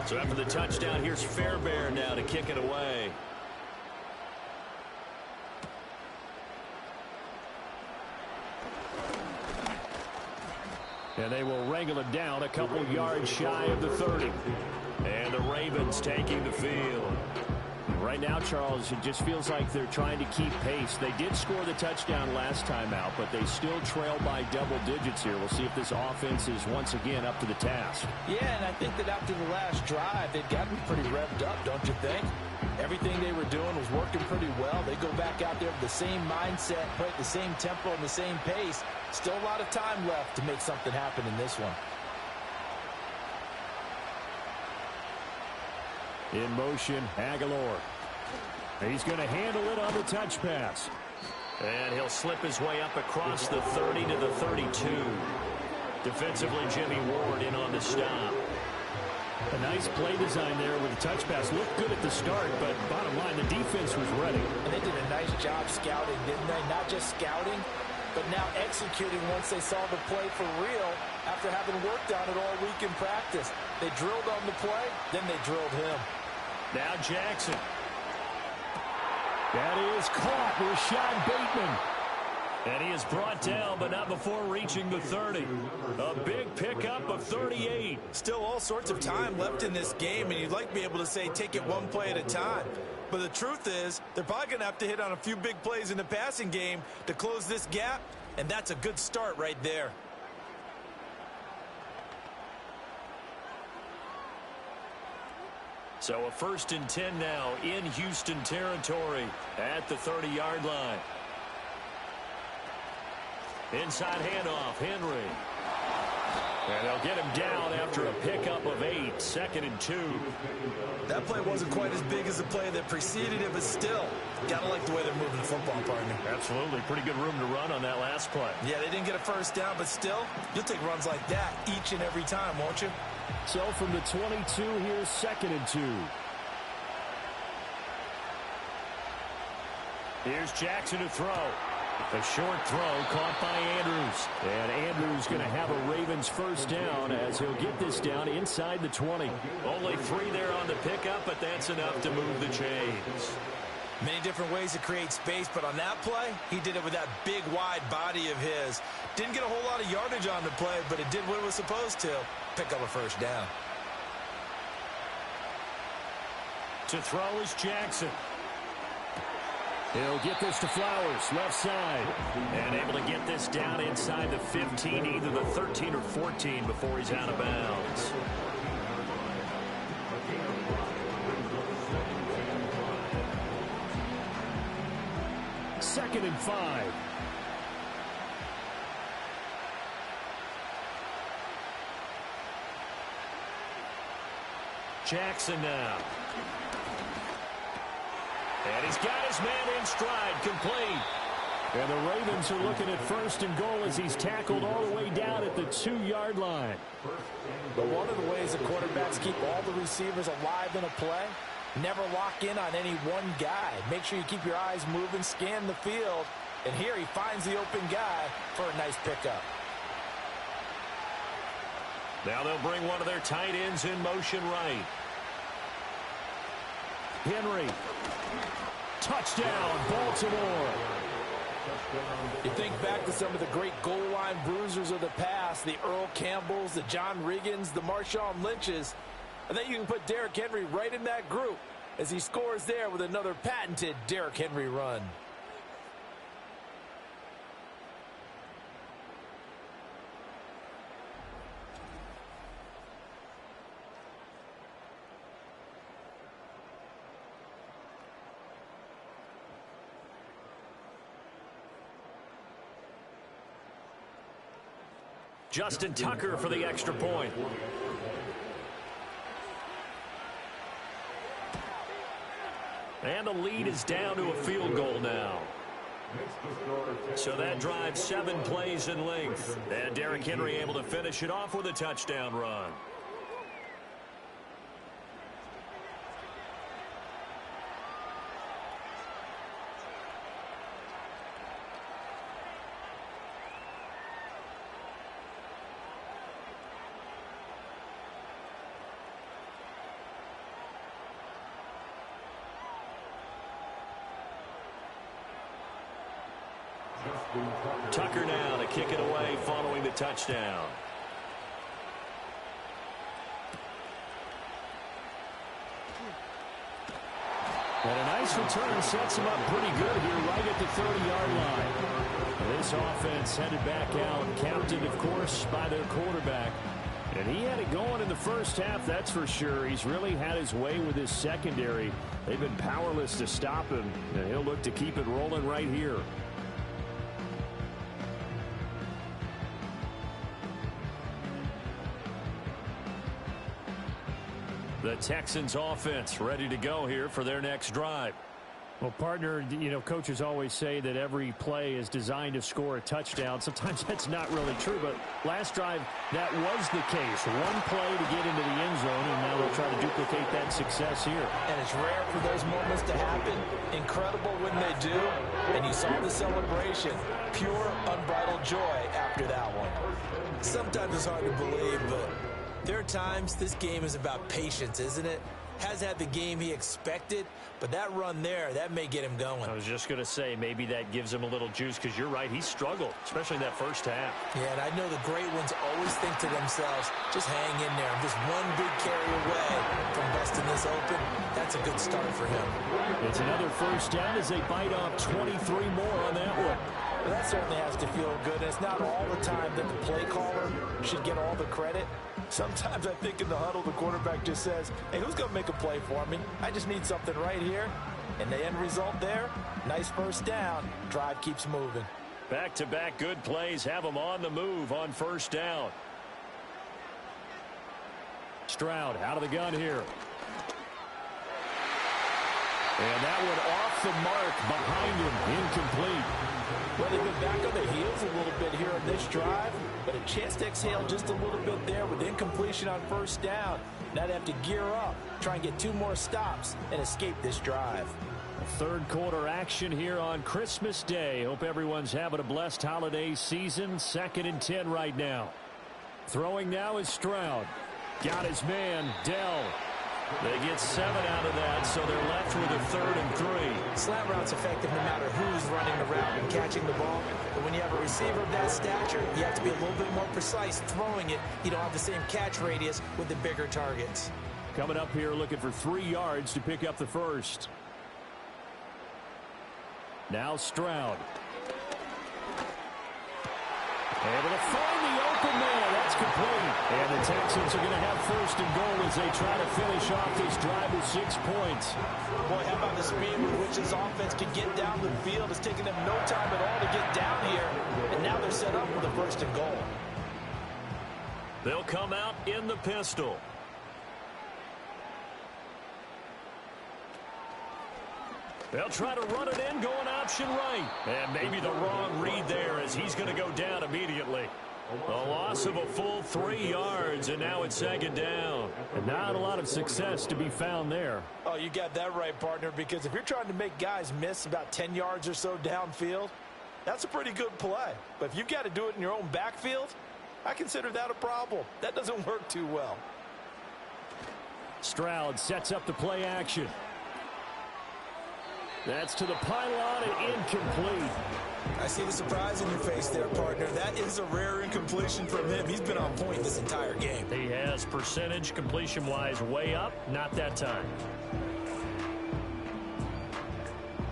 So after the touchdown, here's Fairbairn now to kick it away. And they will wrangle it down a couple yards shy of the 30. And the Ravens taking the field. Right now, Charles, it just feels like they're trying to keep pace. They did score the touchdown last time out, but they still trail by double digits here. We'll see if this offense is once again up to the task. Yeah, and I think that after the last drive, they've gotten pretty revved up, don't you think? Everything they were doing was working pretty well. They go back out there with the same mindset, play at the same tempo and the same pace. Still a lot of time left to make something happen in this one. In motion, Aguilar. He's going to handle it on the touch pass. And he'll slip his way up across the 30 to the 32. Defensively, Jimmy Ward in on the stop. A nice play design there with the touch pass. Looked good at the start, but bottom line, the defense was ready. And they did a nice job scouting, didn't they? Not just scouting, but now executing once they saw the play for real after having worked on it all week in practice. They drilled on the play, then they drilled him. Now Jackson. That is caught with Sean Bateman. And he is brought down, but not before reaching the 30. A big pickup of 38. Still all sorts of time left in this game, and you'd like to be able to say take it one play at a time. But the truth is, they're probably going to have to hit on a few big plays in the passing game to close this gap, and that's a good start right there. So a 1st and 10 now in Houston territory at the 30-yard line. Inside handoff, Henry. And they'll get him down after a pickup of 8, 2nd and 2. That play wasn't quite as big as the play that preceded it, but still, gotta like the way they're moving the football, partner. Absolutely. Pretty good room to run on that last play. Yeah, they didn't get a first down, but still, you'll take runs like that each and every time, won't you? So from the 22, here's 2nd and 2. Here's Jackson to throw. A short throw caught by Andrews. And Andrews going to have a Ravens first down as he'll get this down inside the 20. Only 3 there on the pickup, but that's enough to move the chains. Many different ways to create space, but on that play, he did it with that big, wide body of his. Didn't get a whole lot of yardage on the play, but it did what it was supposed to. Pick up a first down. To throw is Jackson. He'll get this to Flowers, left side. And able to get this down inside the 15, either the 13 or 14 before he's out of bounds. Second and 5. Jackson now. And he's got his man in stride, complete. And the Ravens are looking at 1st and goal as he's tackled all the way down at the 2-yard line. But one of the ways the quarterbacks keep all the receivers alive in a play, never lock in on any one guy. Make sure you keep your eyes moving, scan the field. And here he finds the open guy for a nice pickup. Now they'll bring one of their tight ends in motion right. Henry. Touchdown, Baltimore. You think back to some of the great goal line bruisers of the past, the Earl Campbells, the John Riggins, the Marshawn Lynches. I think you can put Derrick Henry right in that group as he scores there with another patented Derrick Henry run. Justin Tucker for the extra point. And the lead is down to a field goal now. So that drive 7 plays in length. And Derrick Henry able to finish it off with a touchdown run. Tucker now to kick it away following the touchdown. And a nice return sets him up pretty good here right at the 30-yard line. This offense headed back out, captained, of course, by their quarterback. And he had it going in the first half, that's for sure. He's really had his way with his secondary. They've been powerless to stop him, and he'll look to keep it rolling right here. The Texans offense ready to go here for their next drive. Well, partner, you know, coaches always say that every play is designed to score a touchdown. Sometimes that's not really true, but last drive, that was the case. One play to get into the end zone, and now they'll try to duplicate that success here. And it's rare for those moments to happen. Incredible when they do. And you saw the celebration. Pure, unbridled joy after that one. Sometimes it's hard to believe, but there are times this game is about patience, isn't it? Has had the game he expected, but that run there, that may get him going. I was just going to say, maybe that gives him a little juice, because you're right, he struggled, especially that first half. Yeah, and I know the great ones always think to themselves, just hang in there. I'm just one big carry away from busting this open. That's a good start for him. It's another first down as they bite off 23 more on that one. Well, that certainly has to feel good. And it's not all the time that the play caller should get all the credit. Sometimes I think in the huddle, the quarterback just says, hey, who's going to make a play for me? I just need something right here. And the end result there, nice first down. Drive keeps moving. Back-to-back good plays have them on the move on first down. Stroud out of the gun here. And that one off the mark behind him, incomplete. Well, they've been back on their heels a little bit here on this drive, but a chance to exhale just a little bit there with incompletion on first down. Now they have to gear up, try and get 2 more stops, and escape this drive. Third quarter action here on Christmas Day. Hope everyone's having a blessed holiday season. 2nd and 10 right now. Throwing now is Stroud. Got his man, Dell. They get 7 out of that, so they're left with a 3rd and 3. Slant route's effective no matter who's running the route and catching the ball. But when you have a receiver of that stature, you have to be a little bit more precise throwing it. You don't have the same catch radius with the bigger targets. Coming up here looking for 3 yards to pick up the first. Now Stroud. Able to find the open man. That's complete. And the Texans are going to have 1st and goal as they try to finish off this drive with 6 points. Boy, how about the speed with which this offense can get down the field? It's taken them no time at all to get down here. And now they're set up with a 1st and goal. They'll come out in the pistol. They'll try to run it in, going option right. And maybe the wrong read there as he's going to go down immediately. A loss of a full 3 yards, and now it's 2nd down. And not a lot of success to be found there. Oh, you got that right, partner, because if you're trying to make guys miss about 10 yards or so downfield, that's a pretty good play. But if you've got to do it in your own backfield, I consider that a problem. That doesn't work too well. Stroud sets up the play action. That's to the pylon and incomplete. I see the surprise in your face there, partner. That is a rare incompletion from him. He's been on point this entire game. He has percentage completion-wise way up, not that time.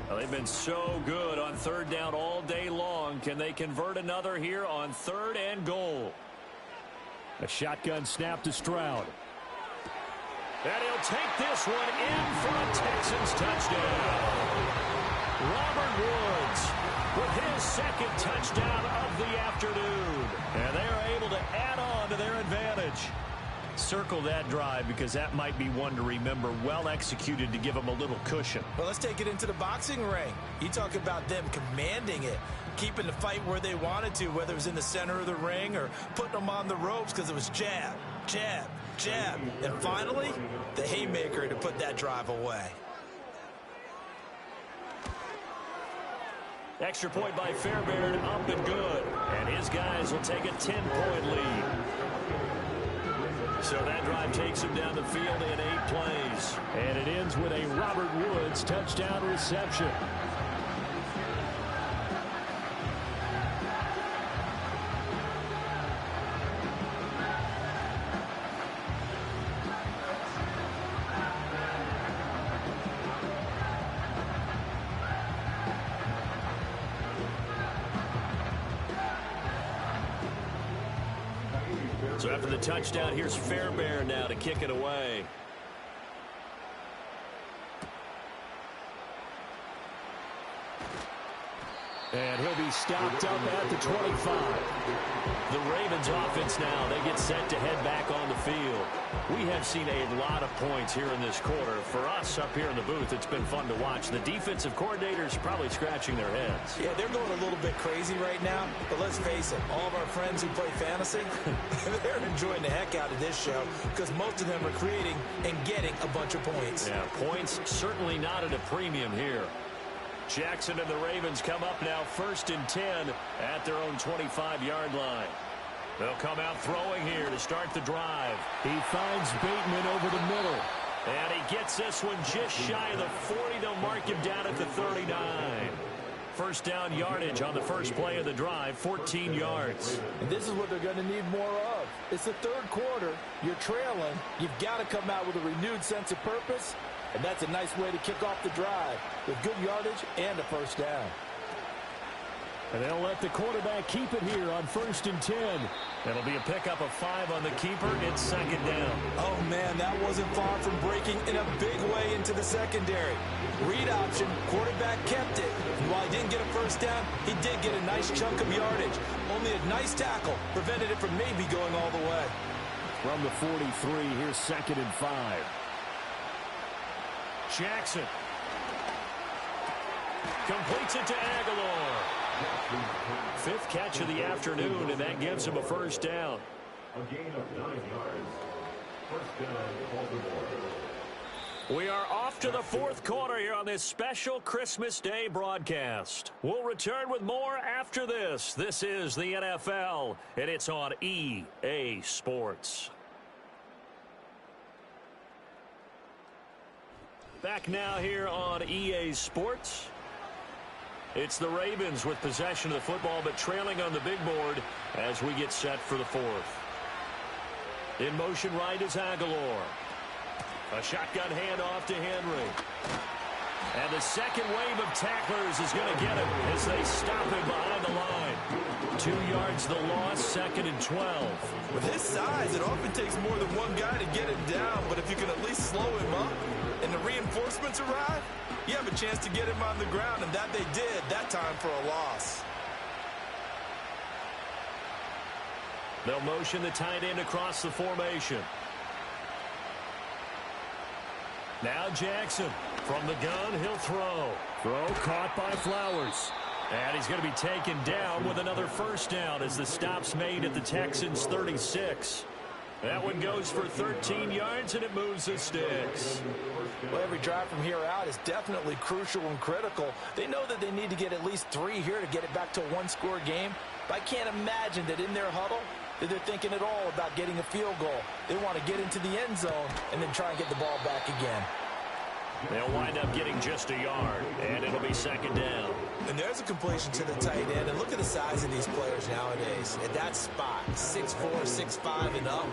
Well, they've been so good on 3rd down all day long. Can they convert another here on 3rd and goal? A shotgun snap to Stroud. And he'll take this one in for a Texans touchdown. Robert Woods with his 2nd touchdown of the afternoon. And they are able to add on to their advantage. circle that drive because that might be one to remember. Well executed to give them a little cushion. Well, let's take it into the boxing ring. You talk about them commanding it, keeping the fight where they wanted to, whether it was in the center of the ring or putting them on the ropes because it was jab, jab, jab. And finally, the haymaker to put that drive away. Extra point by Fairbairn, up and good. And his guys will take a 10-point lead. So that drive takes him down the field in 8 plays. And it ends with a Robert Woods touchdown reception. So after the touchdown, here's Fairbairn now to kick it away. And he'll be stopped up at the 25. The Ravens offense now, they get set to head back on the field. We have seen a lot of points here in this quarter. For us up here in the booth, it's been fun to watch. The defensive coordinators probably scratching their heads. Yeah, they're going a little bit crazy right now, but let's face it, all of our friends who play fantasy, they're enjoying the heck out of this show because most of them are creating and getting a bunch of points. Yeah, points certainly not at a premium here. Jackson and the Ravens come up now 1st and 10 at their own 25-yard line. They'll come out throwing here to start the drive. He finds Bateman over the middle. And he gets this one just shy of the 40. They'll mark him down at the 39. First down yardage on the first play of the drive, 14 yards. And this is what they're going to need more of. It's the third quarter. You're trailing. You've got to come out with a renewed sense of purpose. And that's a nice way to kick off the drive with good yardage and a first down. And they'll let the quarterback keep it here on 1st and 10. That'll be a pickup of 5 on the keeper. It's 2nd down. Oh, man, that wasn't far from breaking in a big way into the secondary. Read option, quarterback kept it. And while he didn't get a first down, he did get a nice chunk of yardage. Only a nice tackle prevented it from maybe going all the way. From the 43, here's 2nd and 5. Jackson completes it to Aguilar. 5th catch of the afternoon, and that gives him a first down. A gain of 9 yards. First down, Baltimore. We are off to the 4th quarter here on this special Christmas Day broadcast. We'll return with more after this. This is the NFL, and it's on EA Sports. Back now here on EA Sports. It's the Ravens with possession of the football, but trailing on the big board as we get set for the 4th. In motion right is Aguilar. A shotgun handoff to Henry. And the second wave of tacklers is going to get him as they stop him behind the line. 2 yards the loss, 2nd and 12. With his size, it often takes more than one guy to get him down, but if you can at least slow him up and the reinforcements arrive, you have a chance to get him on the ground, and that they did that time for a loss. They'll motion the tight end across the formation. Now Jackson from the gun, he'll throw. Throw caught by Flowers. And he's going to be taken down with another first down as the stop's made at the Texans' 36. That one goes for 13 yards, and it moves the sticks. Well, every drive from here out is definitely crucial and critical. They know that they need to get at least 3 here to get it back to a one-score game. But I can't imagine that in their huddle that they're thinking at all about getting a field goal. They want to get into the end zone and then try and get the ball back again. They'll wind up getting just a yard, and it'll be 2nd down. And there's a completion to the tight end. And look at the size of these players nowadays. At that spot, 6'4", 6'5", and up.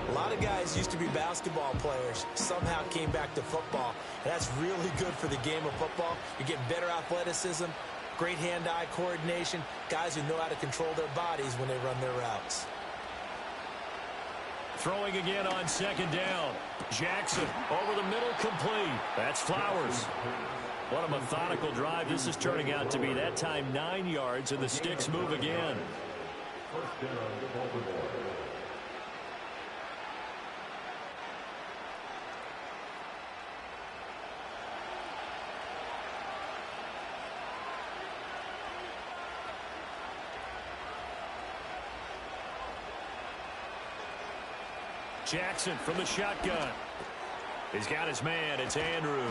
A lot of guys used to be basketball players, somehow came back to football. And that's really good for the game of football. You're getting better athleticism, great hand-eye coordination, guys who know how to control their bodies when they run their routes. Throwing again on 2nd down. Jackson over the middle, complete. That's Flowers. What a methodical drive this is turning out to be. That time 9 yards, and the sticks move again. First down, Baltimore. Jackson from the shotgun. He's got his man. It's Andrews.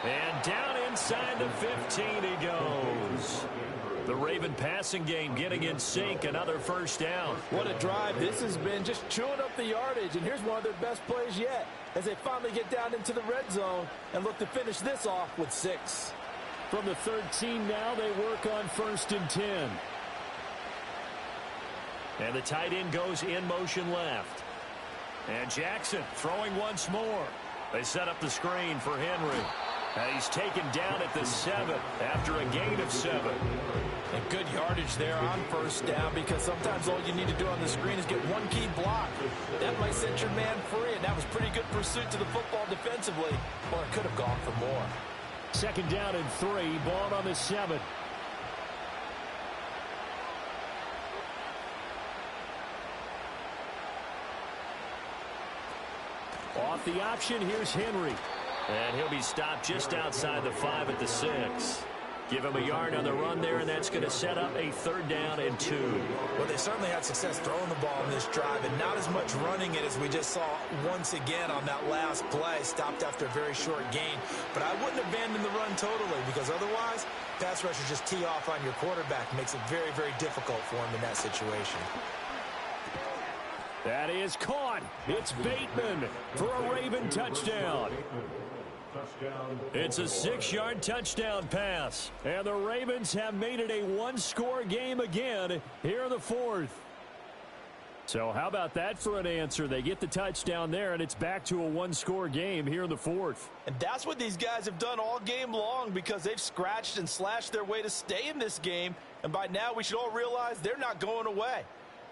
And down inside the 15 he goes. The Raven passing game getting in sync. Another first down. What a drive. This has been just chewing up the yardage. And here's one of their best plays yet as they finally get down into the red zone and look to finish this off with 6. From the 13 now, they work on 1st and 10. And the tight end goes in motion left. And Jackson throwing once more. They set up the screen for Henry. And he's taken down at the 7 after a gain of 7. And good yardage there on 1st down, because sometimes all you need to do on the screen is get one key block. That might set your man free, and that was pretty good pursuit to the football defensively, or it could have gone for more. 2nd down and 3, ball on the 7. Off the option, here's Henry. And he'll be stopped just outside the 5 at the 6. Give him a yard on the run there, and that's going to set up a 3rd down and 2. Well, they certainly had success throwing the ball in this drive, and not as much running it as we just saw once again on that last play. Stopped after a very short gain. But I wouldn't abandon the run totally, because otherwise, pass rushers just tee off on your quarterback. Makes it very, very difficult for him in that situation. That is caught. It's Bateman for a Raven touchdown. It's a 6-yard touchdown pass. And the Ravens have made it a one-score game again here in the 4th. So how about that for an answer? They get the touchdown there, and it's back to a one-score game here in the 4th. And that's what these guys have done all game long, because they've scratched and slashed their way to stay in this game. And by now, we should all realize they're not going away.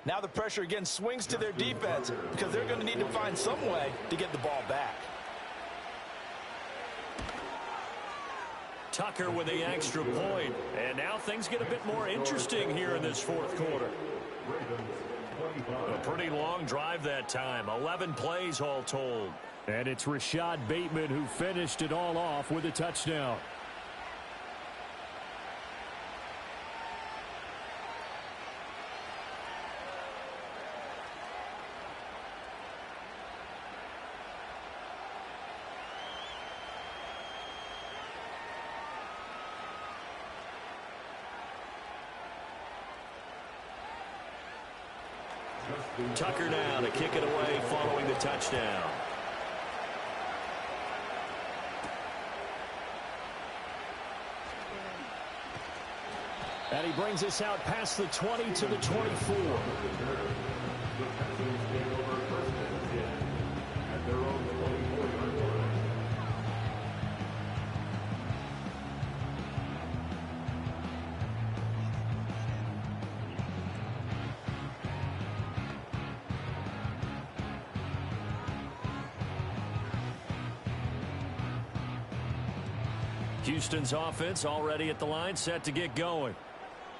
Now the pressure again swings to their defense, because they're going to need to find some way to get the ball back. Tucker with the extra point. And now things get a bit more interesting here in this 4th quarter. A pretty long drive that time. 11 plays all told. And it's Rashad Bateman who finished it all off with a touchdown. Tucker now to kick it away following the touchdown. And he brings us out past the 20 to the 24. Houston's offense already at the line, set to get going.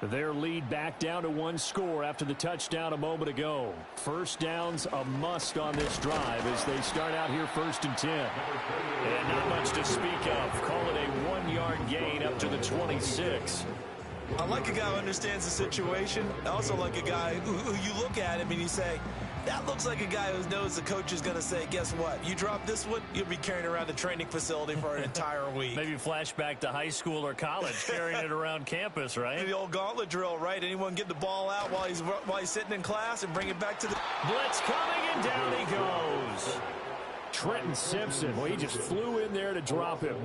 Their lead back down to 1 score after the touchdown a moment ago. 1st down's a must on this drive as they start out here 1st and 10. And not much to speak of. Call it a 1-yard gain up to the 26. I like a guy who understands the situation. I also like a guy who you look at him and you say, that looks like a guy who knows the coach is going to say, guess what? You drop this one, you'll be carrying around the training facility for an entire week. Maybe flashback to high school or college, carrying it around campus, right? The old gauntlet drill, right? Anyone get the ball out while he's sitting in class and bring it back to the... Blitz coming, and down he goes. Trenton Simpson, well, he just flew in there to drop him.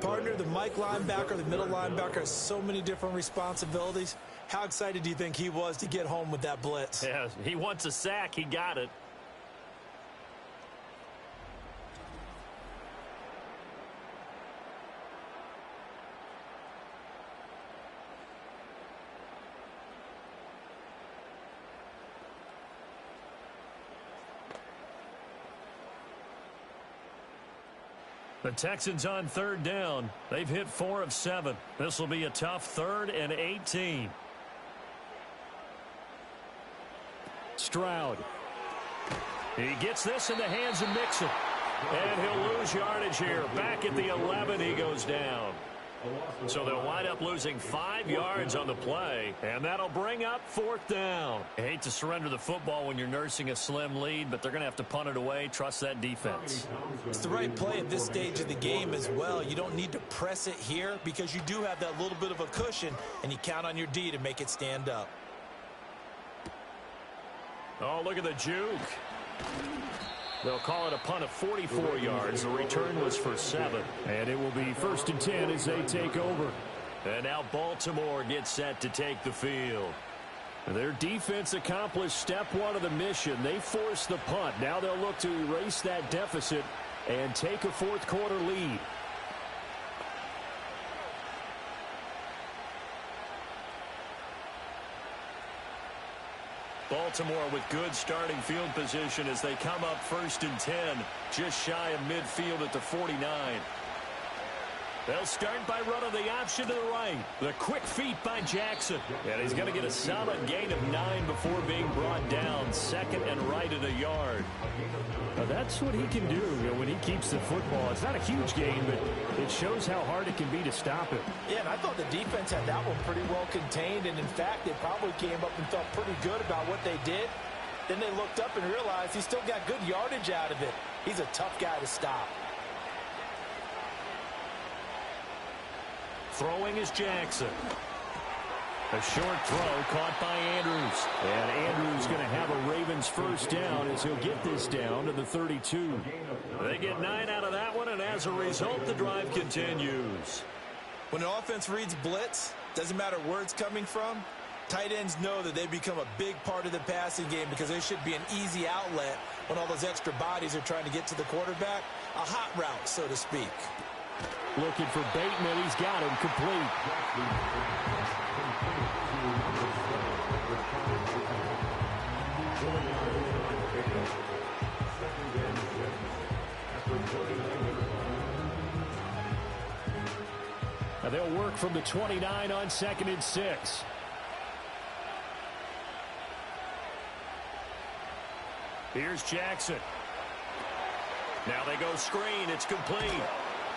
Partner, the Mike linebacker, the middle linebacker has so many different responsibilities. How excited do you think he was to get home with that blitz? Yeah, he wants a sack. He got it. The Texans on 3rd down. They've hit 4 of 7. This will be a tough 3rd and 18. Stroud. He gets this in the hands of Mixon. And he'll lose yardage here. Back at the 11, he goes down. So they'll wind up losing 5 yards on the play, and that'll bring up 4th down. I hate to surrender the football when you're nursing a slim lead, but they're going to have to punt it away. Trust that defense. It's the right play at this stage of the game as well. You don't need to press it here because you do have that little bit of a cushion, and you count on your D to make it stand up. Oh, look at the juke. They'll call it a punt of 44 yards. The return was for 7. And it will be 1st and 10 as they take over. And now Baltimore gets set to take the field. Their defense accomplished step 1 of the mission. They forced the punt. Now they'll look to erase that deficit and take a 4th quarter lead. Baltimore with good starting field position as they come up 1st and 10, just shy of midfield at the 49. They'll start by running the option to the right. The quick feet by Jackson. And he's going to get a solid gain of 9 before being brought down. 2nd and right at a yard. Now that's what he can do, when he keeps the football. It's not a huge gain, but it shows how hard it can be to stop him. Yeah, and I thought the defense had that one pretty well contained, and in fact, they probably came up and felt pretty good about what they did. Then they looked up and realized he still got good yardage out of it. He's a tough guy to stop. Throwing is Jackson. A short throw caught by Andrews. And Andrews going to have a Ravens 1st down as he'll get this down to the 32. They get 9 out of that one, and as a result, the drive continues. When an offense reads blitz, doesn't matter where it's coming from, tight ends know that they become a big part of the passing game because they should be an easy outlet when all those extra bodies are trying to get to the quarterback. A hot route, so to speak. Looking for Bateman. He's got him complete. Now they'll work from the 29 on 2nd and 6. Here's Jackson. Now they go screen. It's complete.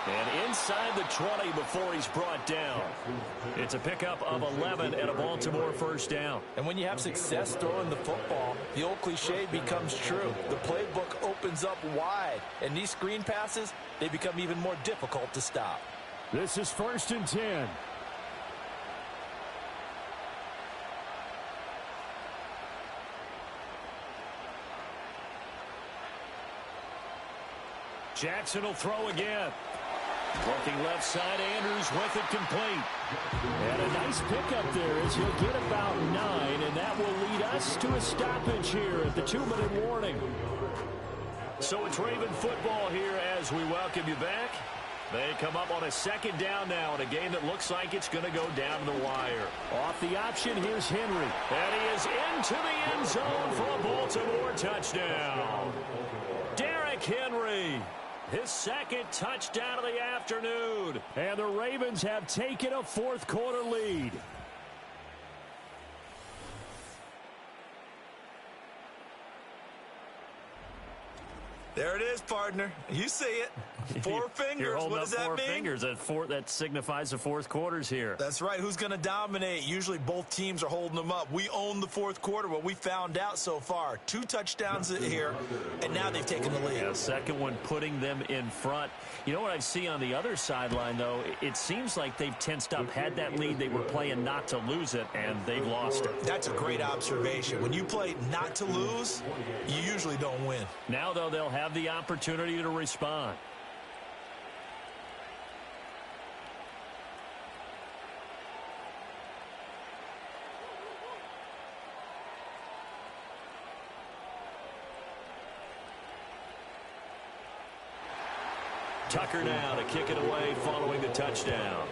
And inside the 20 before he's brought down. It's a pickup of 11 and a Baltimore 1st down. And when you have success throwing the football, the old cliche becomes true. The playbook opens up wide, and these screen passes, they become even more difficult to stop. This is 1st and 10. Jackson will throw again. Working left side, Andrews with it complete. And a nice pickup there as he'll get about 9, and that will lead us to a stoppage here at the 2-minute warning. So it's Raven football here as we welcome you back. They come up on a 2nd down now in a game that looks like it's going to go down to the wire. Off the option, here's Henry. And he is into the end zone for a Baltimore touchdown. Derrick Henry. His 2nd touchdown of the afternoon. And the Ravens have taken a 4th quarter lead. There it is, partner. You see it. 4 fingers. You're holding what up does that 4 mean? fingers. That signifies the 4th quarter's here. That's right. Who's going to dominate? Usually both teams are holding them up. We own the 4th quarter. What we found out so far, 2 touchdowns here, and now they've taken the lead. Yeah, 2nd one putting them in front. You know what I see on the other sideline, though? It seems like they've tensed up. Had that lead, they were playing not to lose it, and they've lost it. That's a great observation. When you play not to lose, you usually don't win. Now, though, they'll have the opportunity to respond. Tucker now to kick it away following the touchdown.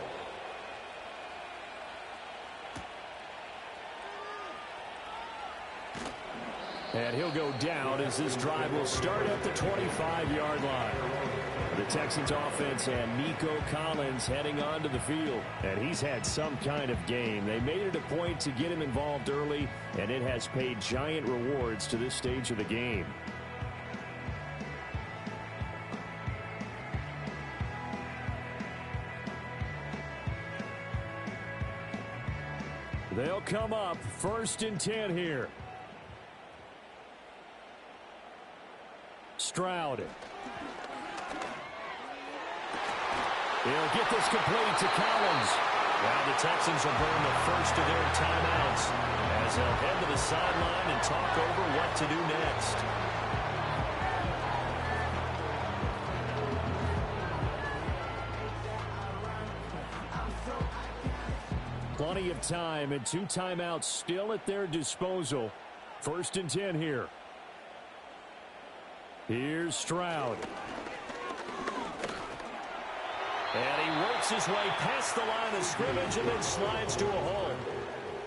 And he'll go down as this drive will start at the 25-yard line. The Texans offense and Nico Collins heading onto the field. And he's had some kind of game. They made it a point to get him involved early, and it has paid giant rewards to this stage of the game. They'll come up 1st and 10 here. Stroud. He'll get this complete to Collins. Now the Texans will burn the first of their timeouts as they'll head to the sideline and talk over what to do next. Plenty of time and 2 timeouts still at their disposal. 1st and 10 here. Here's Stroud. And he works his way past the line of scrimmage and then slides to a hole.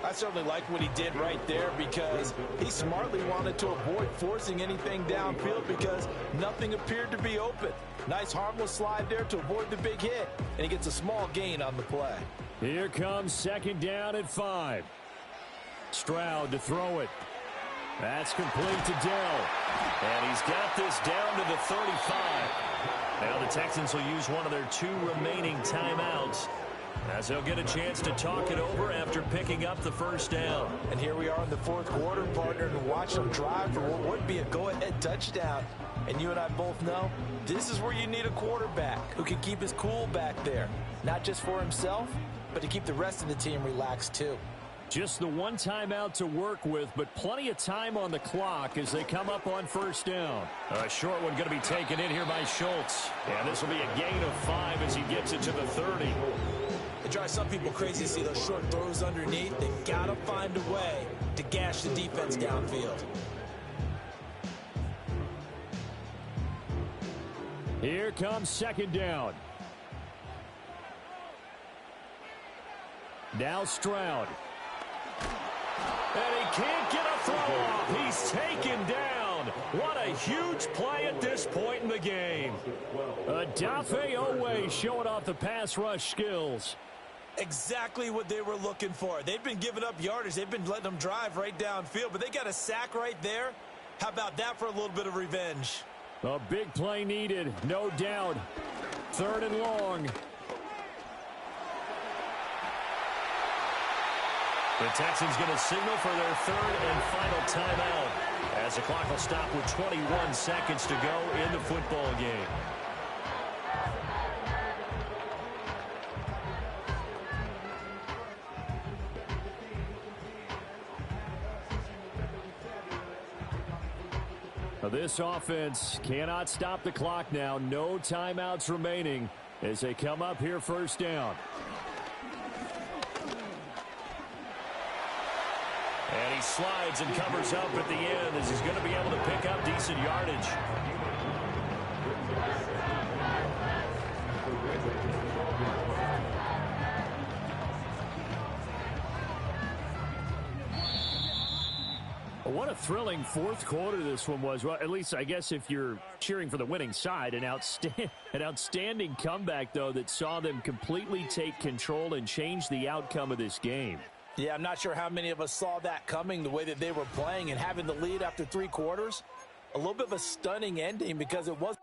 I certainly like what he did right there because he smartly wanted to avoid forcing anything downfield because nothing appeared to be open. Nice harmless slide there to avoid the big hit, and he gets a small gain on the play. Here comes 2nd down at 5. Stroud to throw it. That's complete to Dell. And he's got this down to the 35. Now the Texans will use one of their 2 remaining timeouts as they'll get a chance to talk it over after picking up the 1st down. And here we are in the 4th quarter, partner, and watch them drive for what would be a go-ahead touchdown. And you and I both know this is where you need a quarterback who can keep his cool back there, not just for himself, but to keep the rest of the team relaxed too. Just the 1 timeout to work with, but plenty of time on the clock as they come up on 1st down. A short one going to be taken in here by Schultz. And this will be a gain of 5 as he gets it to the 30. It drives some people crazy to see those short throws underneath. They got to find a way to gash the defense downfield. Here comes 2nd down. Now Stroud. And he can't get a throw off. He's taken down. What a huge play at this point in the game. Odafe Oweh showing off the pass rush skills. Exactly what they were looking for. They've been giving up yardage. They've been letting them drive right downfield, but they got a sack right there. How about that for a little bit of revenge? A big play needed, no doubt. 3rd and long. The Texans going to signal for their 3rd and final timeout as the clock will stop with 21 seconds to go in the football game. This offense cannot stop the clock now. No timeouts remaining as they come up here 1st down. And he slides and covers up at the end as he's going to be able to pick up decent yardage. What a thrilling 4th quarter this one was. Well, at least I guess if you're cheering for the winning side, an outstanding comeback, though, that saw them completely take control and change the outcome of this game. Yeah, I'm not sure how many of us saw that coming, the way that they were playing and having the lead after 3 quarters. A little bit of a stunning ending because it was